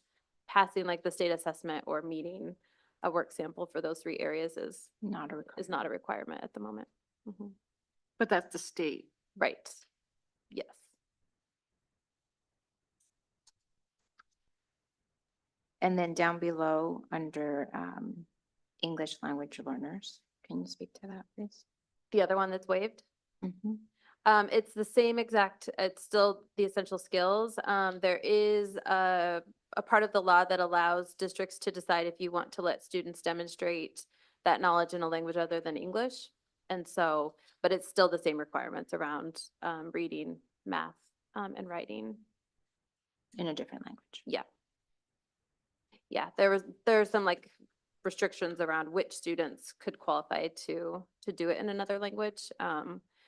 passing the state assessment or meeting a work sample for those 3 areas is Not a requirement. not a requirement at the moment. Mhm. But that's the state. Right. Yes. And then down below, under English language learners, can you speak to that, please? The other one that's waived? Mhm. It's the same exact, it's still the essential skills. There is a part of the law that allows districts to decide if you want to let students demonstrate that knowledge in a language other than English. And so, but it's still the same requirements around reading, math, and writing. In a different language. Yeah. Yeah, there are some restrictions around which students could qualify to do it in another language.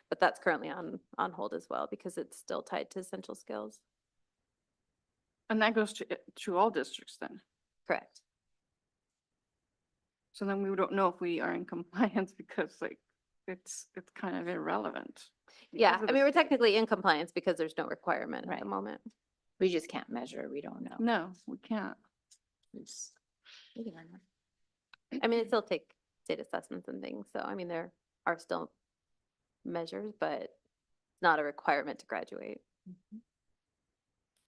But that's currently on hold as well because it's still tied to essential skills. And that goes to all districts then. Correct. So then we don't know if we are in compliance because it's kind of irrelevant. Yeah, because of I the mean, we're state. technically in compliance because there's no requirement at Right. the moment. We just can't measure, we don't know. No, we can't. It's- we can learn more. I mean, it still take state assessments and things. So, I mean, there are still measures, but it's not a requirement to graduate.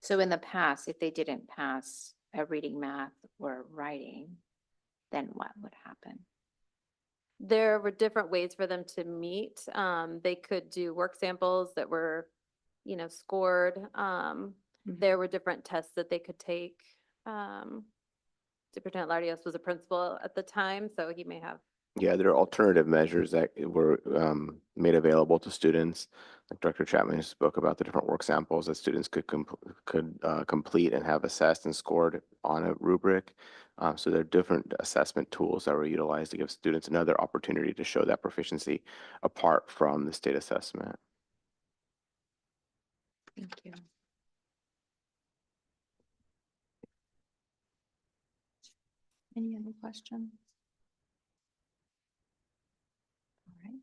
So in the past, if they didn't pass a reading, math, or writing, then what would happen? There were different ways for them to meet. They could do work samples that were, scored. There were different tests that they could take. Superintendent Lardios was a principal at the time, so he may have. Yeah, there are alternative measures that were made available to students. Like Dr. Chapman spoke about the different work samples that students could complete and have assessed and scored on a rubric. So there are different assessment tools that were utilized to give students another opportunity to show that proficiency apart from the state assessment. Thank you. Any other questions?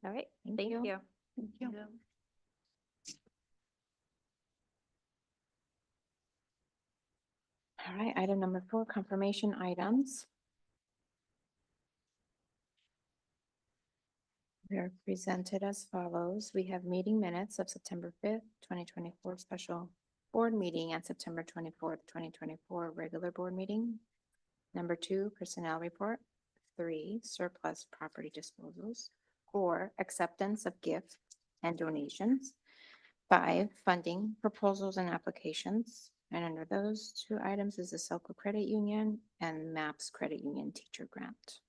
All right, Thank thank you. you. Thank you. All right, item number 4, confirmation items. They're presented as follows. We have meeting minutes of September 5th, 2024 special board meeting and September 24th, 2024 regular board meeting. Number 2, personnel report. 3, surplus property disposals. 4, acceptance of gifts and donations. 5, funding proposals and applications. And under those 2 items is the Selco Credit Union and MAPS Credit Union teacher grant.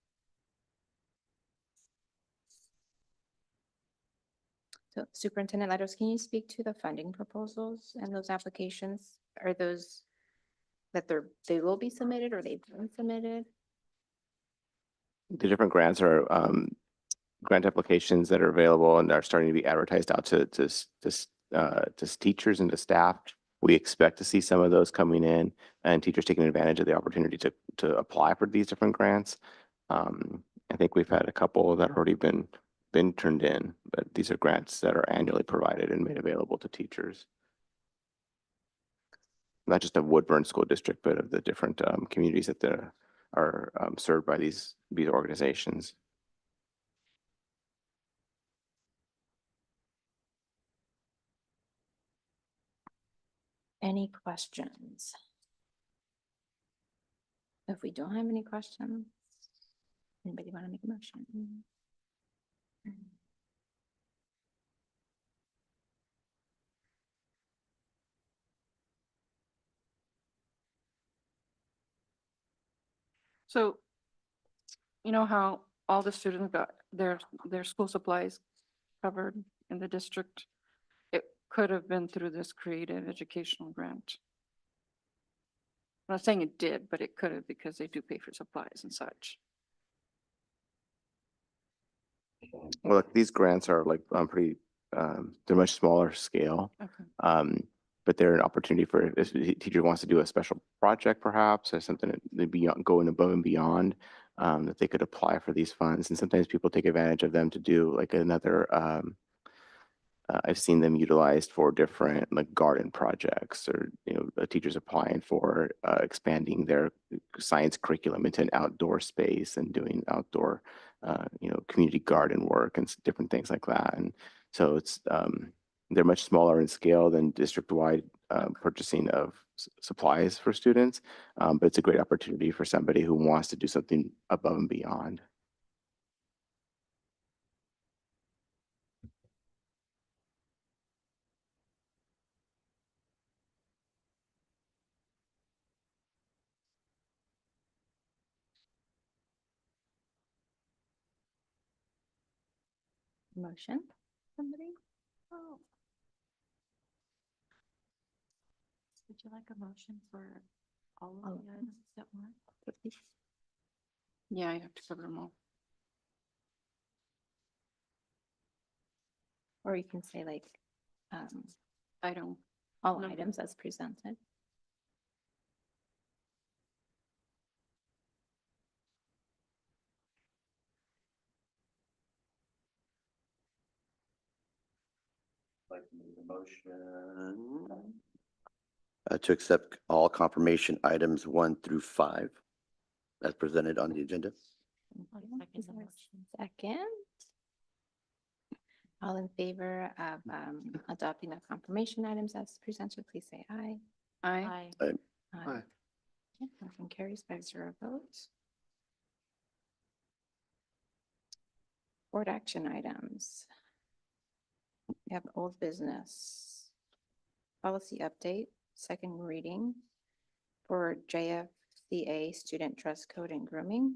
So Superintendent Letters, can you speak to the funding proposals and those applications? Are those that they will be submitted or they've been submitted? The different grants are grant applications that are available and are starting to be advertised out to teachers and to staff. We expect to see some of those coming in and teachers taking advantage of the opportunity to apply for these different grants. I think we've had a couple that have already been turned in, but these are grants that are annually provided and made available to teachers. Not just of Woodburn School District, but of the different communities that are served by these organizations. Any questions? If we don't have any questions, anybody want to make a motion? So, you know how all the students got their school supplies covered in the district? It could have been through this creative educational grant. I'm not saying it did, but it could have because they do pay for supplies and such. Well, these grants are like pretty, they're much smaller scale. Okay. But they're an opportunity for if a teacher wants to do a special project perhaps, or something that they going above and beyond, that they could apply for these funds. And sometimes people take advantage of them to do like another, I've seen them utilized for different like garden projects or, teachers applying for expanding their science curriculum into an outdoor space and doing outdoor, community garden work and different things like that. And so it's, they're much smaller in scale than district-wide purchasing of supplies for students, but it's a great opportunity for somebody who wants to do something above and beyond. Motion, somebody? Oh. Would you like a motion for all All of of the them. items at once? Yeah, you have to cover them all. Or you can say like, I don't. all No. items as presented. Like to make a motion to accept all confirmation items 1 through 5 as presented on the agenda. I'll you. second Is the there a motion. Second. All in favor of adopting the confirmation items as presented, please say aye. Aye. Aye. Aye. Okay, motion carries by 0 votes. Board action items. We have old business. Policy update, second reading for JFCA student dress code and grooming.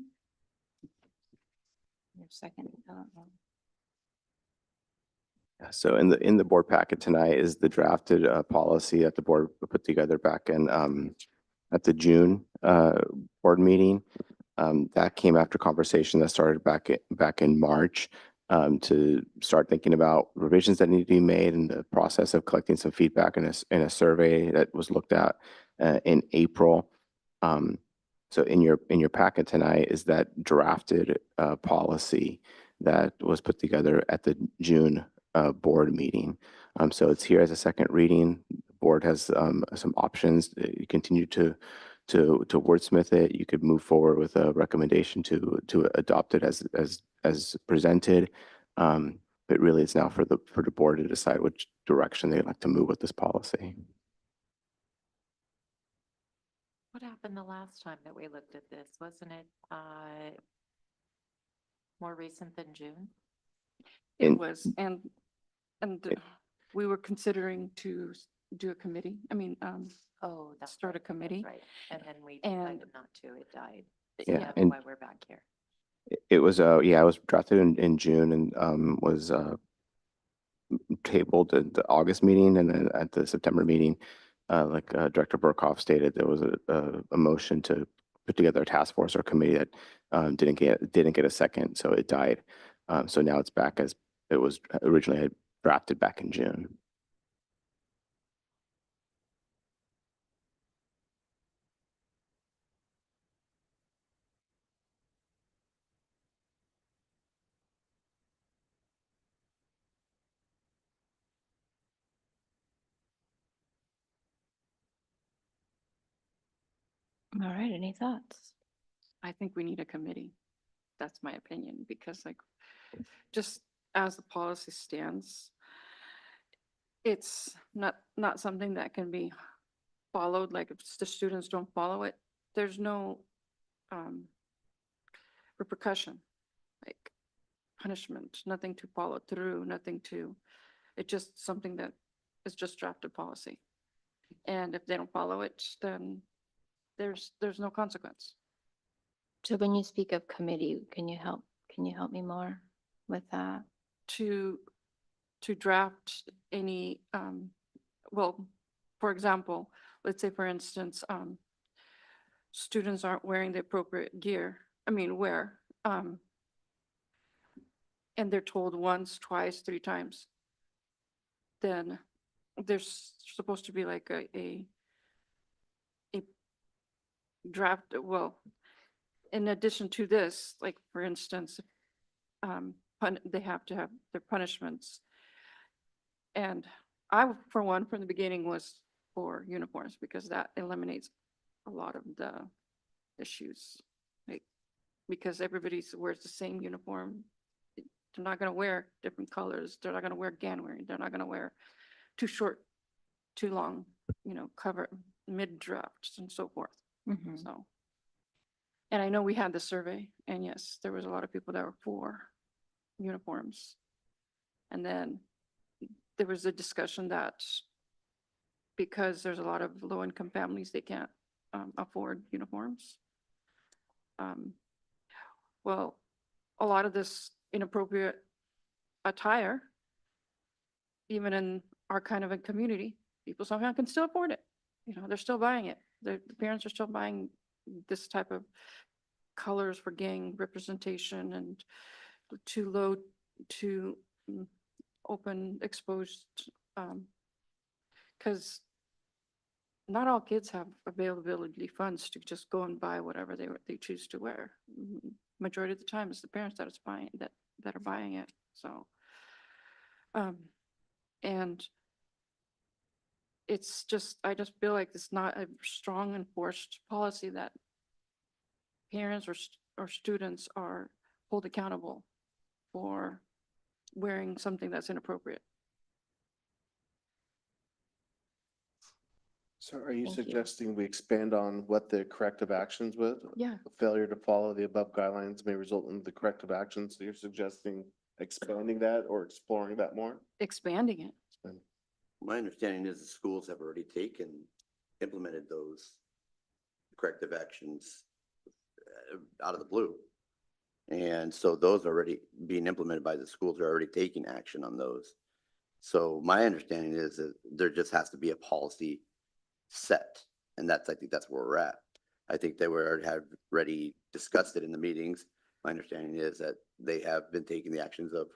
Your second. Yeah, so in the board packet tonight is the drafted policy that the board put together back in at the June board meeting. That came after conversation that started back in March to start thinking about revisions that need to be made and the process of collecting some feedback in a survey that was looked at in April. So in your packet tonight is that drafted policy that was put together at the June board meeting. So it's here as a second reading. The board has some options. You continue to wordsmith it. You could move forward with a recommendation to adopt it as presented. But really it's now for the board to decide which direction they'd like to move with this policy. What happened the last time that we looked at this? Wasn't it more recent than June? It In- was, and we were considering to do a committee. I mean, Oh, that's start a right, that's committee. right. And then we And- decided not to, it died. Yeah, That's and- why we're back here. It was it was drafted in June and was tabled at the August meeting, and then at the September meeting, like Director Burkhoff stated, there was a motion to put together a task force or committee that didn't get a second, so it died. So now it's back as it was originally drafted back in June. All right, any thoughts? I think we need a committee. That's my opinion, because like, just as the policy stands, it's not something that can be followed, like if the students don't follow it, there's no repercussion, like punishment, nothing to follow through, it's just something that is just drafted policy. And if they don't follow it, then there's no consequence. So when you speak of committee, can you help me more with that? To draft any, well, for example, let's say for instance, students aren't wearing the appropriate gear, wear, and they're told once, twice, 3 times, then there's supposed to be like a draft, well, in addition to this, like for instance, they have to have their punishments. And I, for one, from the beginning was for uniforms because that eliminates a lot of the issues. Like, because everybody wears the same uniform. They're not gonna wear different colors. They're not gonna wear gown wearing. They're not gonna wear too short, too long, cover mid drafts and so forth. Mhm. So. And I know we had the survey, and yes, there was a lot of people that were for uniforms. And then there was a discussion that because there's a lot of low-income families, they can't afford uniforms. Well, a lot of this inappropriate attire, even in our kind of a community, people somehow can still afford it. They're still buying it. The parents are still buying this type of colors for gang representation and too low, too open, exposed, because not all kids have availability funds to just go and buy whatever they choose to wear. Majority of the time, it's the parents that are buying it. So, and it's just, I just feel like it's not a strong enforced policy that parents or students are hold accountable for wearing something that's inappropriate. So are you Thank you. suggesting we expand on what the corrective actions with? Yeah. Failure to follow the above guidelines may result in the corrective actions. So you're suggesting expanding that or exploring that more? Expanding it. My understanding is the schools have already implemented those corrective actions out of the blue. And so those are already being implemented by the schools, are already taking action on those. So my understanding is that there just has to be a policy set, and I think that's where we're at. I think they have already discussed it in the meetings. My understanding is that they have been taking the actions of,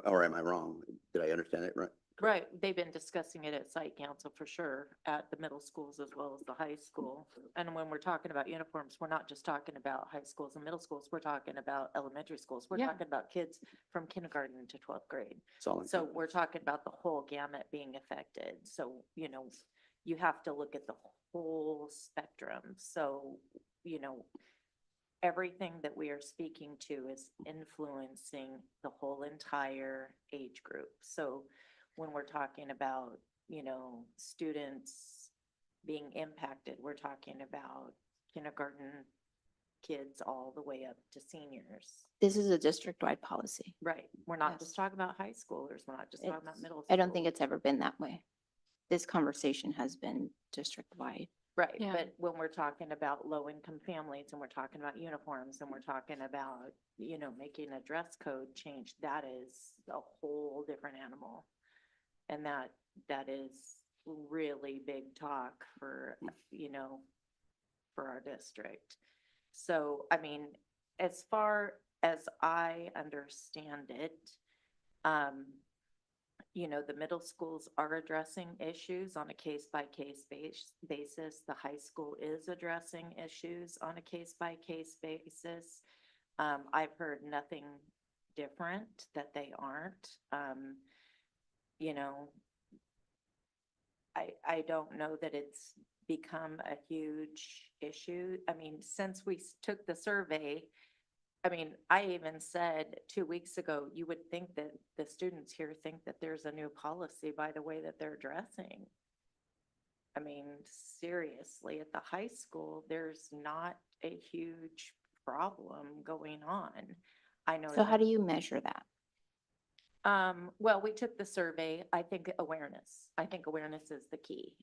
or am I wrong? Did I understand it right? Right, they've been discussing it at site council for sure, at the middle schools as well as the high school. And when we're talking about uniforms, we're not just talking about high schools and middle schools, we're talking about elementary schools. We're Yeah. talking about kids from kindergarten to 12th grade. It's all So included. we're talking about the whole gamut being affected. So, you know, you have to look at the whole spectrum. So, you know, everything that we are speaking to is influencing the whole entire age group. So when we're talking about, you know, students being impacted, we're talking about kindergarten kids all the way up to seniors. This is a district-wide policy. Right. We're not Yes. just talking about high schoolers. We're not just talking about It's- middle. I don't think school. it's ever been that way. This conversation has been district-wide. Right, Yeah. but when we're talking about low-income families and we're talking about uniforms and we're talking about, you know, making a dress code change, that is a whole different animal. And that is really big talk for, you know, for our district. So, I mean, as far as I understand it, you know, the middle schools are addressing issues on a case-by-case basis. The high school is addressing issues on a case-by-case basis. I've heard nothing different that they aren't. You know, I don't know that it's become a huge issue. I mean, since we took the survey, I mean, I even said 2 weeks ago, you would think that the students here think that there's a new policy by the way that they're dressing. I mean, seriously, at the high school, there's not a huge problem going on. I know. So how do you measure that? Well, we took the survey. I think awareness. I think awareness is the key.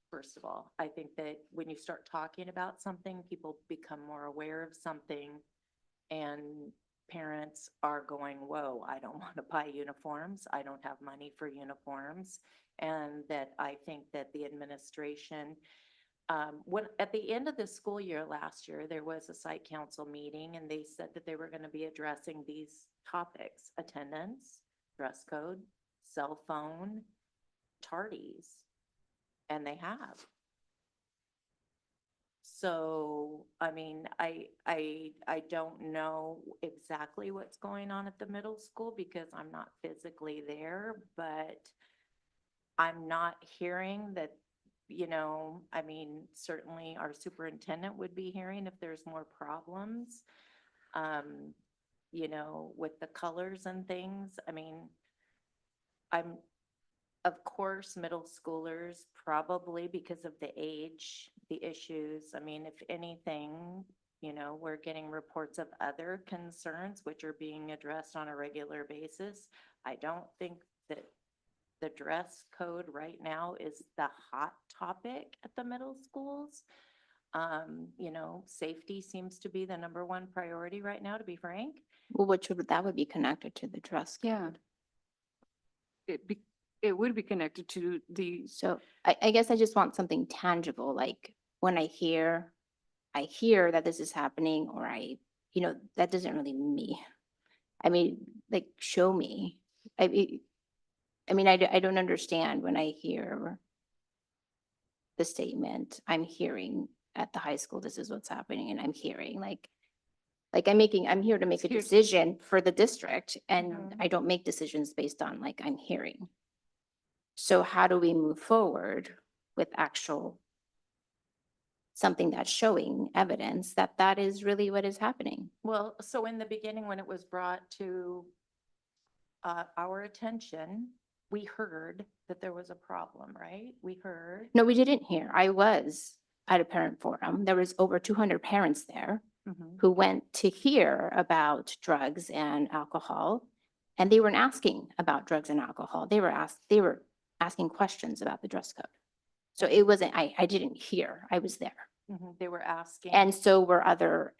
First of all, I think that when you start talking about something, people become more aware of something. And parents are going, whoa, I don't want to buy uniforms. I don't have money for uniforms. And that I think that the administration, at the end of the school year last year, there was a site council meeting and they said that they were going to be addressing these topics: attendance, dress code, cell phone, tardies. And they have. So, I mean, I don't know exactly what's going on at the middle school because I'm not physically there, but I'm not hearing that, you know, I mean, certainly our superintendent would be hearing if there's more problems. You know, with the colors and things. I mean, of course, middle schoolers, probably because of the age, the issues. I mean, if anything, you know, we're getting reports of other concerns which are being addressed on a regular basis. I don't think that the dress code right now is the hot topic at the middle schools. You know, safety seems to be the number one priority right now, to be frank. Well, that would be connected to the dress code. Yeah. It would be connected to the, So I guess I just want something tangible, like when I hear that this is happening, or you know, that doesn't really mean me. I mean, like, show me. I mean, I don't understand when I hear the statement, I'm hearing at the high school, this is what's happening, and I'm hearing like I'm here to make a Here- decision for the district, and Mhm. I don't make decisions based on like I'm hearing. So how do we move forward with actual something that's showing evidence that that is really what is happening. Well, so in the beginning, when it was brought to our attention, we heard that there was a problem, right? We heard. No, we didn't hear. I was at a parent forum. There was over 200 parents there Mhm. who went to hear about drugs and alcohol. And they weren't asking about drugs and alcohol. They were asking questions about the dress code. So it wasn't, I didn't hear. I was there. Mhm. They were asking. And so were other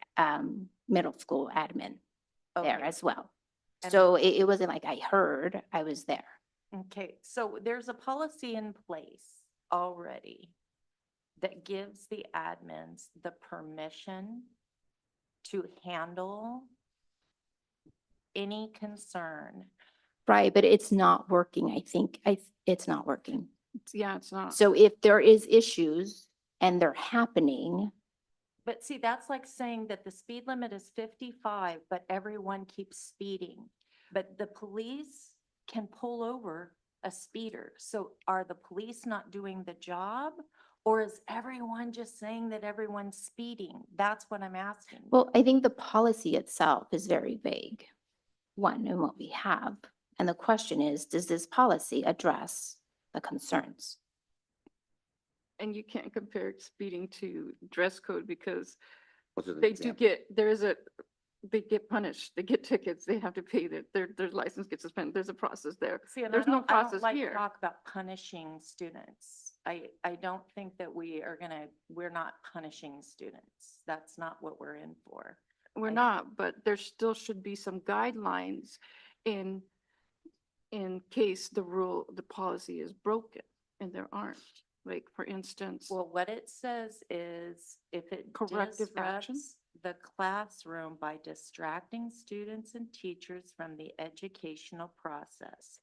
middle school admin there Okay. as well. And- So it wasn't like I heard, I was there. Okay, so there's a policy in place already that gives the admins the permission to handle any concern. Right, but it's not working. I think, it's not working. Yeah, it's not. So if there is issues and they're happening, But see, that's like saying that the speed limit is 55, but everyone keeps speeding. But the police can pull over a speeder. So are the police not doing the job? Or is everyone just saying that everyone's speeding? That's what I'm asking. well, I think the policy itself is very vague. One, in what we have. And the question is, does this policy address the concerns? And you can't compare speeding to dress code because What's an they do example? get, they get punished, they get tickets, they have to pay their license gets suspended. There's a process there. See, and There's no I don't process like to here. talk about punishing students. I don't think that we're not punishing students. That's not what we're in for. We're I- not, but there still should be some guidelines in case the policy is broken, and there aren't. Like, for instance, Well, what it says is if it Corrective action? disrupts the classroom by distracting students and teachers from the educational process,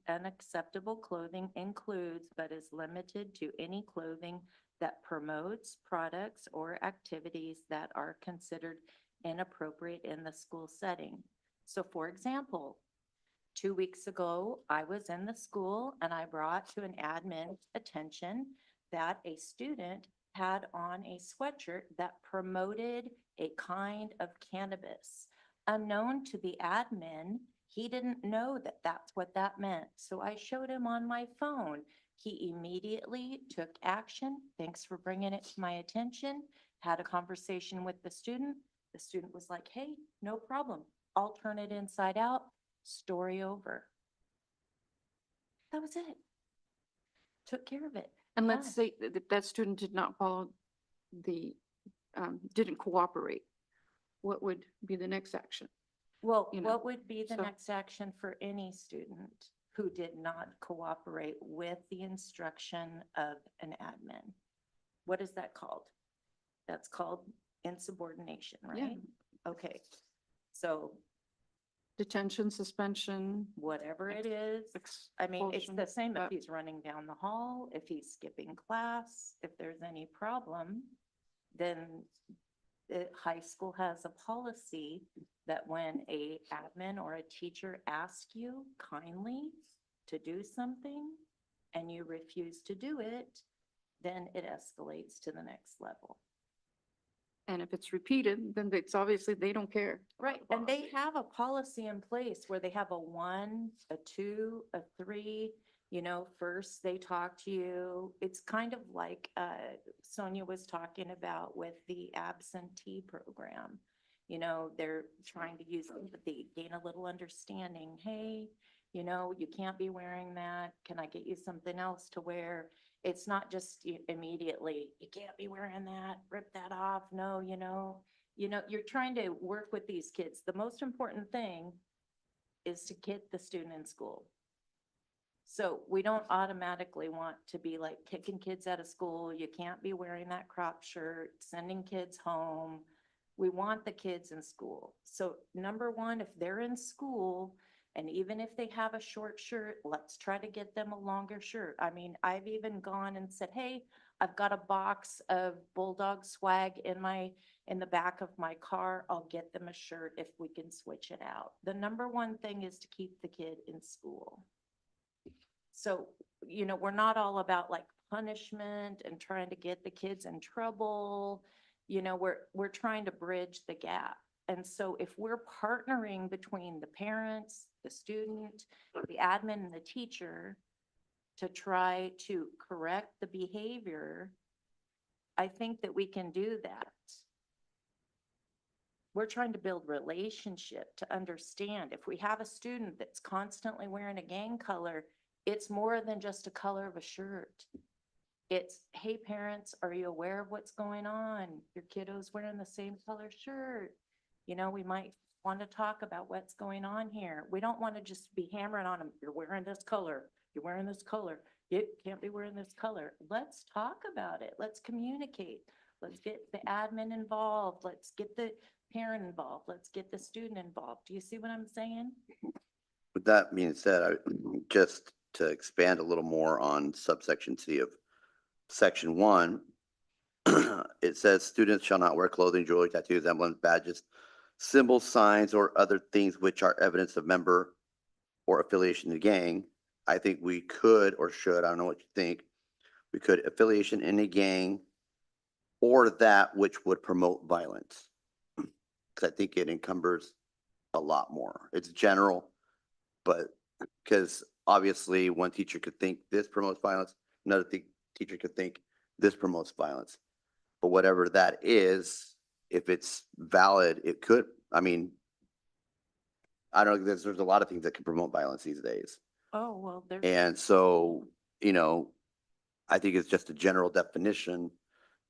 unacceptable clothing includes but is limited to any clothing that promotes products or activities that are considered inappropriate in the school setting. So for example, 2 weeks ago, I was in the school and I brought to an admin attention that a student had on a sweatshirt that promoted a kind of cannabis. Unknown to the admin, he didn't know that that's what that meant. So I showed him on my phone. He immediately took action. Thanks for bringing it to my attention. Had a conversation with the student. The student was like, hey, no problem. I'll turn it inside out. Story over. That was it. Took care of it. and let's Done. say that that student did not follow didn't cooperate, what would be the next action? Well, you know, what would be the so- next action for any student who did not cooperate with the instruction of an admin? What is that called? That's called insubordination, Yeah. right? Okay, so Detention, suspension, whatever it is, I mean, it's expulsion, the same if but- he's running down the hall, if he's skipping class, if there's any problem, then the high school has a policy that when a admin or a teacher asks you kindly to do something and you refuse to do it, then it escalates to the next level. and if it's repeated, then it's obviously they don't care. Right, and they have a policy in place where they have a 1, a 2, a 3, you know, first they talk to you. It's kind of like Sonia was talking about with the absentee program. You know, they're trying to use empathy, gain a little understanding. Hey, you know, you can't be wearing that. Can I get you something else to wear? It's not just immediately, you can't be wearing that, rip that off. No, you're trying to work with these kids. The most important thing is to get the student in school. So we don't automatically want to be like kicking kids out of school. You can't be wearing that crop shirt, sending kids home. We want the kids in school. So number one, if they're in school, and even if they have a short shirt, let's try to get them a longer shirt. I mean, I've even gone and said, hey, I've got a box of Bulldog swag in the back of my car. I'll get them a shirt if we can switch it out. The number one thing is to keep the kid in school. So, we're not all about like punishment and trying to get the kids in trouble. You know, we're trying to bridge the gap. And so if we're partnering between the parents, the student, the admin and the teacher to try to correct the behavior, I think that we can do that. We're trying to build relationship to understand if we have a student that's constantly wearing a gang color, it's more than just a color of a shirt. It's, hey, parents, are you aware of what's going on? Your kiddo's wearing the same color shirt. You know, we might want to talk about what's going on here. We don't want to just be hammering on them. You're wearing this color. You're wearing this color. You can't be wearing this color. Let's talk about it. Let's communicate. Let's get the admin involved. Let's get the parent involved. Let's get the student involved. Do you see what I'm saying? With that being said, just to expand a little more on subsection C of section 1, it says students shall not wear clothing, jewelry, tattoos, emblems, badges, symbols, signs, or other things which are evidence of member or affiliation to gang. I think we could or should, I don't know what you think, we could affiliation in a gang or that which would promote violence. Because I think it encumbers a lot more. It's general, but because obviously one teacher could think this promotes violence, another teacher could think this promotes violence. But whatever that is, if it's valid, it could, I mean, I don't know, there's a lot of things that can promote violence these days. Oh, well, there's. And so, you know, I think it's just a general definition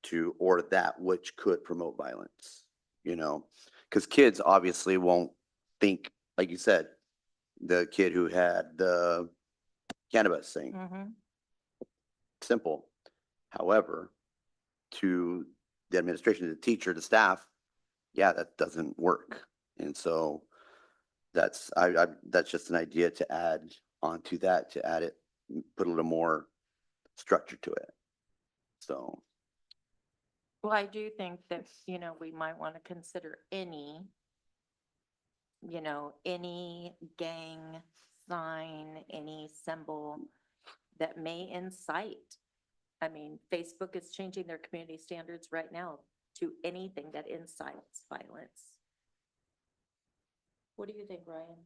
to, or that which could promote violence, you know? Because kids obviously won't think, like you said, the kid who had the cannabis thing, Mhm. simple. However, to the administration, the teacher, the staff, yeah, that doesn't work. And so that's, that's just an idea to add onto that, to add it, put a little more structure to it. So, Well, I do think that, you know, we might want to consider any, you know, any gang sign, any symbol that may incite. I mean, Facebook is changing their community standards right now to anything that incites violence. What do you think, Ryan?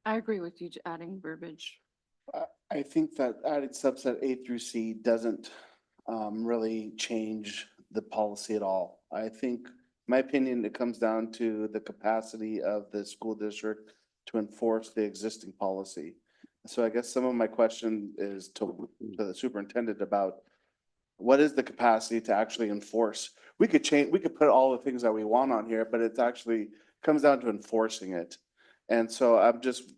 I agree with you adding verbiage. I think that adding subset A through C doesn't really change the policy at all. I think, my opinion, it comes down to the capacity of the school district to enforce the existing policy. So I guess some of my question is to the superintendent about what is the capacity to actually enforce? We could change, we could put all the things that we want on here, but it's actually comes down to enforcing it. And so I'm just,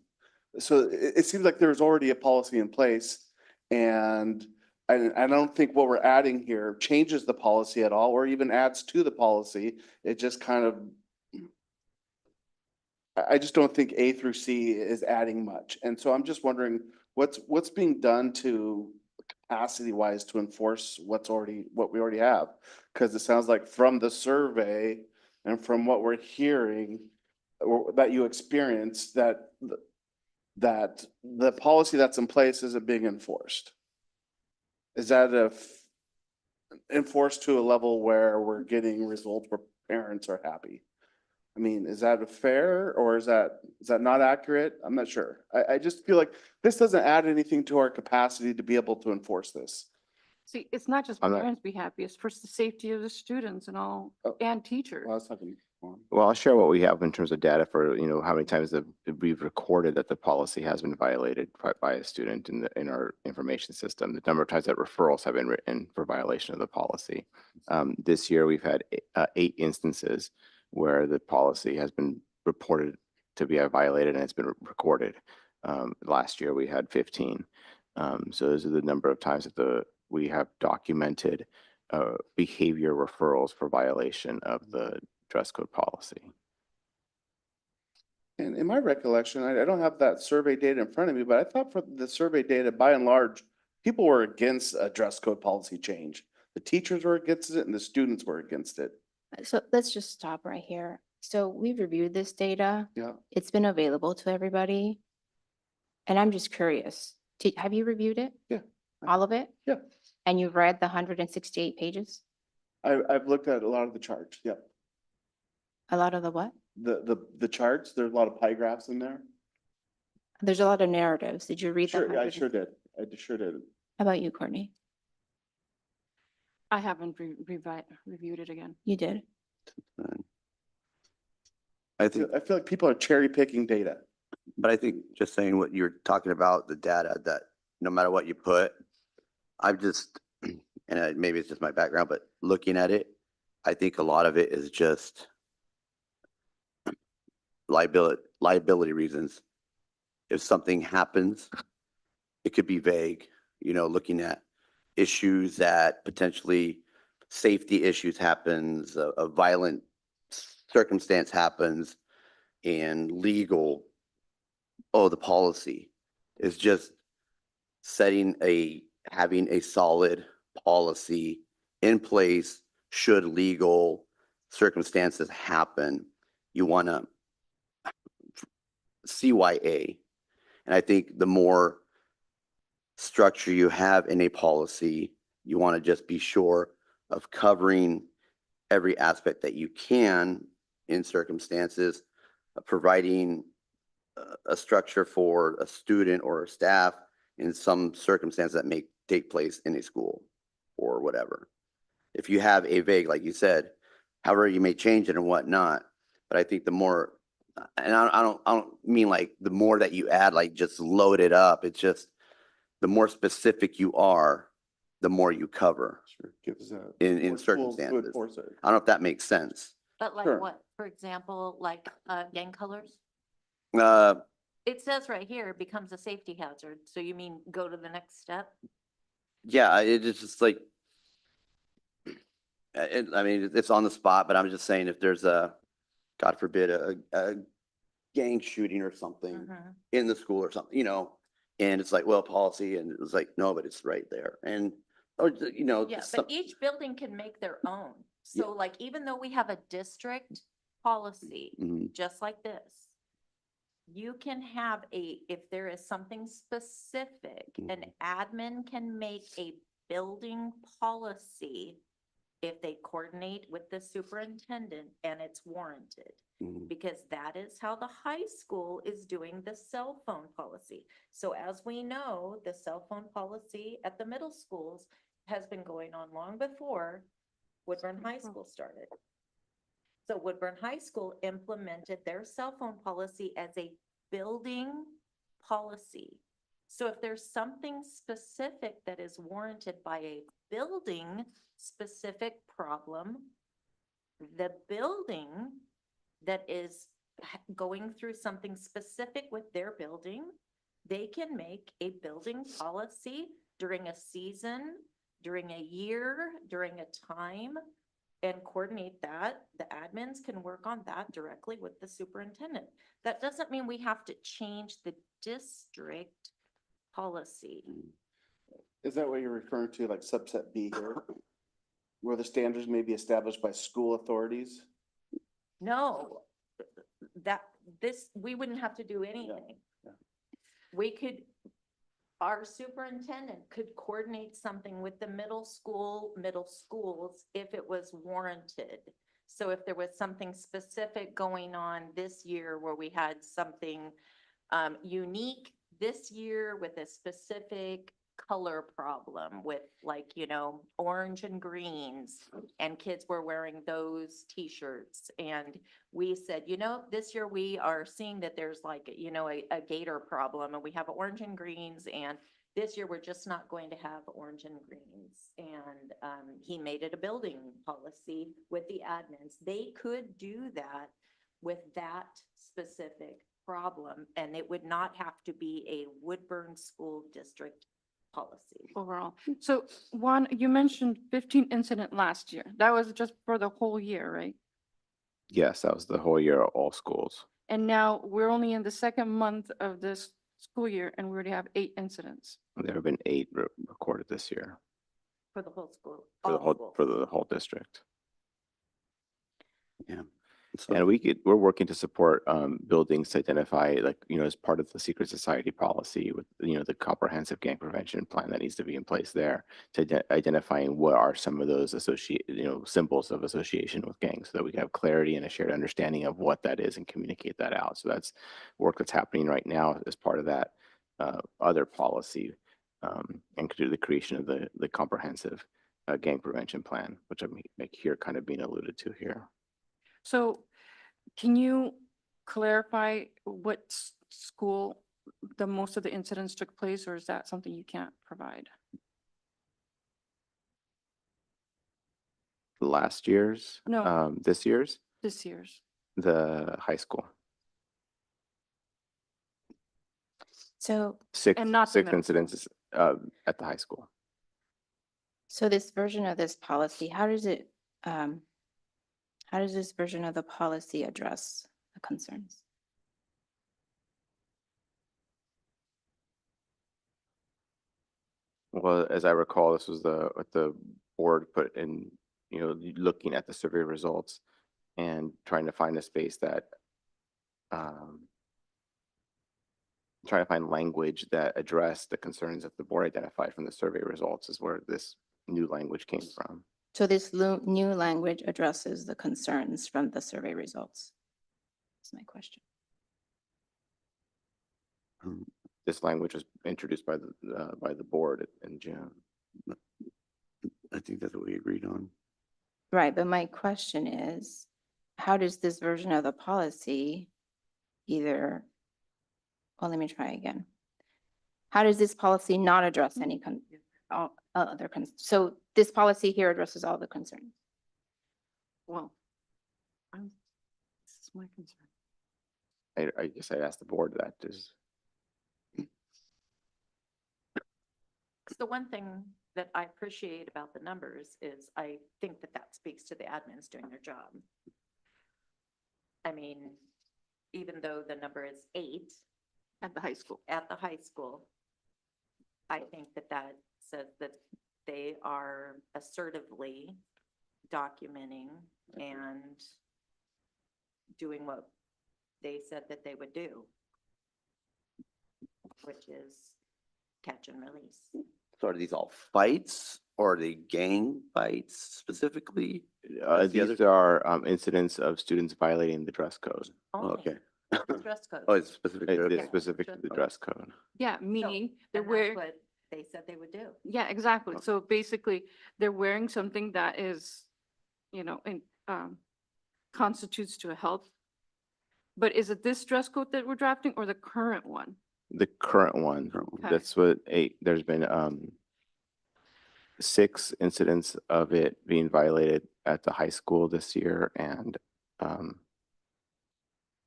so it seems like there's already a policy in place, and I don't think what we're adding here changes the policy at all, or even adds to the policy. It just kind of, I just don't think A through C is adding much. And so I'm just wondering what's being done to capacity wise to enforce what we already have? Because it sounds like from the survey and from what we're hearing, or that you experienced, that the policy that's in place isn't being enforced. Is that enforced to a level where we're getting results where parents are happy? I mean, is that fair, or is that not accurate? I'm not sure. I just feel like this doesn't add anything to our capacity to be able to enforce this. See, it's not just I'm not- parents be happy, it's for the safety of the students and all, Oh. and teachers. Well, that's not gonna. Well, I'll share what we have in terms of data for, you know, how many times that we've recorded that the policy has been violated by a student in our information system, the number of times that referrals have been written for violation of the policy. This year, we've had 8 instances where the policy has been reported to be violated and it's been recorded. Last year, we had 15. So those are the number of times that we have documented behavior referrals for violation of the dress code policy. And in my recollection, I don't have that survey data in front of me, but I thought for the survey data, by and large, people were against a dress code policy change. The teachers were against it and the students were against it. So let's just stop right here. So we've reviewed this data. Yeah. It's been available to everybody. And I'm just curious, have you reviewed it? Yeah. All of it? Yeah. And you've read the 168 pages? I've looked at a lot of the charts, yep. A lot of the what? The charts, there's a lot of pie graphs in there. There's a lot of narratives. Did you read the Sure, I 100? sure did. I sure did. How about you, Courtney? I haven't reviewed it again. You did? I think, I feel like people are cherry picking data. but I think just saying what you're talking about, the data, that no matter what you put, I've just, maybe it's just my background, but looking at it, I think a lot of it is just liability reasons. If something happens, it could be vague, looking at issues that potentially safety issues happens, a violent circumstance happens, and legal, the policy is just having a solid policy in place should legal circumstances happen. You want to CYA. And I think the more structure you have in a policy, you want to just be sure of covering every aspect that you can in circumstances, providing a structure for a student or a staff in some circumstance that may take place in a school or whatever. If you have a vague, like you said, however you may change it and whatnot, but I think the more, and I don't mean like the more that you add, like just load it up. It's just the more specific you are, the more you cover Sure, gives in more tools to circumstances. enforce it. I don't know if that makes sense. But like Sure. what, for example, like gang colors? Uh, It says right here, it becomes a safety hazard. So you mean go to the next step? yeah, it's just like, it's on the spot, but I'm just saying if there's God forbid, a gang shooting or something Mhm. in the school or something, and it's like, well, policy, and it's like, no, but it's right there. And, or, Yeah, just but each building can make their own. Yeah. So like, even though we have a district policy, Mhm. just like this, you can have if there is something specific, an admin can make a building policy if they coordinate with the superintendent and it's warranted. Mhm. Because that is how the high school is doing the cell phone policy. So as we know, the cell phone policy at the middle schools has been going on long before Woodburn High School started. So Woodburn High School implemented their cell phone policy as a building policy. So if there's something specific that is warranted by a building specific problem, the building that is going through something specific with their building, they can make a building policy during a season, during a year, during a time, and coordinate that. The admins can work on that directly with the superintendent. That doesn't mean we have to change the district policy. Is that what you're referring to, like subset B here? Where the standards may be established by school authorities? No, we wouldn't have to do anything. yeah. We could, our superintendent could coordinate something with the middle schools if it was warranted. So if there was something specific going on this year where we had something unique this year with a specific color problem with orange and greens, and kids were wearing those t-shirts. And we said, this year we are seeing that there's a gator problem and we have orange and greens, and this year we're just not going to have orange and greens. And he made it a building policy with the admins. They could do that with that specific problem, and it would not have to be a Woodburn School District policy. Overall. So Juan, you mentioned 15 incident last year. That was just for the whole year, right? Yes, that was the whole year, all schools. And now we're only in the second month of this school year and we already have 8 incidents. There have been 8 recorded this year For the whole school. for all schools. the whole district. Yeah. So- And we're working to support buildings to identify, like, as part of the secret society policy with, the comprehensive gang prevention plan that needs to be in place there to identifying what are some of those symbols of association with gangs so that we can have clarity and a shared understanding of what that is and communicate that out. So that's work that's happening right now as part of that other policy and through the creation of the comprehensive gang prevention plan, which I make here kind of being alluded to here. So can you clarify what school most of the incidents took place, or is that something you can't provide? Last year's? No. This year's? This year's? The high school. So, Six And not the middle school. incidents at the high school. so this version of this policy, how does this version of the policy address the concerns? Well, as I recall, this was what the board put in, looking at the survey results and trying to find a space that trying to find language that addressed the concerns that the board identified from the survey results is where this new language came from. So this new language addresses the concerns from the survey results? That's my question. This language was introduced by the board in June. I think that's what we agreed on. Right, but my question is, how does this version of the policy well, let me try again. How does this policy not address any other concerns? So this policy here addresses all the concerns. Well, this is my concern. I guess I asked the board that is. The one thing that I appreciate about the numbers is I think that speaks to the admins doing their job. I mean, even though the number is 8 At the high school. at the high school, I think that says that they are assertively documenting and doing what they said that they would do, which is catch and release. So are these all fights or are they gang fights specifically? These are incidents of students violating the dress code. Only Okay. the dress code. Oh, it's specific. It Okay. is specific to the dress code. Yeah, meaning they're And that's wearing, what they said they would do. yeah, exactly. So basically, they're wearing something that is, constitutes to a health. But is it this dress code that we're drafting or the current one? The current one, Okay. that's what there's been 6 incidents of it being violated at the high school this year and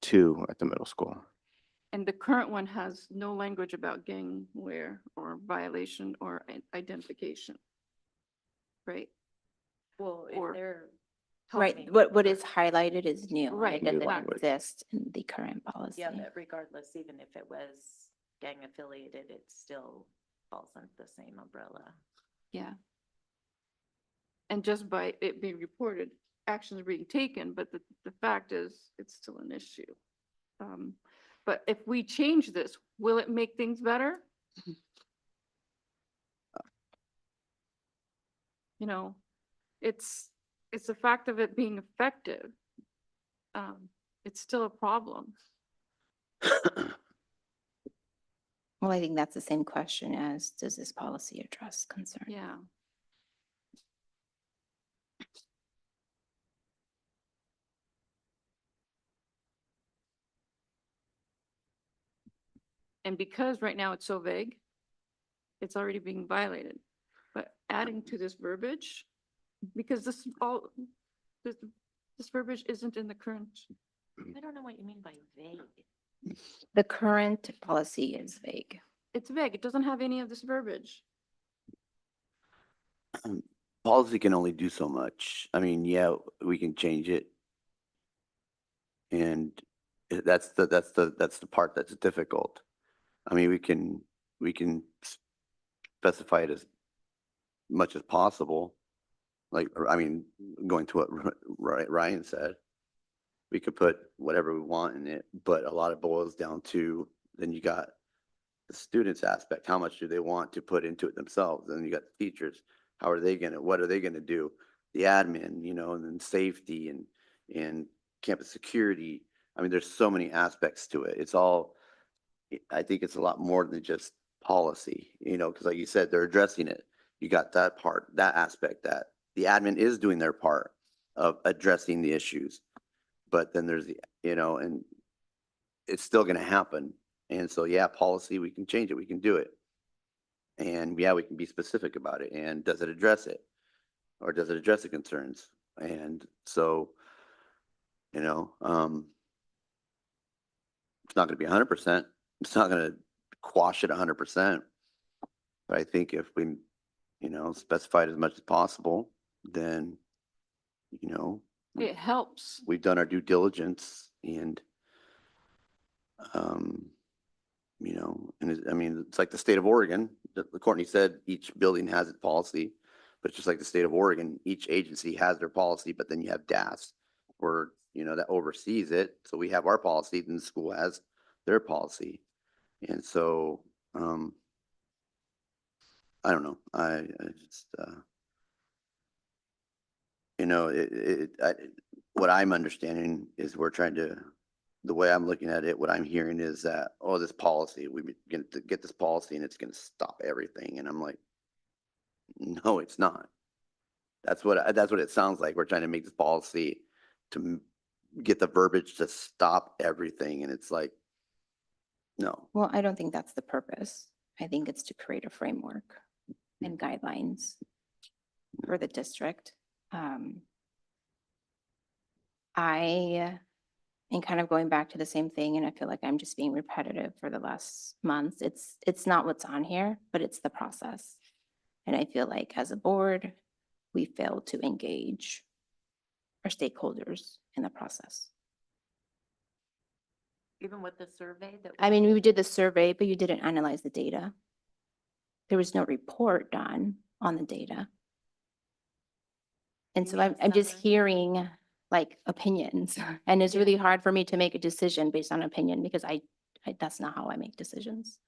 2 at the middle school. And the current one has no language about gang wear or violation or identification. Right? Well, if Or- they're. Right, helping- what is highlighted is new. and Right, It doesn't language. exist in the current policy. Yeah, but regardless, even if it was gang affiliated, it still falls under the same umbrella. Yeah. And just by it being reported, actions are being taken, but the fact is, it's still an issue. But if we change this, will it make things better? It's the fact of it being effective. It's still a problem. Well, I think that's the same question as, does this policy address concerns? Yeah. And because right now it's so vague, it's already being violated. But adding to this verbiage, because this verbiage isn't in the current, I don't know what you mean by vague. The current policy is vague. it's vague. It doesn't have any of this verbiage. Policy can only do so much. I mean, yeah, we can change it. And that's the part that's difficult. I mean, we can specify it as much as possible. Like, I mean, going to what Ryan said. we could put whatever we want in it, but a lot of boils down to, then you got the students aspect, how much do they want to put into it themselves? Then you got the teachers, what are they gonna do? The admin, and then safety and campus security. I mean, there's so many aspects to it. I think it's a lot more than just policy, because like you said, they're addressing it. You got that part, that aspect, that the admin is doing their part of addressing the issues. But then there's and it's still gonna happen. And so, yeah, policy, we can change it, we can do it. And yeah, we can be specific about it. And does it address it? Or does it address the concerns? And so, it's not gonna be 100%. It's not gonna quash it 100%. But I think if we, specify it as much as possible, then, It helps. we've done our due diligence and, I mean, it's like the state of Oregon, Courtney said, each building has its policy, but it's just like the state of Oregon, each agency has their policy, but then you have DAS where, that oversees it. So we have our policy, then the school has their policy. And so, I don't know, I just, what I'm understanding is the way I'm looking at it, what I'm hearing is that, oh, this policy, we get to get this policy and it's gonna stop everything. And I'm like, no, it's not. That's what it sounds like. We're trying to make this policy to get the verbiage to stop everything. And it's like, no. Well, I don't think that's the purpose. I think it's to create a framework and guidelines for the district. And kind of going back to the same thing, and I feel like I'm just being repetitive for the last months. It's not what's on here, but it's the process. And I feel like as a board, we failed to engage our stakeholders in the process. Even with the survey that. I mean, we did the survey, but you didn't analyze the data. There was no report done on the data. And so I'm just summary? hearing like opinions, and it's really hard for me to make a decision based on opinion because that's not how I make decisions.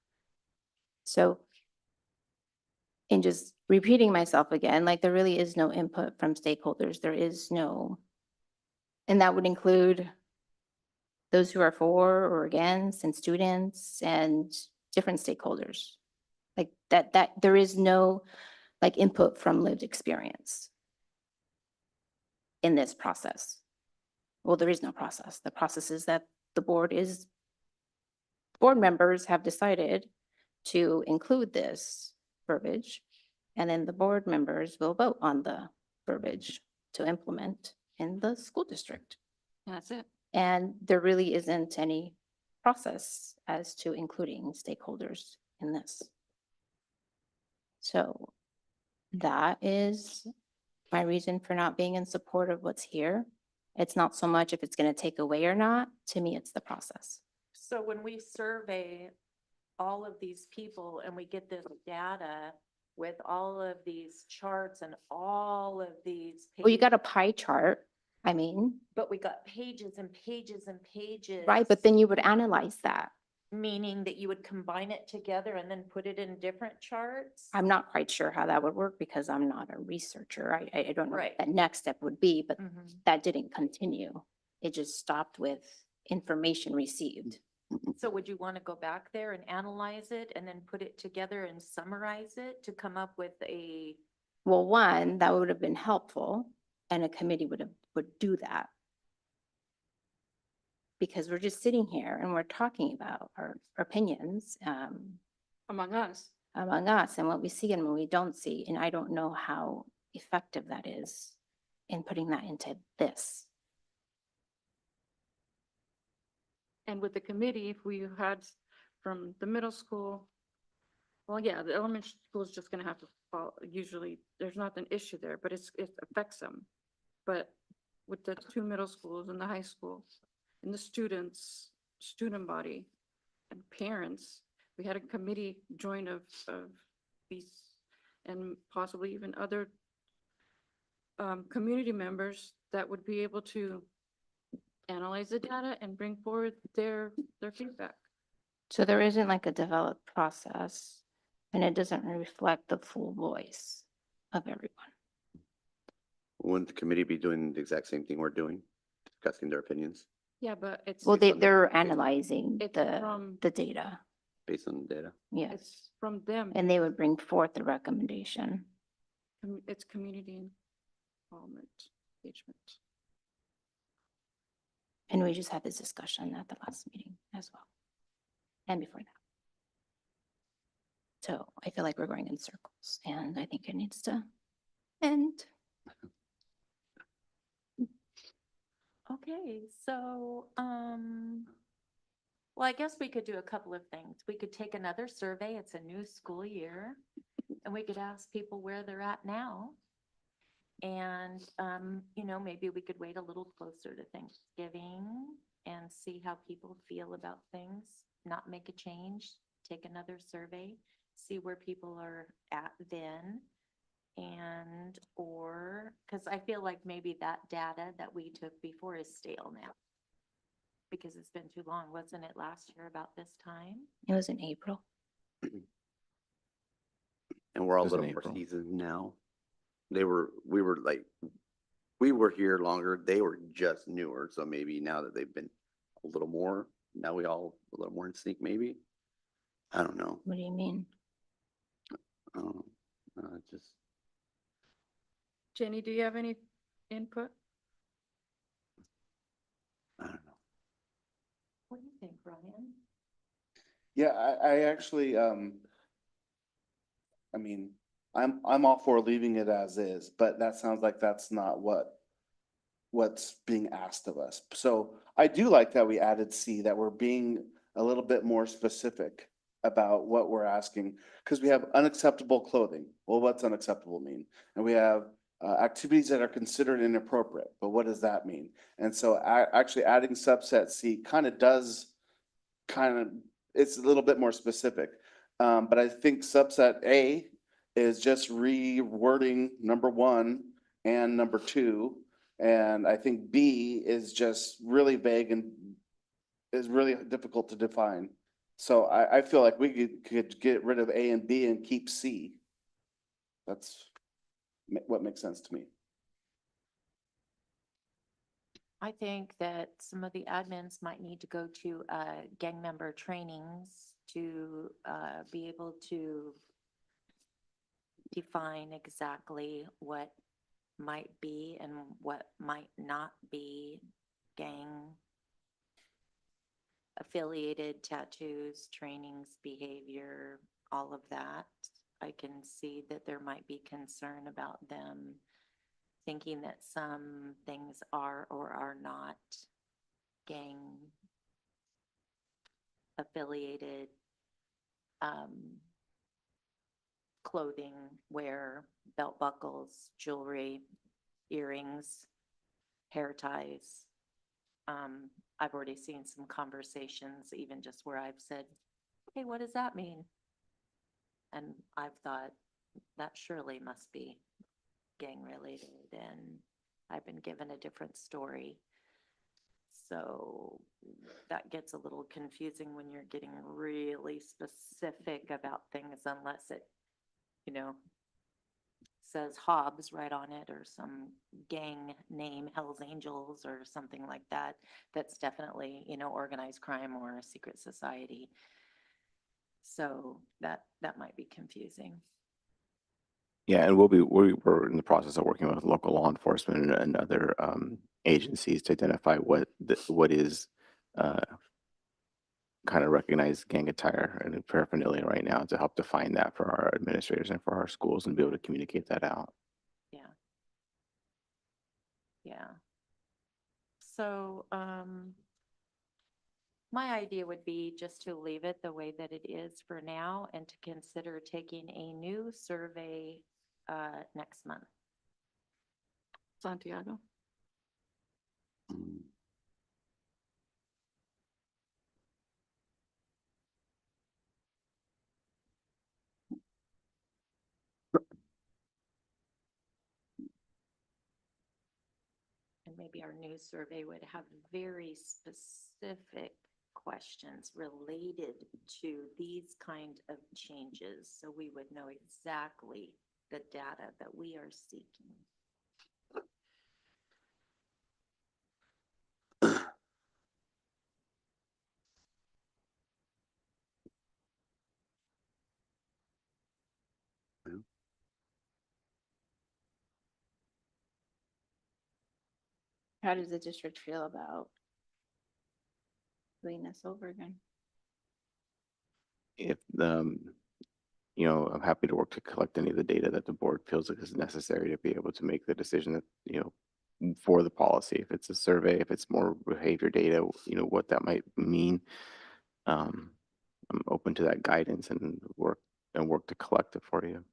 So in just repeating myself again, like there really is no input from stakeholders. There is no, and that would include those who are for or against and students and different stakeholders. Like that there is no like input from lived experience in this process. Well, there is no process. The process is that the board members have decided to include this verbiage, and then the board members will vote on the verbiage to implement in the school district. That's it. And there really isn't any process as to including stakeholders in this. So that is my reason for not being in support of what's here. It's not so much if it's going to take away or not. To me, it's the process. So when we survey all of these people and we get this data with all of these charts and all of these. Well, you got a pages, pie chart. I mean, but we got pages and pages and pages. right, but then you would analyze that. Meaning that you would combine it together and then put it in different charts? I'm not quite sure how that would work because I'm not a researcher. I don't know Right. what that next step would be, but Mhm. that didn't continue. It just stopped with information received. So would you want to go back there and analyze it and then put it together and summarize it to come up with a? Well, one, that would have been helpful and a committee would do that. Because we're just sitting here and we're talking about our opinions Among us. among us and what we see and what we don't see. And I don't know how effective that is in putting that into this. And with the committee, if we had from the middle school, well, yeah, the elementary school is just gonna have to follow, usually, there's not an issue there, but it affects them. But with the two middle schools and the high school, and the students, student body, and parents, we had a committee join of these, and possibly even other community members that would be able to analyze the data and bring forward their feedback. So there isn't like a developed process and it doesn't reflect the full voice of everyone. Wouldn't the committee be doing the exact same thing we're doing, discussing their opinions Yeah, but it's. Well, Based on the- they're analyzing It's the, from- the data, based on the data? yes. It's from them. And they would bring forth the recommendation. It's community involvement, engagement. And we just had this discussion at the last meeting as well. And before that. So I feel like we're going in circles and I think it needs to end. Okay, so, well, I guess we could do a couple of things. We could take another survey. It's a new school year. And we could ask people where they're at now. And, maybe we could wait a little closer to Thanksgiving and see how people feel about things, not make a change, take another survey, see where people are at then. Because I feel like maybe that data that we took before is stale now. Because it's been too long. Wasn't it last year about this time? It was in April. And we're all a was in little more April. seasoned now. We were here longer, they were just newer, so maybe now that they've been a little more, now we all a little more in sync, maybe? I don't know. What do you mean? Just, Jenny, do you have any input? I don't know. What do you think, Ryan? Yeah, I actually, I'm all for leaving it as is, but that sounds like that's not what's being asked of us. So I do like that we added C, that we're being a little bit more specific about what we're asking, because we have unacceptable clothing. Well, what's unacceptable mean? And we have activities that are considered inappropriate, but what does that mean? And so actually adding subset C it's a little bit more specific. But I think subset A is just rewording number 1 and number 2. And I think B is just really vague and is really difficult to define. So I feel like we could get rid of A and B and keep C. That's what makes sense to me. I think that some of the admins might need to go to gang member trainings to be able to define exactly what might be and what might not be gang affiliated tattoos, trainings, behavior, all of that. I can see that there might be concern about them thinking that some things are or are not gang affiliated clothing, wear, belt buckles, jewelry, earrings, hair ties. I've already seen some conversations, even just where I've said, hey, what does that mean? And I've thought that surely must be gang related, and I've been given a different story. So that gets a little confusing when you're getting really specific about things, unless it, says Hobbs right on it, or some gang name, Hells Angels or something like that. That's definitely, organized crime or a secret society. So that might be confusing. Yeah, and we're in the process of working with local law enforcement and other agencies to identify what is kind of recognized gang attire and paraphernalia right now, to help define that for our administrators and for our schools and be able to communicate that out. Yeah. Yeah. So, my idea would be just to leave it the way that it is for now and to consider taking a new survey next month. Santiago? Mm. And maybe our new survey would have very specific questions related to these kind of changes, so we would know exactly the data that we are seeking. How does the district feel about doing this over again? If, I'm happy to work to collect any of the data that the board feels like is necessary to be able to make the decision that, for the policy. If it's a survey, if it's more behavior data, what that might mean. I'm open to that guidance and work to collect it for you.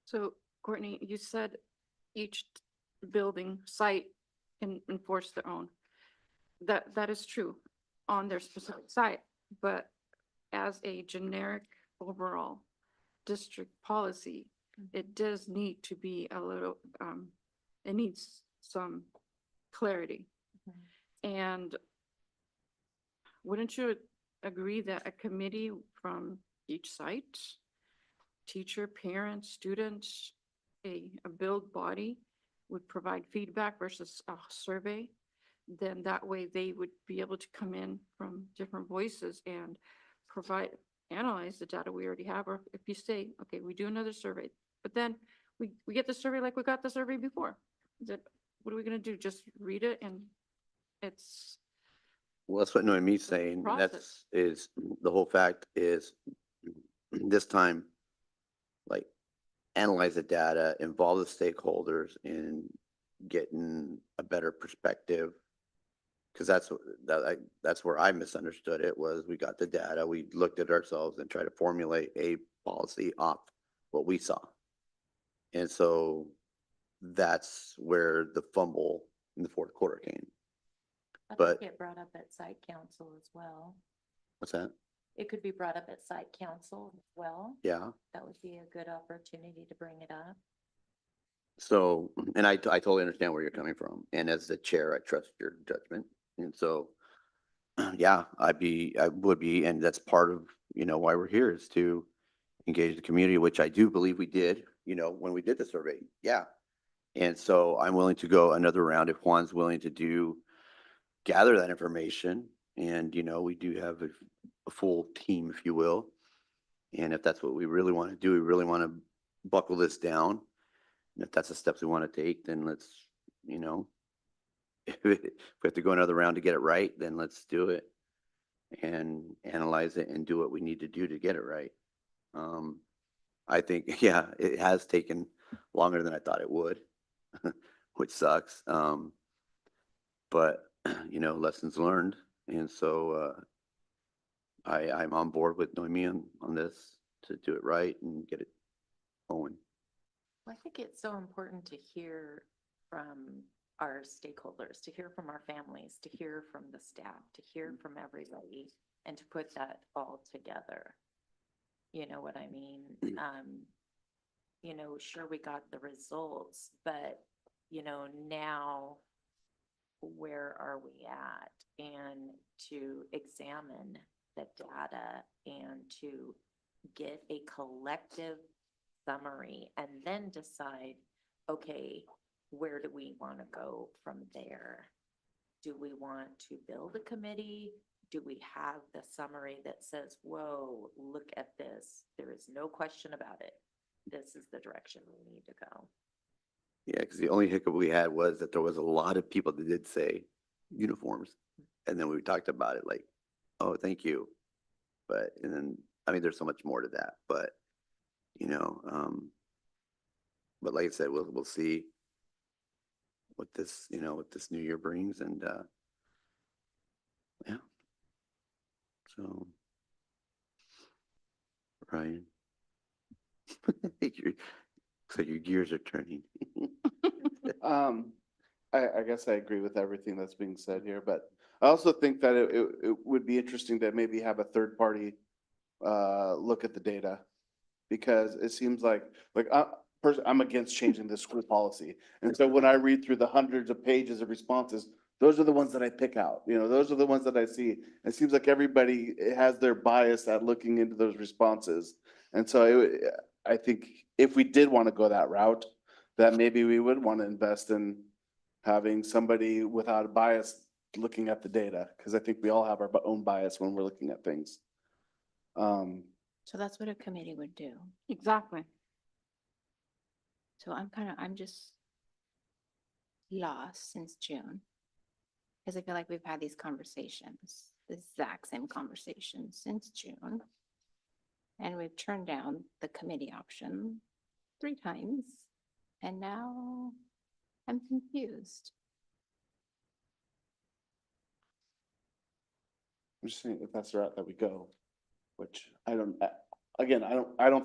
So Courtney, you said each building site can enforce their own. That is true on their specific site, but as a generic overall district policy, it does need to be a little, it needs some clarity. And wouldn't you agree that a committee from each site, teacher, parents, students, a build body would provide feedback versus a survey? Then that way they would be able to come in from different voices and analyze the data we already have. Or if you say, okay, we do another survey, but then we get the survey like we got the survey before. What are we gonna do? Just read it and it's, Well, that's what Noemi's saying. And that's, is, the whole fact is this time, like, analyze the data, involve the stakeholders in getting a better perspective. Cause that's where I misunderstood it, was we got the data, we looked at ourselves and tried to formulate a policy off what we saw. And so that's where the fumble in the fourth quarter came. But- Get brought up at site council as well. What's that? It could be brought up at site council as well. Yeah. That would be a good opportunity to bring it up. So, and I totally understand where you're coming from. And as the chair, I trust your judgment. And so, yeah, I would be, and that's part of, why we're here, is to engage the community, which I do believe we did, when we did the survey. Yeah. And so I'm willing to go another round if Juan's willing to gather that information. And, we do have a full team, if you will. And if that's what we really want to do, we really want to buckle this down. And if that's the steps we want to take, then let's, if we have to go another round to get it right, then let's do it and analyze it and do what we need to do to get it right. I think, yeah, it has taken longer than I thought it would, which sucks. But, lessons learned. And so I'm on board with Noemi on this to do it right and get it going. I think it's so important to hear from our stakeholders, to hear from our families, to hear from the staff, to hear from everybody, and to put that all together. You know what I mean? Sure, we got the results, but, now where are we at? And to examine the data and to get a collective summary and then decide, okay, where do we want to go from there? Do we want to build a committee? Do we have the summary that says, whoa, look at this. There is no question about it. This is the direction we need to go. Yeah, because the only hiccup we had was that there was a lot of people that did say uniforms. And then we talked about it like, oh, thank you. But, and then, there's so much more to that, but, but like I said, we'll see what this, what this new year brings, and, yeah. So, Ryan. So your gears are turning. I guess I agree with everything that's being said here, but I also think that it would be interesting to maybe have a third party look at the data. Because it seems like I'm against changing the school policy. And so when I read through the hundreds of pages of responses, those are the ones that I pick out, those are the ones that I see. It seems like everybody has their bias at looking into those responses. And so I think if we did want to go that route, that maybe we would want to invest in having somebody without a bias looking at the data, because I think we all have our own bias when we're looking at things. So that's what a committee would do. Exactly. So I'm just lost since June. Because I feel like we've had these conversations, the exact same conversations since June. And we've turned down the committee option 3 times. And now I'm confused. I'm just saying if that's the route that we go, which I don't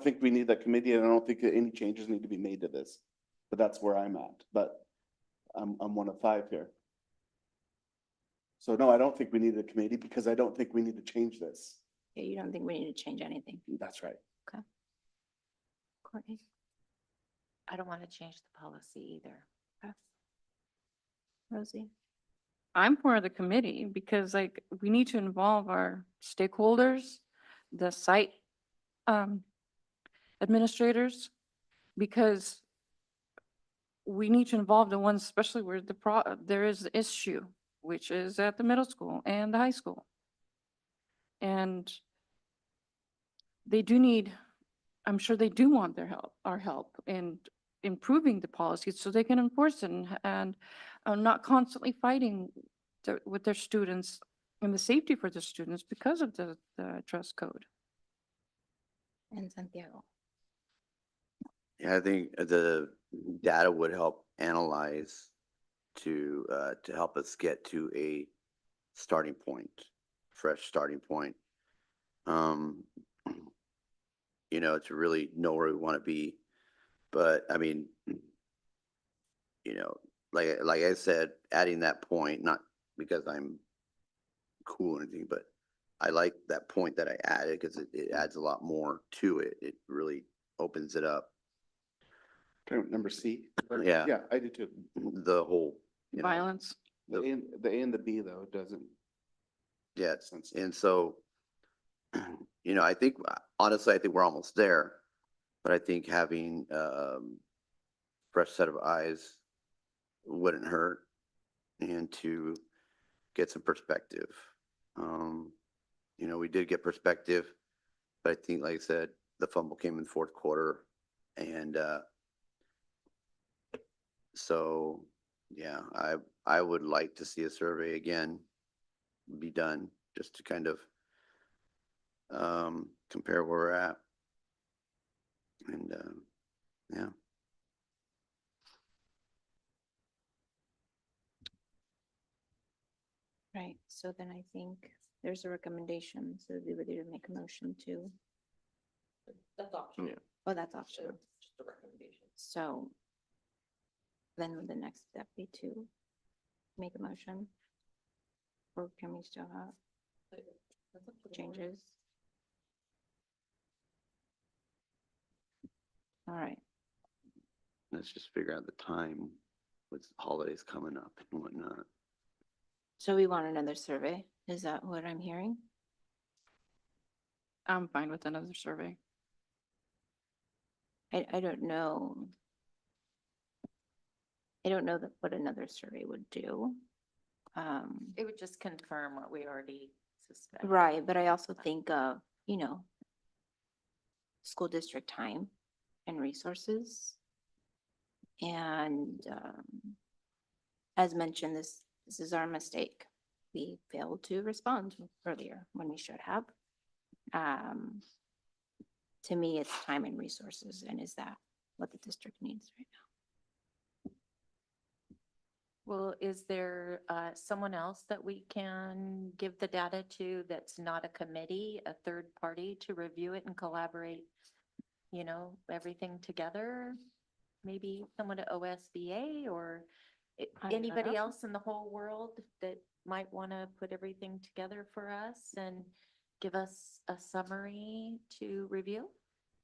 think we need that committee, and I don't think that any changes need to be made to this. But that's where I'm at, but I'm one of 5 here. So no, I don't think we need a committee because I don't think we need to change this. Yeah, you don't think we need to change anything? That's right. Courtney? I don't want to change the policy either. Rosie? I'm for the committee because like we need to involve our stakeholders, the site administrators, because we need to involve the ones, especially where there is the issue, which is at the middle school and the high school. And they do need, I'm sure they do want our help in improving the policies so they can enforce it and not constantly fighting with their students and the safety for the students because of the dress code. And Santiago? Yeah, I think the data would help analyze to help us get to a starting point, fresh starting point. To really know where we want to be. But I mean, like I said, adding that point, not because I'm cool or anything, but I like that point that I added because it adds a lot more to it. It really opens it up. Okay, number C. Yeah. Yeah, I do too. The whole, Violence. The A and the B though, doesn't. yeah. Sense. And so, I think, honestly, I think we're almost there, but I think having fresh set of eyes wouldn't hurt and to get some perspective. We did get perspective, but I think, like I said, the fumble came in the 4th quarter. And so, yeah, I would like to see a survey again be done just to kind of compare where we're at. And yeah. Right, so then I think there's a recommendation, so we would either make a motion to, That's optional. oh, that's optional. Just a recommendation. So then would the next step be to make a motion? Or can we still have That's up to the board. changes? All right, Let's just figure out the time with holidays coming up and whatnot. so we want another survey, is that what I'm hearing? I'm fine with another survey. I don't know. I don't know what another survey would do. It would just confirm what we already suspect. Right, but I also think of, school district time and resources. And as mentioned, this is our mistake. We failed to respond earlier when we should have. To me, it's time and resources, and is that what the district needs right now? Well, is there someone else that we can give the data to that's not a committee, a third party to review it and collaborate, everything together? Maybe someone at OSBA or I don't anybody know. else in the whole world that might want to put everything together for us and give us a summary to review?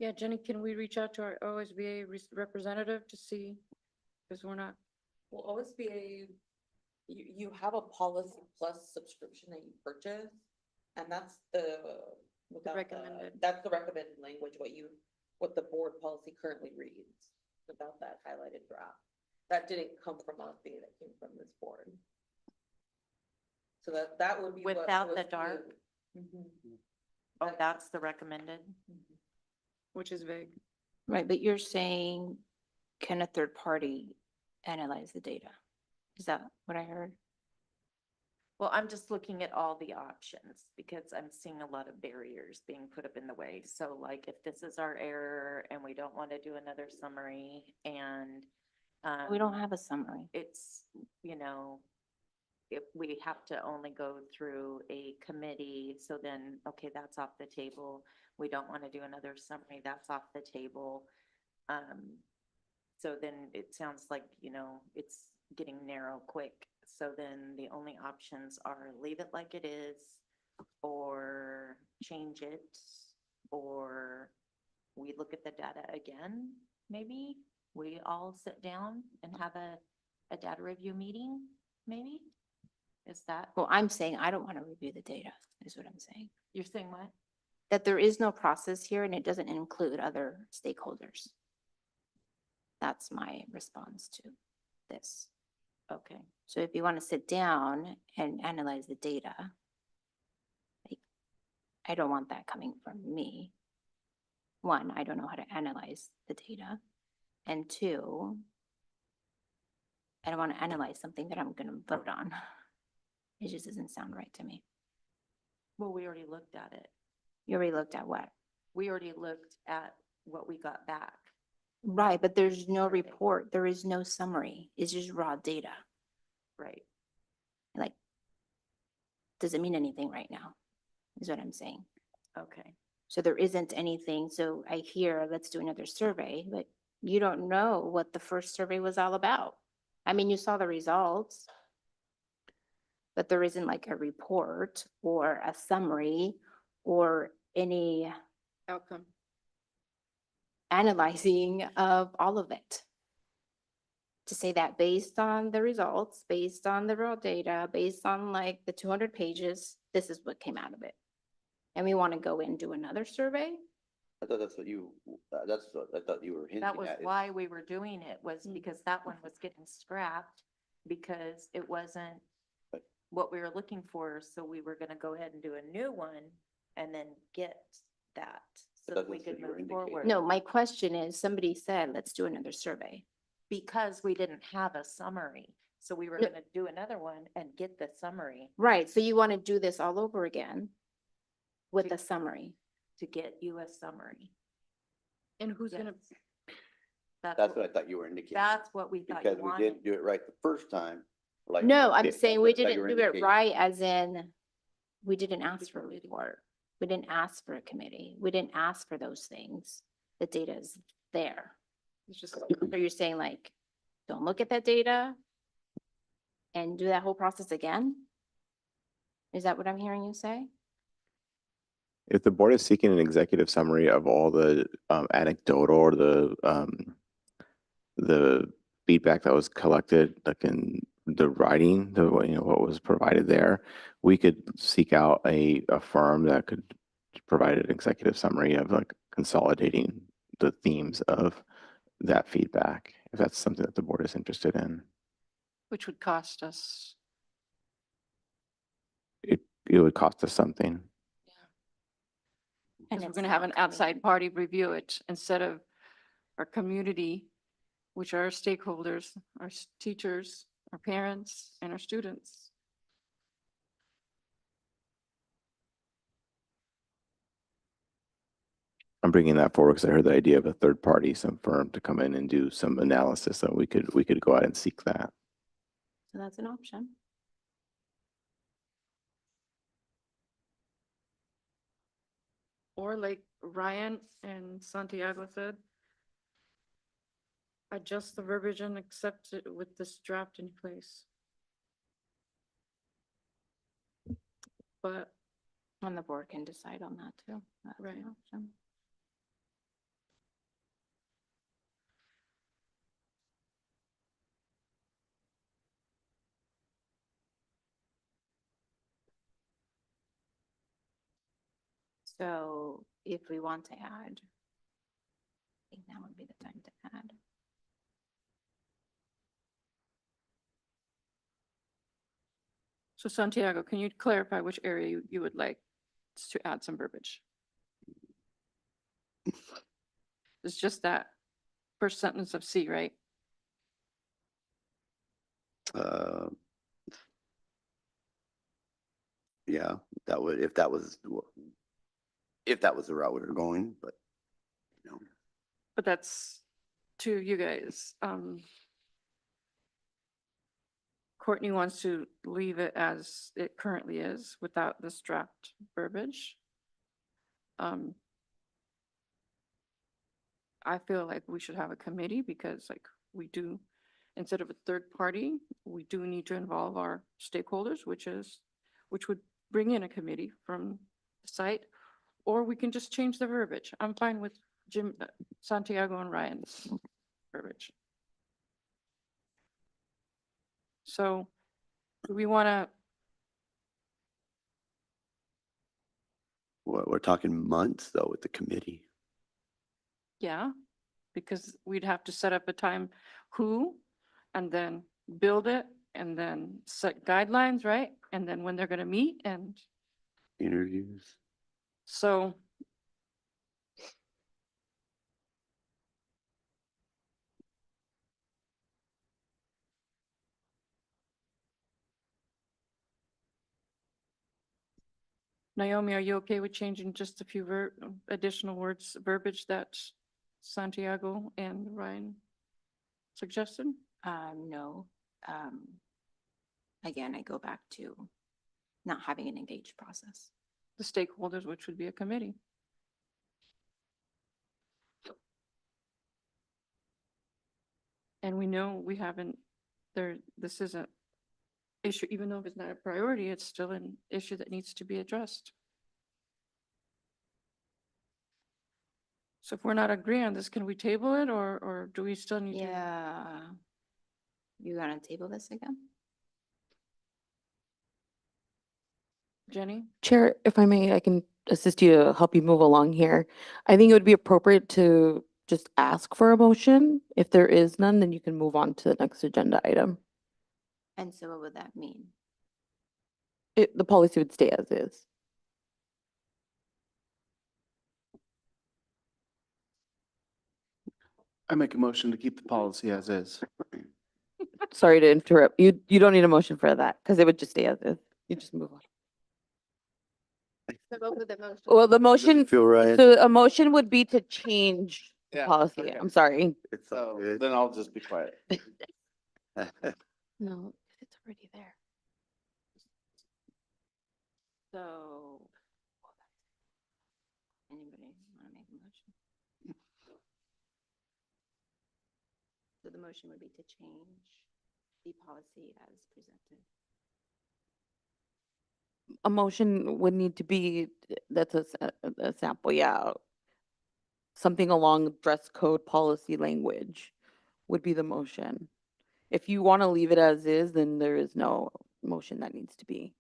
Yeah, Jenny, can we reach out to our OSBA representative to see? Because we're not, Well, OSBA, you have a Policy Plus subscription that you purchase, and that's without recommended. That's the recommended language, what the board policy currently reads, without that highlighted draft. That didn't come from OSBA, that came from this board. So that would be. what Without the OSBA dark? Mhm. Oh, that's the recommended? which is vague. Right, but you're saying, can a third party analyze the data? Is that what I heard? Well, I'm just looking at all the options because I'm seeing a lot of barriers being put up in the way. So like if this is our error and we don't want to do another summary and We don't have a summary. it's, if we have to only go through a committee, so then, okay, that's off the table. We don't want to do another summary, that's off the table. So then it sounds like, it's getting narrow quick. So then the only options are leave it like it is, or change it, or we look at the data again, maybe? We all sit down and have a data review meeting, maybe? Is that, Well, I'm saying I don't want to review the data, is what I'm saying. you're saying what? That there is no process here and it doesn't include other stakeholders. That's my response to this. Okay. So if you want to sit down and analyze the data, like, I don't want that coming from me. One, I don't know how to analyze the data. And two, I don't want to analyze something that I'm going to vote on. It just doesn't sound right to me. Well, we already looked at it. You already looked at what? We already looked at what we got back. Right, but there's no report. There is no summary. It's just raw data. Right. Like, does it mean anything right now? Is what I'm saying. Okay. So there isn't anything. So I hear, let's do another survey, but you don't know what the first survey was all about. I mean, you saw the results, but there isn't like a report or a summary or any Outcome. analyzing of all of it. To say that based on the results, based on the raw data, based on like the 200 pages, this is what came out of it. And we want to go in and do another survey? I thought that's what that's what I thought you were hinting That was at. why we were doing it, was Mm. because that one was getting scrapped because it wasn't Right. what we were looking for. So we were gonna go ahead and do a new one and then get that so that we That's what could you were move indicating. forward. No, my question is, somebody said, let's do another survey. Because we didn't have a summary. So we were No. gonna do another one and get the summary Right, so you want to do this all over again with To- a summary? to get you a summary. And who's gonna, Yes. That's what I thought you were indicating. That's what we thought you Because we wanted. didn't do it right the first time. like No, we I'm did. saying we That's what you didn't were do it indicating. right, as in, we didn't ask for a report. We didn't ask for a committee. We didn't ask for those things. The data is there. it's just, So you're saying like, don't look at that data and do that whole process again? Is that what I'm hearing you say? If the board is seeking an executive summary of all the anecdotal or the feedback that was collected, like in the writing, what was provided there, we could seek out a firm that could provide an executive summary of like consolidating the themes of that feedback, if that's something that the board is interested in. which would cost us. It would cost us something. And Because we're it's gonna have not an coming outside in. party review it instead of our community, which are our stakeholders, our teachers, our parents, and our students. I'm bringing that forward because I heard the idea of a third party, some firm to come in and do some analysis, so we could go out and seek that. So that's an option. Or like Ryan and Santiago said, adjust the verbiage and accept it with this draft in place. But And the board can decide on that too. That's an Right. option. So if we want to add, I think now would be the time to add. So Santiago, can you clarify which area you would like to add some verbiage? It's just that first sentence of C, right? Yeah, that would, if that was the route we were going, but, you know. But that's to you guys. Courtney wants to leave it as it currently is without this draft verbiage. I feel like we should have a committee because like we do, instead of a third party, we do need to involve our stakeholders, which would bring in a committee from the site, or we can just change the verbiage. I'm fine with Santiago and Ryan's verbiage. So do we want to, We're talking months though with the committee. yeah, because we'd have to set up a time, and then build it, and then set guidelines, right? And then when they're going to meet, and Interviews. so Naomi, are you okay with changing just a few additional words, verbiage that Santiago and Ryan suggested? No. Again, I go back to not having an engaged process. The stakeholders, which would be a committee. And we know we haven't, this is a issue, even though it's not a priority, it's still an issue that needs to be addressed. So if we're not agreeing on this, can we table it or do we still need to? Yeah. You gonna table this again? Jenny? Chair, if I may, I can assist you to help you move along here. I think it would be appropriate to just ask for a motion. If there is none, then you can move on to the next agenda item. And so what would that mean? The policy would stay as is. I make a motion to keep the policy as is. Sorry to interrupt. You don't need a motion for that because it would just stay as is. You just move on. Well, the motion, Feel right? so a motion would be to change the Yeah, policy. okay. I'm sorry. It's all So good. then I'll just be quiet. No, it's already there. So. Anybody want to make a motion? So the motion would be to change the policy as presented. A motion would need to be, that's a sample, yeah. Something along dress code policy language would be the motion. If you want to leave it as is, then there is no motion that needs to be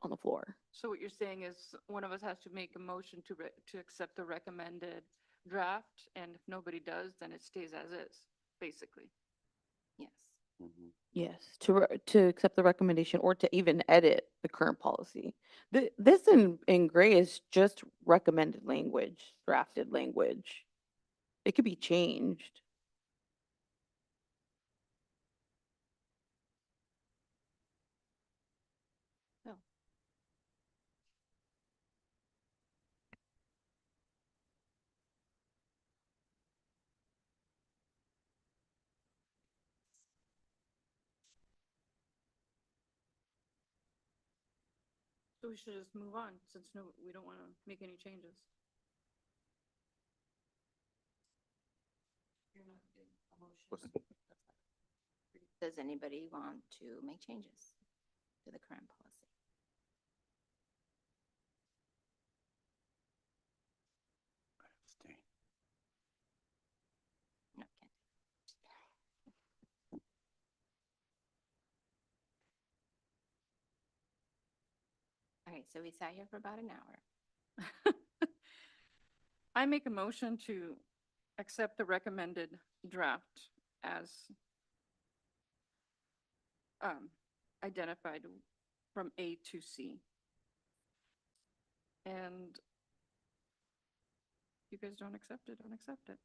on the floor. So what you're saying is one of us has to make a motion to accept the recommended draft, and if nobody does, then it stays as is, basically. Yes. Mhm. Yes, to accept the recommendation or to even edit the current policy. This in gray is just recommended language, drafted language. It could be changed. So we should just move on since we don't want to make any changes. Does anybody want to make changes to the current policy? Stay. No, can't. All right, so we sat here for about an hour. I make a motion to accept the recommended draft as identified from A to C. And if you guys don't accept it, don't accept it.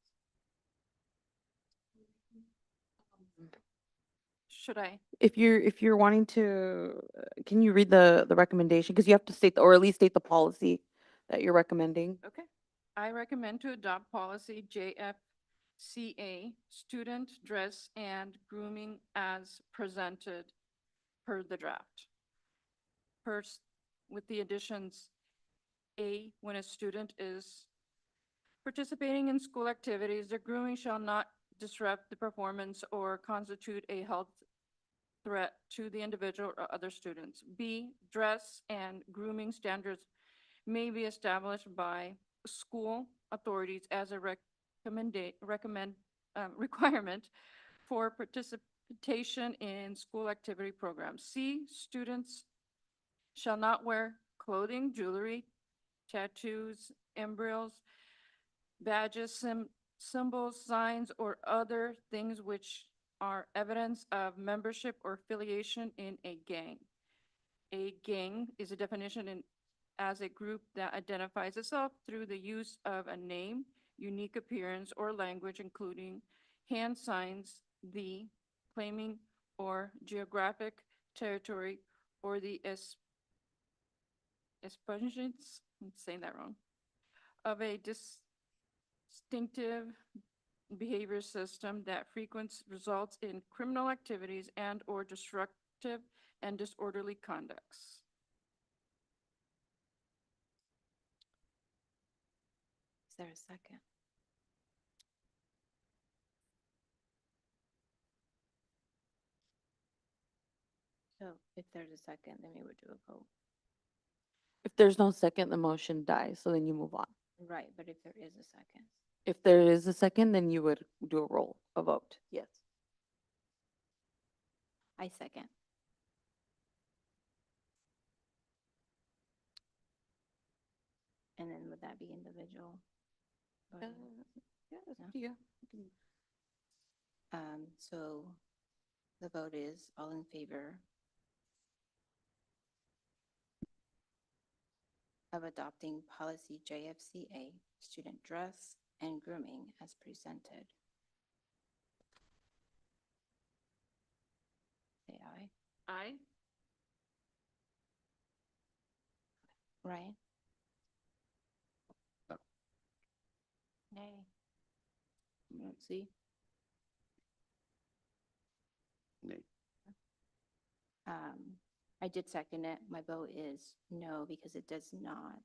Should I? If you're wanting to, can you read the recommendation? Because you have to state, or at least state the policy that you're recommending. Okay. I recommend to adopt policy JFCA, student dress and grooming as presented per the draft. First, with the additions, A, when a student is participating in school activities, their grooming shall not disrupt the performance or constitute a health threat to the individual or other students. B, dress and grooming standards may be established by school authorities as a requirement for participation in school activity programs. C, students shall not wear clothing, jewelry, tattoos, embryos, badges, symbols, signs, or other things which are evidence of membership or affiliation in a gang. A gang is a definition as a group that identifies itself through the use of a name, unique appearance, or language, including hand signs, the claiming or geographic territory, or the expungence, I'm saying that wrong, of a distinctive behavior system that frequents results in criminal activities and or destructive and disorderly conducts. Is there a second? So if there's a second, then we would do a vote. If there's no second, the motion dies, so then you move on. Right, but if there is a second. If there is a second, then you would do a vote, yes. I second. And then would that be individual? voting? Yeah, it's No? up to you. So the vote is all in favor of adopting policy JFCA, student dress and grooming as presented. Say aye. Aye. Ryan? No. Nay. See? Nay. I did second it. My vote is no because it does not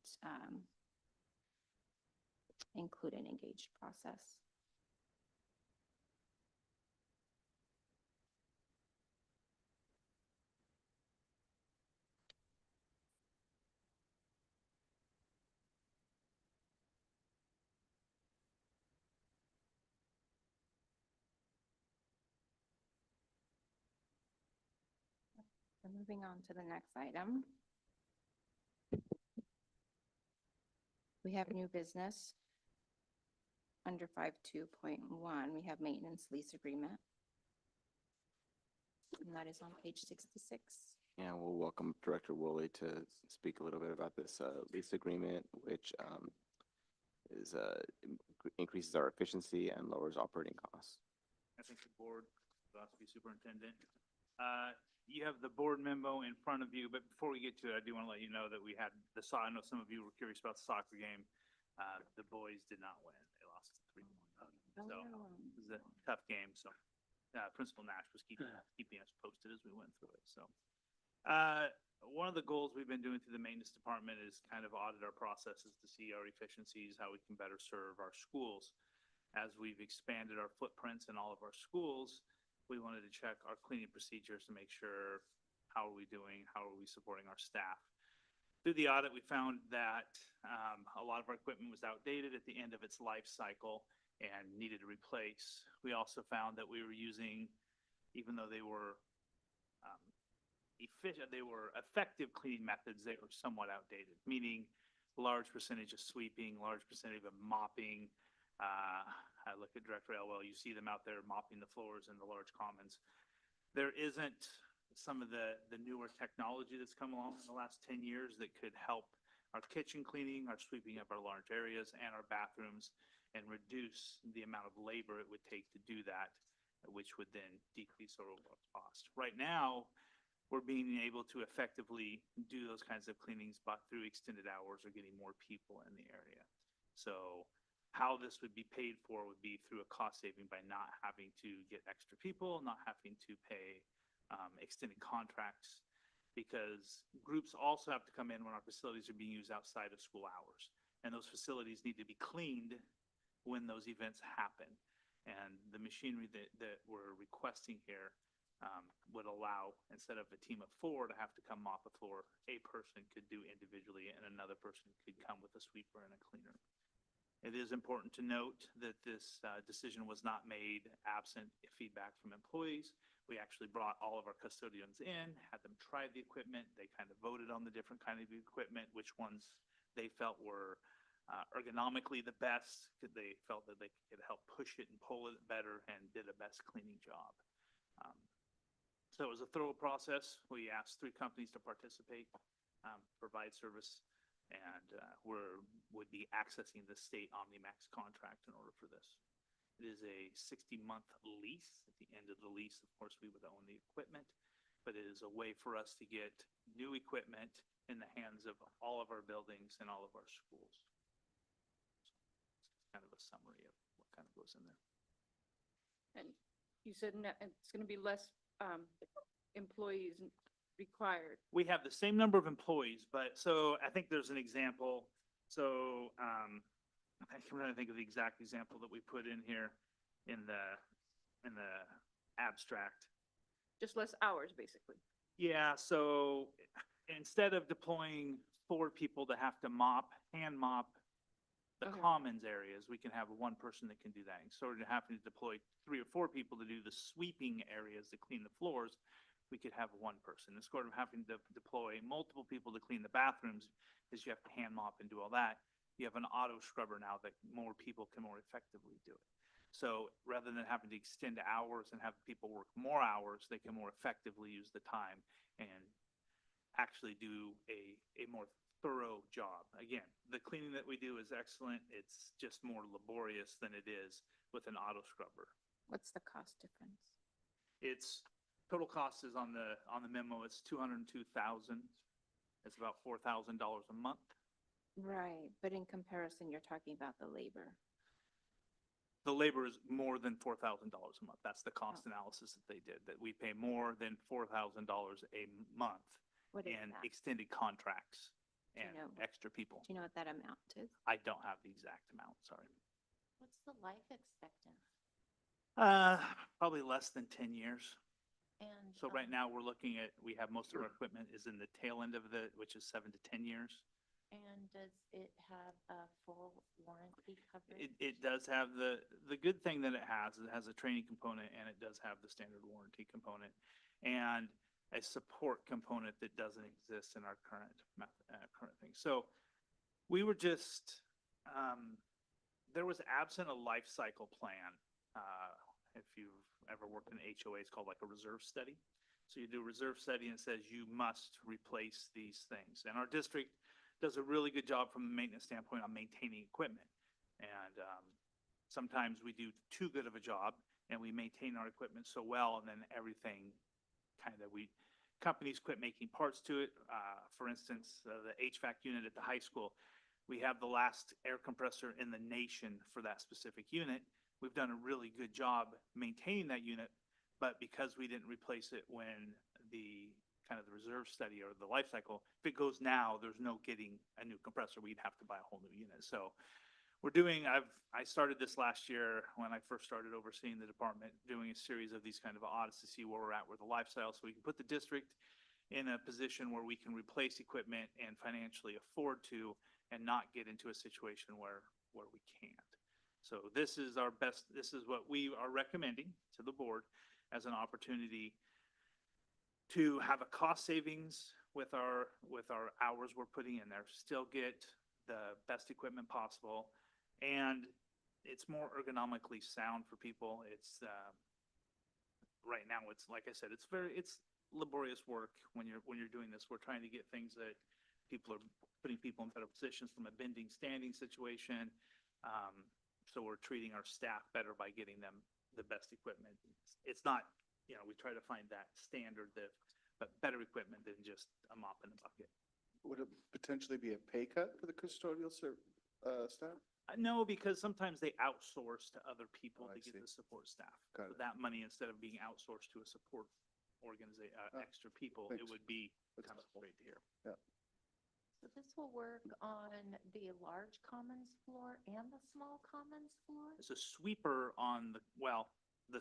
include an engaged process. So moving on to the next item. We have new business. Under 5.2.1, we have maintenance lease agreement. And that is on page 66. Yeah, we'll welcome Director Woolley to speak a little bit about this lease agreement, which is increases our efficiency and lowers operating costs. I think the board, philosophy superintendent. You have the board memo in front of you, but before we get to it, I do want to let you know that we had I know some of you were curious about the soccer game. The boys did not win. They lost 3-1. So it was a tough game. So Principal Nash was keeping us posted as we went through it. So one of the goals we've been doing through the maintenance department is kind of audit our processes to see our efficiencies, how we can better serve our schools. As we've expanded our footprints in all of our schools, we wanted to check our cleaning procedures to make sure how are we doing, how are we supporting our staff. Through the audit, we found that a lot of our equipment was outdated at the end of its life cycle and needed to replace. We also found that we were using, even though they were efficient, they were effective cleaning methods, they were somewhat outdated, meaning large percentage of sweeping, large percentage of mopping. I look at Director Elwell, you see them out there mopping the floors in the large commons. There isn't some of the newer technology that's come along in the last 10 years that could help our kitchen cleaning, our sweeping of our large areas and our bathrooms and reduce the amount of labor it would take to do that, which would then decrease our overall cost. Right now, we're being able to effectively do those kinds of cleanings, but through extended hours or getting more people in the area. So how this would be paid for would be through a cost saving by not having to get extra people, not having to pay extended contracts, because groups also have to come in when our facilities are being used outside of school hours. And those facilities need to be cleaned when those events happen. And the machinery that we're requesting here would allow, instead of a team of 4 to have to come mop a floor, a person could do individually and another person could come with a sweeper and a cleaner. It is important to note that this decision was not made absent feedback from employees. We actually brought all of our custodians in, had them try the equipment. They kind of voted on the different kind of equipment, which ones they felt were ergonomically the best. They felt that they could help push it and pull it better and did a best cleaning job. So it was a thorough process. We asked 3 companies to participate, provide service, and would be accessing the state OmniMax contract in order for this. It is a 60-month lease. At the end of the lease, of course, we would own the equipment, but it is a way for us to get new equipment in the hands of all of our buildings and all of our schools. So, kind of a summary of what kind of goes in there. And you said it's going to be less employees required. We have the same number of employees, but so I think there's an example. So I'm trying to think of the exact example that we put in here in the abstract. Just less hours, basically. Yeah, so instead of deploying 4 people to have to hand mop the Okay. commons areas, we can have 1 person that can do that. Instead of having to deploy 3 or 4 people to do the sweeping areas to clean the floors, we could have 1 person. Instead of having to deploy multiple people to clean the bathrooms, because you have to hand mop and do all that, you have an auto scrubber now that more people can more effectively do it. So rather than having to extend hours and have people work more hours, they can more effectively use the time and actually do a more thorough job. Again, the cleaning that we do is excellent. It's just more laborious than it is with an auto scrubber. What's the cost difference? It's total cost is on the memo. It's 202,000. It's about $4,000 a month. Right, but in comparison, you're talking about the labor. The labor is more than $4,000 a month. That's the cost analysis that they did, that we pay more than $4,000 a month What is in that? extended contracts Do you and know? extra people. Do you know what that amount is? I don't have the exact amount, sorry. What's the life expectancy? Probably less than 10 years. And So right now, we're looking at, we have most of our equipment is in the tail end of which is 7 to 10 years. And does it have a full warranty coverage? It does have the good thing that it has a training component, and it does have the standard warranty component and a support component that doesn't exist in our current thing. So we were just, there was absent a life cycle plan. If you've ever worked in HOA, it's called like a reserve study. So you do a reserve study and it says you must replace these things. And our district does a really good job from a maintenance standpoint on maintaining equipment. And sometimes we do too good of a job and we maintain our equipment so well, and then everything companies quit making parts to it. For instance, the HVAC unit at the high school, we have the last air compressor in the nation for that specific unit. We've done a really good job maintaining that unit, but because we didn't replace it when the reserve study or the life cycle, if it goes now, there's no getting a new compressor. We'd have to buy a whole new unit. So we're doing, I started this last year when I first started overseeing the department, doing a series of these kind of audits to see where we're at with the lifestyle, so we can put the district in a position where we can replace equipment and financially afford to, and not get into a situation where we can't. So this is what we are recommending to the board as an opportunity to have a cost savings with our hours we're putting in there, still get the best equipment possible. And it's more ergonomically sound for people. It's, right now, it's, like I said, it's laborious work when you're doing this. We're trying to get things that people are putting people in better positions from a bending, standing situation. So we're treating our staff better by getting them the best equipment. It's not, we try to find that standard but better equipment than just a mop and a bucket. Would it potentially be a pay cut for the custodial staff? No, because sometimes they outsource to other people Oh, I to get see. the support staff. Got So it. that money, instead of being outsourced to a support organization, extra people, it thanks. would be That's kind of helpful. straight to here. So this will work on the large commons floor and the small commons floor? It's a sweeper on the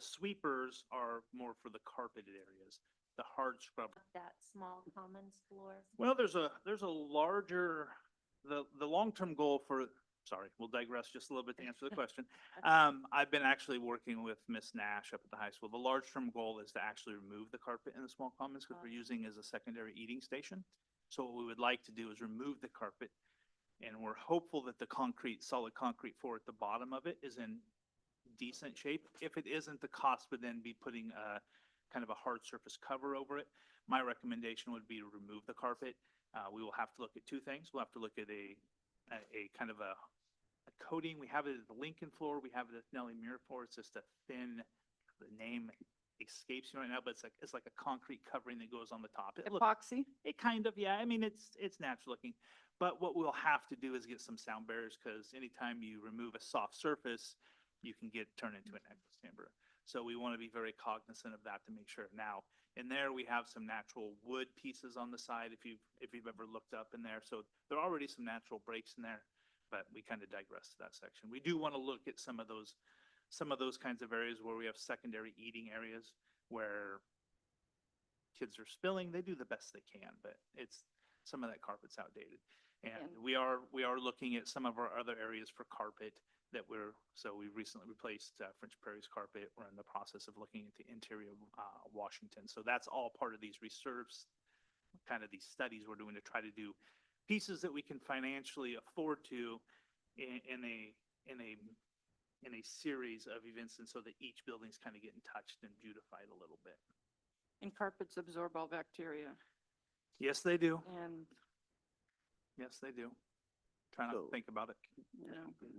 sweepers are more for the carpeted areas, the hard scrub. That small commons floor? Well, there's a larger, the long-term goal for, sorry, we'll digress just a little bit to answer the question. I've been actually working with Miss Nash up at the high school. The large-term goal is to actually remove the carpet in the small commons because we're using as a secondary eating station. So what we would like to do is remove the carpet, and we're hopeful that the solid concrete floor at the bottom of it is in decent shape. If it isn't, the cost would then be putting a kind of a hard surface cover over it. My recommendation would be to remove the carpet. We will have to look at two things. We'll have to look at a kind of a coating. We have it at the Lincoln floor. We have it at Nellie Muir floor. It's just a thin, the name escapes me right now, but it's like a concrete covering that goes on the top. Epoxy? It kind of, yeah. I mean, it's natural looking. But what we'll have to do is get some sound barriers, because anytime you remove a soft surface, you can turn into an echo chamber. So we want to be very cognizant of that to make sure. Now, in there, we have some natural wood pieces on the side, if you've ever looked up in there. So there are already some natural breaks in there, but we kind of digress to that section. We do want to look at some of those kinds of areas where we have secondary eating areas where kids are spilling. They do the best they can, but some of that carpet's outdated. And we are looking at some of our other areas for carpet so we recently replaced French Prairie's carpet. We're in the process of looking at the interior of Washington. So that's all part of these research, kind of these studies we're doing to try to do pieces that we can financially afford to in a series of events, and so that each building's kind of getting touched and beautified a little bit. And carpets absorb all bacteria. Yes, they do. And, Yes, they do. Try not to So- think about it.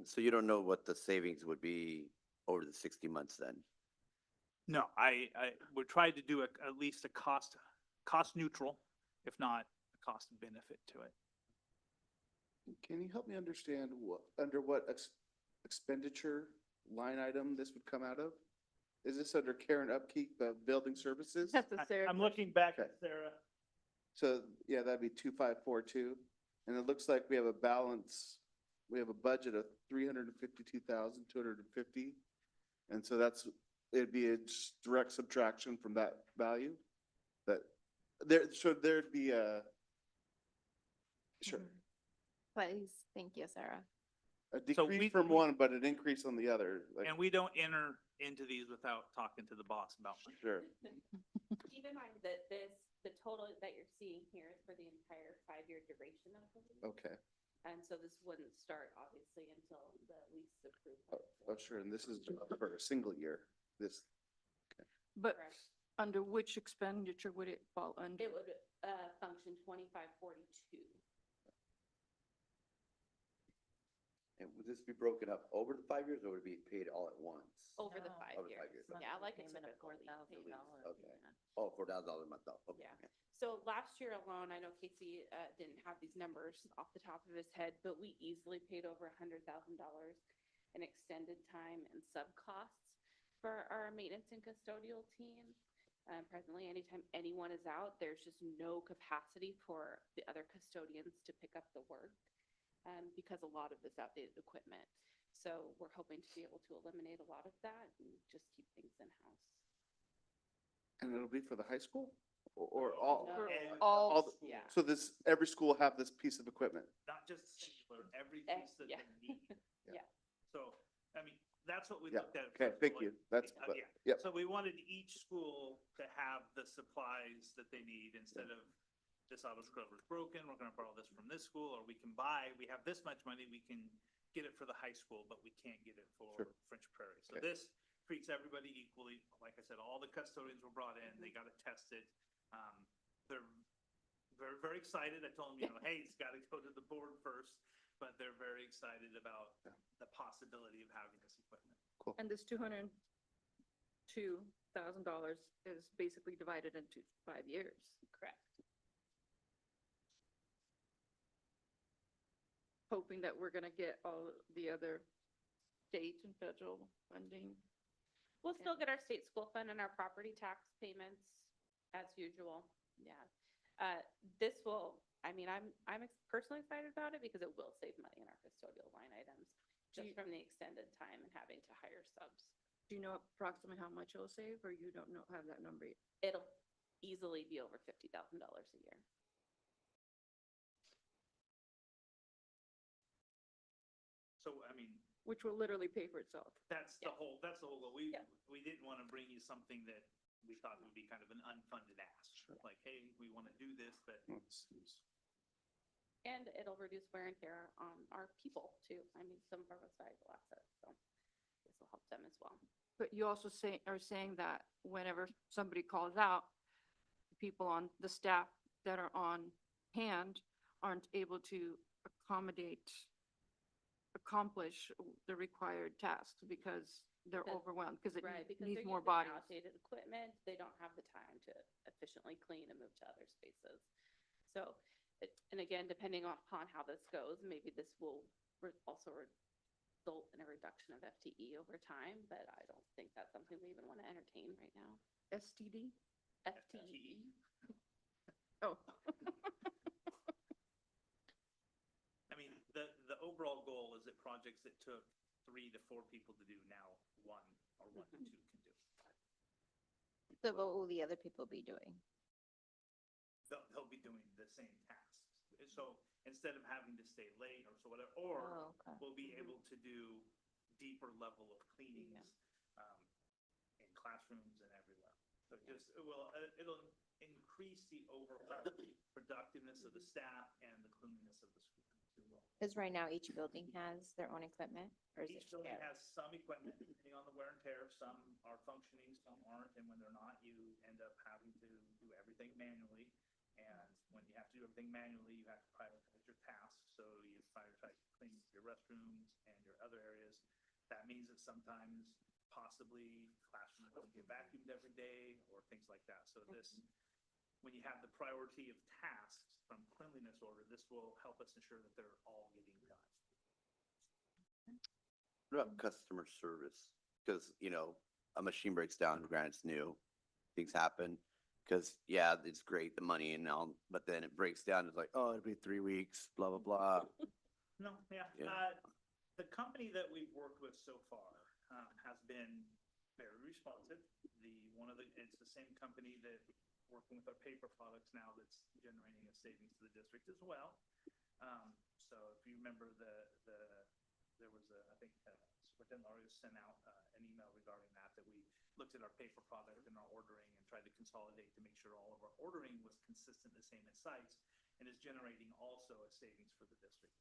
So you don't know what the savings would be over the 60 months then? No, I would try to do at least a cost neutral, if not a cost benefit to it. Can you help me understand under what expenditure line item this would come out of? Is this under care and upkeep of building services? that's a Sarah. I'm looking back Okay. at Sarah. So, yeah, that'd be 2542. And it looks like we have a budget of 352,250. And so it'd be a just direct subtraction from that value. There'd be sure, Please, thank you, Sarah. a So we- decrease from one, but an increase on the other. Like, And we don't enter into these without talking to the boss about money. sure. Keep in mind that the total that you're seeing here is for the entire 5-year duration of the lease. Okay. And so this wouldn't start obviously until the lease is approved. Oh, sure. And this is for a single year. But Correct. under which expenditure would it fall under? It would, function 2542. And would this be broken up over the 5 years, or would it be paid all at once? Over the No. 5 Over the years. 5 years, Yeah, like a Payment of typical lease $4,000. payment. Okay. Oh, $4,000 a month, oh, okay. Yeah. So last year alone, I know Casey didn't have these numbers off the top of his head, but we easily paid over $100,000 in extended time and sub costs for our maintenance and custodial team. Presently, anytime anyone is out, there's just no capacity for the other custodians to pick up the work because a lot of this outdated equipment. So we're hoping to be able to eliminate a lot of that and just keep things in-house. And it'll be for the high school or all? No. For And all, the- Yeah. So every school will have this piece of equipment? Not just singular, every Eh, piece that yeah. they need. Yeah. So, I mean, that's what we Yeah, looked at. okay, first, thank like, you. That's, yeah. yep. So we wanted each school to have the supplies that they need instead of this auto scrubber is broken, we're gonna borrow this from this school, or we can buy, we have this much money, we can get it for the high school, but we can't get it for Sure. French Prairie. So Okay. this treats everybody equally. Like I said, all the custodians were brought in, they got it tested. They're very, very excited. I told them, you know, hey, it's gotta go to the board first, but they're very excited about the possibility of having this equipment. And this $202,000 is basically divided into 5 years. Correct. Hoping that we're gonna get all the other state and federal funding. We'll still get our state school fund and our property tax payments as usual. Yeah. This will, I mean, I'm personally excited about it because it will save money in our custodial line items just from the extended time and having to hire subs. Do you know approximately how much it'll save, or you don't know, have that number yet? It'll easily be over $50,000 a year. So, I mean, Which will literally pay for itself. that's the whole, goal. We, Yeah. we didn't want to bring you something that we thought would be kind of an unfunded ask. Like, hey, we want to do this, but And it'll reduce wear and tear on our people too. I mean, some of our most valuable assets, so this will help them as well. But you also are saying that whenever somebody calls out, people on the staff that are on hand aren't able to accomplish the required tasks because they're Because- overwhelmed, because it Right, because needs they're more using bodies. outdated equipment, they don't have the time to efficiently clean and move to other spaces. So, and again, depending upon how this goes, maybe this will also result in a reduction of FTE over time, but I don't think that's something we even want to entertain right now. STD? FTE. Oh. I mean, the overall goal is that projects that took 3 to 4 people to do now, 1 or 1 to 2 can do. So what will the other people be doing? They'll be doing the same tasks. So instead of having to stay late or so whatever, or Oh, okay. we'll be able to do deeper level of cleanings in classrooms and everywhere. So it'll increase the overall productiveness of the staff and the cleanliness of the school as well. Because right now each building has their own equipment, or is it Each building shared? has some equipment, depending on the wear and tear, some are functioning, some aren't, and when they're not, you end up having to do everything manually. And when you have to do everything manually, you have to prioritize your tasks, so you prioritize cleaning your restrooms and your other areas. That means that sometimes possibly classrooms don't get vacuumed every day or things like that. So this, when you have the priority of tasks from cleanliness order, this will help us ensure that they're all getting done. What about customer service? Because, you know, a machine breaks down, granted it's new, things happen. Because, yeah, it's great, the money and all, but then it breaks down, it's like, oh, it'll be 3 weeks, blah, blah, blah. No, yeah. Yeah. The company that we've worked with so far has been very responsive. It's the same company that working with our paper products now that's generating a savings to the district as well. So if you remember there was I think Superintendent Lario sent out an email regarding that we looked at our paper product and our ordering and tried to consolidate to make sure all of our ordering was consistent, the same at sites, and is generating also a savings for the district.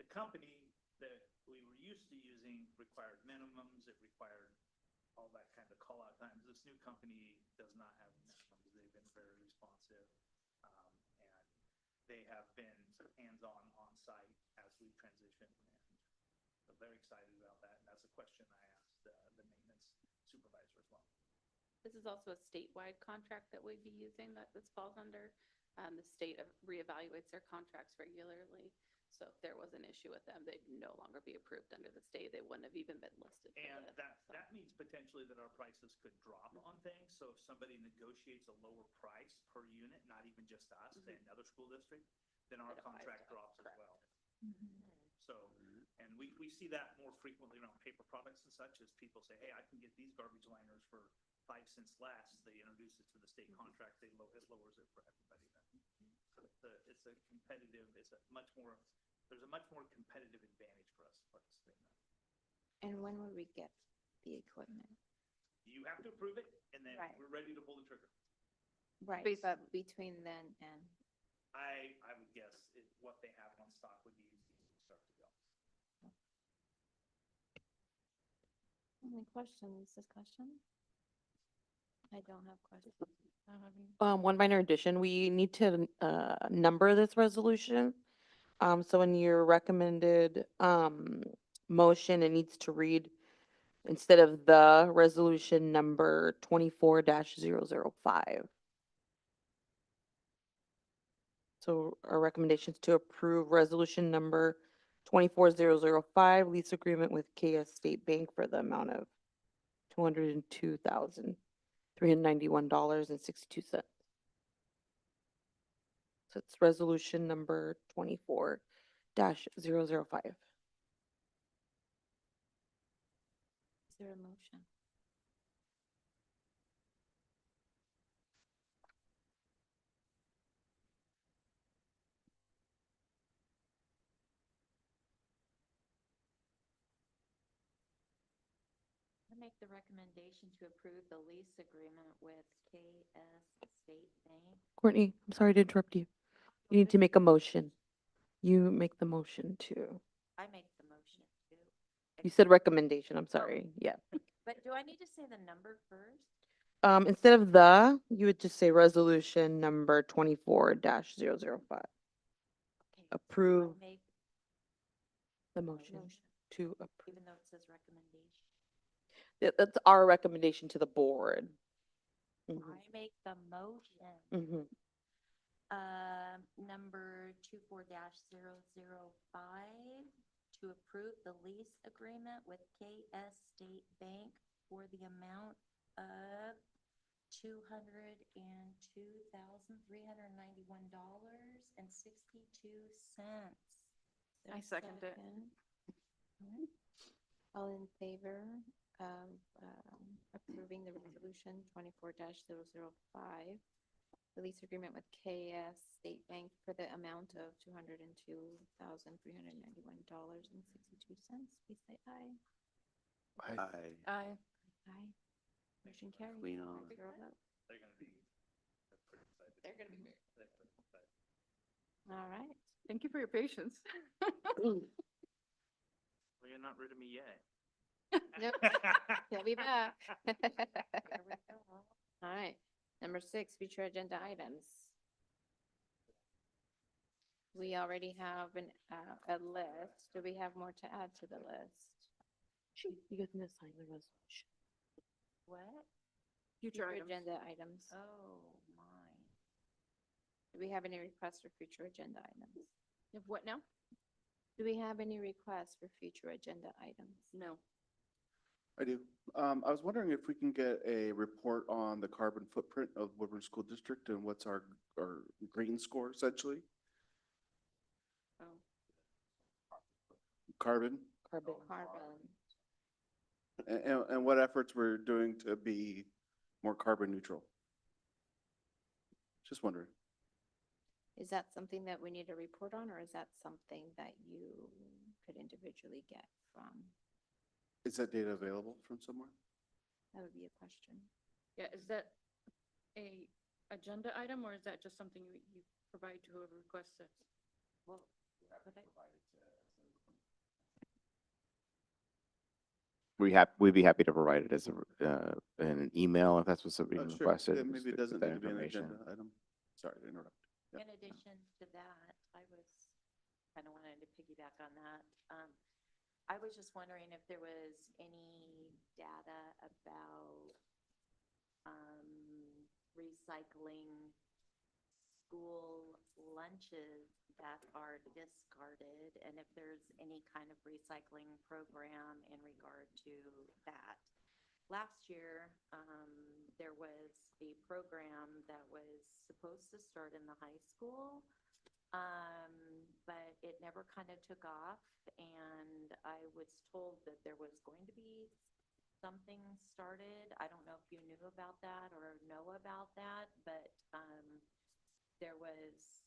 The company that we were used to using required minimums, it required all that kind of call out times. This new company does not have minimums. They've been very responsive. And they have been hands-on on-site as we transition. And I'm very excited about that. And that's a question I asked the maintenance supervisor as well. This is also a statewide contract that we'd be using that this falls under. The state reevaluates their contracts regularly. So if there was an issue with them, they'd no longer be approved under the state. They wouldn't have even been listed. for And this, that so. means potentially that our prices could drop on things. So if somebody negotiates a lower price per unit, not even just us, say another school district, then our It applies contract to us, drops as correct. well. So, and we see that more frequently around paper products and such as people say, hey, I can get these garbage liners for 5 cents less. They introduce it to the state contract, it lowers it for everybody then. So it's a competitive, there's a much more competitive advantage for us participating in that. And when will we get the equipment? You have to approve it and then Right. we're ready to pull the trigger. Right, Basi- but between then and, I would guess what they have on stock would be used to start to go. Any questions, discussion? I don't have questions. I don't have any. One minor addition, we need to, number this resolution. So in your recommended, motion, it needs to read, instead of the resolution number 24-005. So our recommendation is to approve resolution number 24005, lease agreement with KS State Bank for the amount of $202,391.62. So it's resolution number 24-005. Is there a motion? I make the recommendation to approve the lease agreement with KS State Bank. Courtney, I'm sorry to interrupt you. You need to make a motion. You make the motion to, I make the motion to. you said recommendation, I'm sorry, yeah. But do I need to say the number first? Instead of the, you would just say resolution number 24-005. Okay, Approve I make the the motion motion, to approve. even though it says recommendation. That's our recommendation to the board. Mhm, I make the motion. mhm. Number 24-005 to approve the lease agreement with KS State Bank for the amount of $202,391.62. I second it. Alright. All in favor of approving the resolution 24-005, the lease agreement with KS State Bank for the amount of $202,391.62, please say aye. I, Aye. Aye. Motion carries. Clean on. 5-0 vote. They're gonna be pretty excited. They're gonna be very. They're pretty excited. All right. Thank you for your patience. Well, you're not rid of me yet. Nope. He'll be back. All right. Number 6, future agenda items. We already have a list. Do we have more to add to the list? You guys need to sign the resolution. What? Future items. agenda items. Oh, my. Do we have any requests for future agenda items? You have what now? Do we have any requests for future agenda items? No. I do. I was wondering if we can get a report on the carbon footprint of Woodburn School District and what's our green score essentially? Oh, Carbon, Carbon. carbon. and what efforts we're doing to be more carbon neutral. Just wondering. Is that something that we need to report on, or is that something that you could individually get from? Is that data available from somewhere? That would be a question. Yeah, is that a agenda item or is that just something you provide to whoever requests it? Well, We'd be happy to provide it as in an email if that's what somebody Oh, sure. requested. Then maybe it just doesn't with need to that be an information. agenda item. Sorry to interrupt. Yeah. in addition to that, I was kind of wanted to piggyback on that. I was just wondering if there was any data about recycling school lunches that are discarded, and if there's any kind of recycling program in regard to that. Last year, there was a program that was supposed to start in the high school, but it never kind of took off, and I was told that there was going to be something started. I don't know if you knew about that or know about that, but there was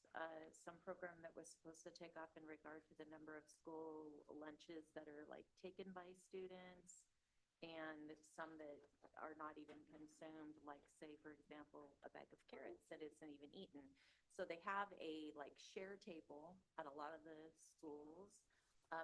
some program that was supposed to take off in regard to the number of school lunches that are like taken by students and some that are not even consumed, like say, for example, a bag of carrots that isn't even eaten. So they have a like share table at a lot of the schools,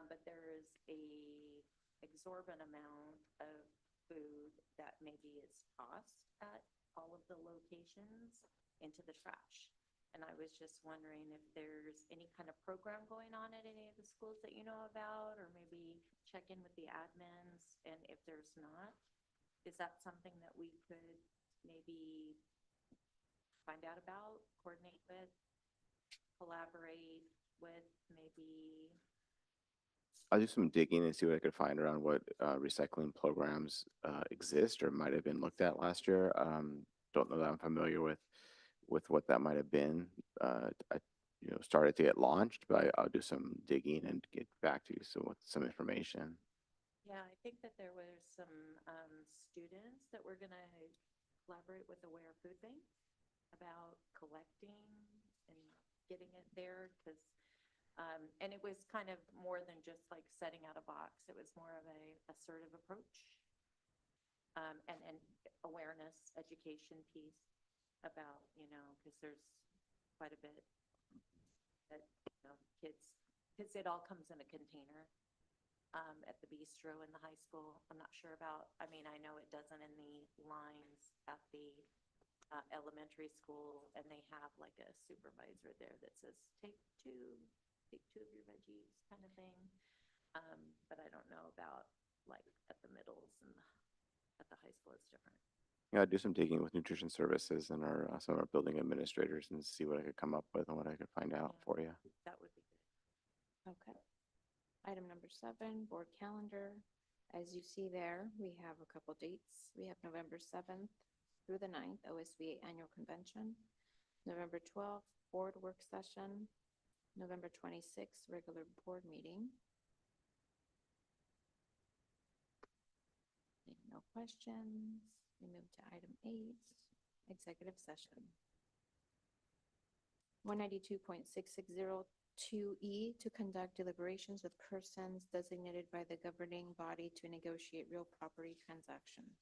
but there is a exorbitant amount of food that maybe is tossed at all of the locations into the trash. And I was just wondering if there's any kind of program going on at any of the schools that you know about, or maybe check in with the admins, and if there's not, is that something that we could maybe find out about, coordinate with, collaborate with, maybe? I'll do some digging and see what I could find around what recycling programs exist or might have been looked at last year. Don't know that I'm familiar with what that might have been. I started to get launched, but I'll do some digging and get back to you with some information. Yeah, I think that there were some students that were gonna collaborate with Aware Food Bank about collecting and getting it there, because and it was kind of more than just like setting out a box. It was more of a assertive approach. And awareness, education piece about, because there's quite a bit that, kids, because it all comes in a container at the bistro in the high school. I'm not sure about, I mean, I know it doesn't in the lines at the elementary school, and they have like a supervisor there that says, take two of your veggies kind of thing. But I don't know about like at the middles and at the high school, it's different. Yeah, I'll do some digging with nutrition services and some of our building administrators and see what I could come up with and what I could find out for you. That would be good. Okay. Item number 7, board calendar. As you see there, we have a couple dates. We have November 7th through the 9th, OSBA Annual Convention. November 12th, board work session. November 26th, regular board meeting. No questions. We move to item 8, executive session. 192.6602E to conduct deliberations with persons designated by the governing body to negotiate real property transactions.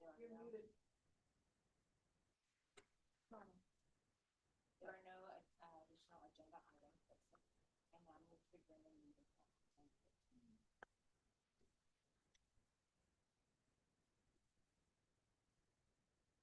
There are no additional agenda items. And now we'll figure in the meeting.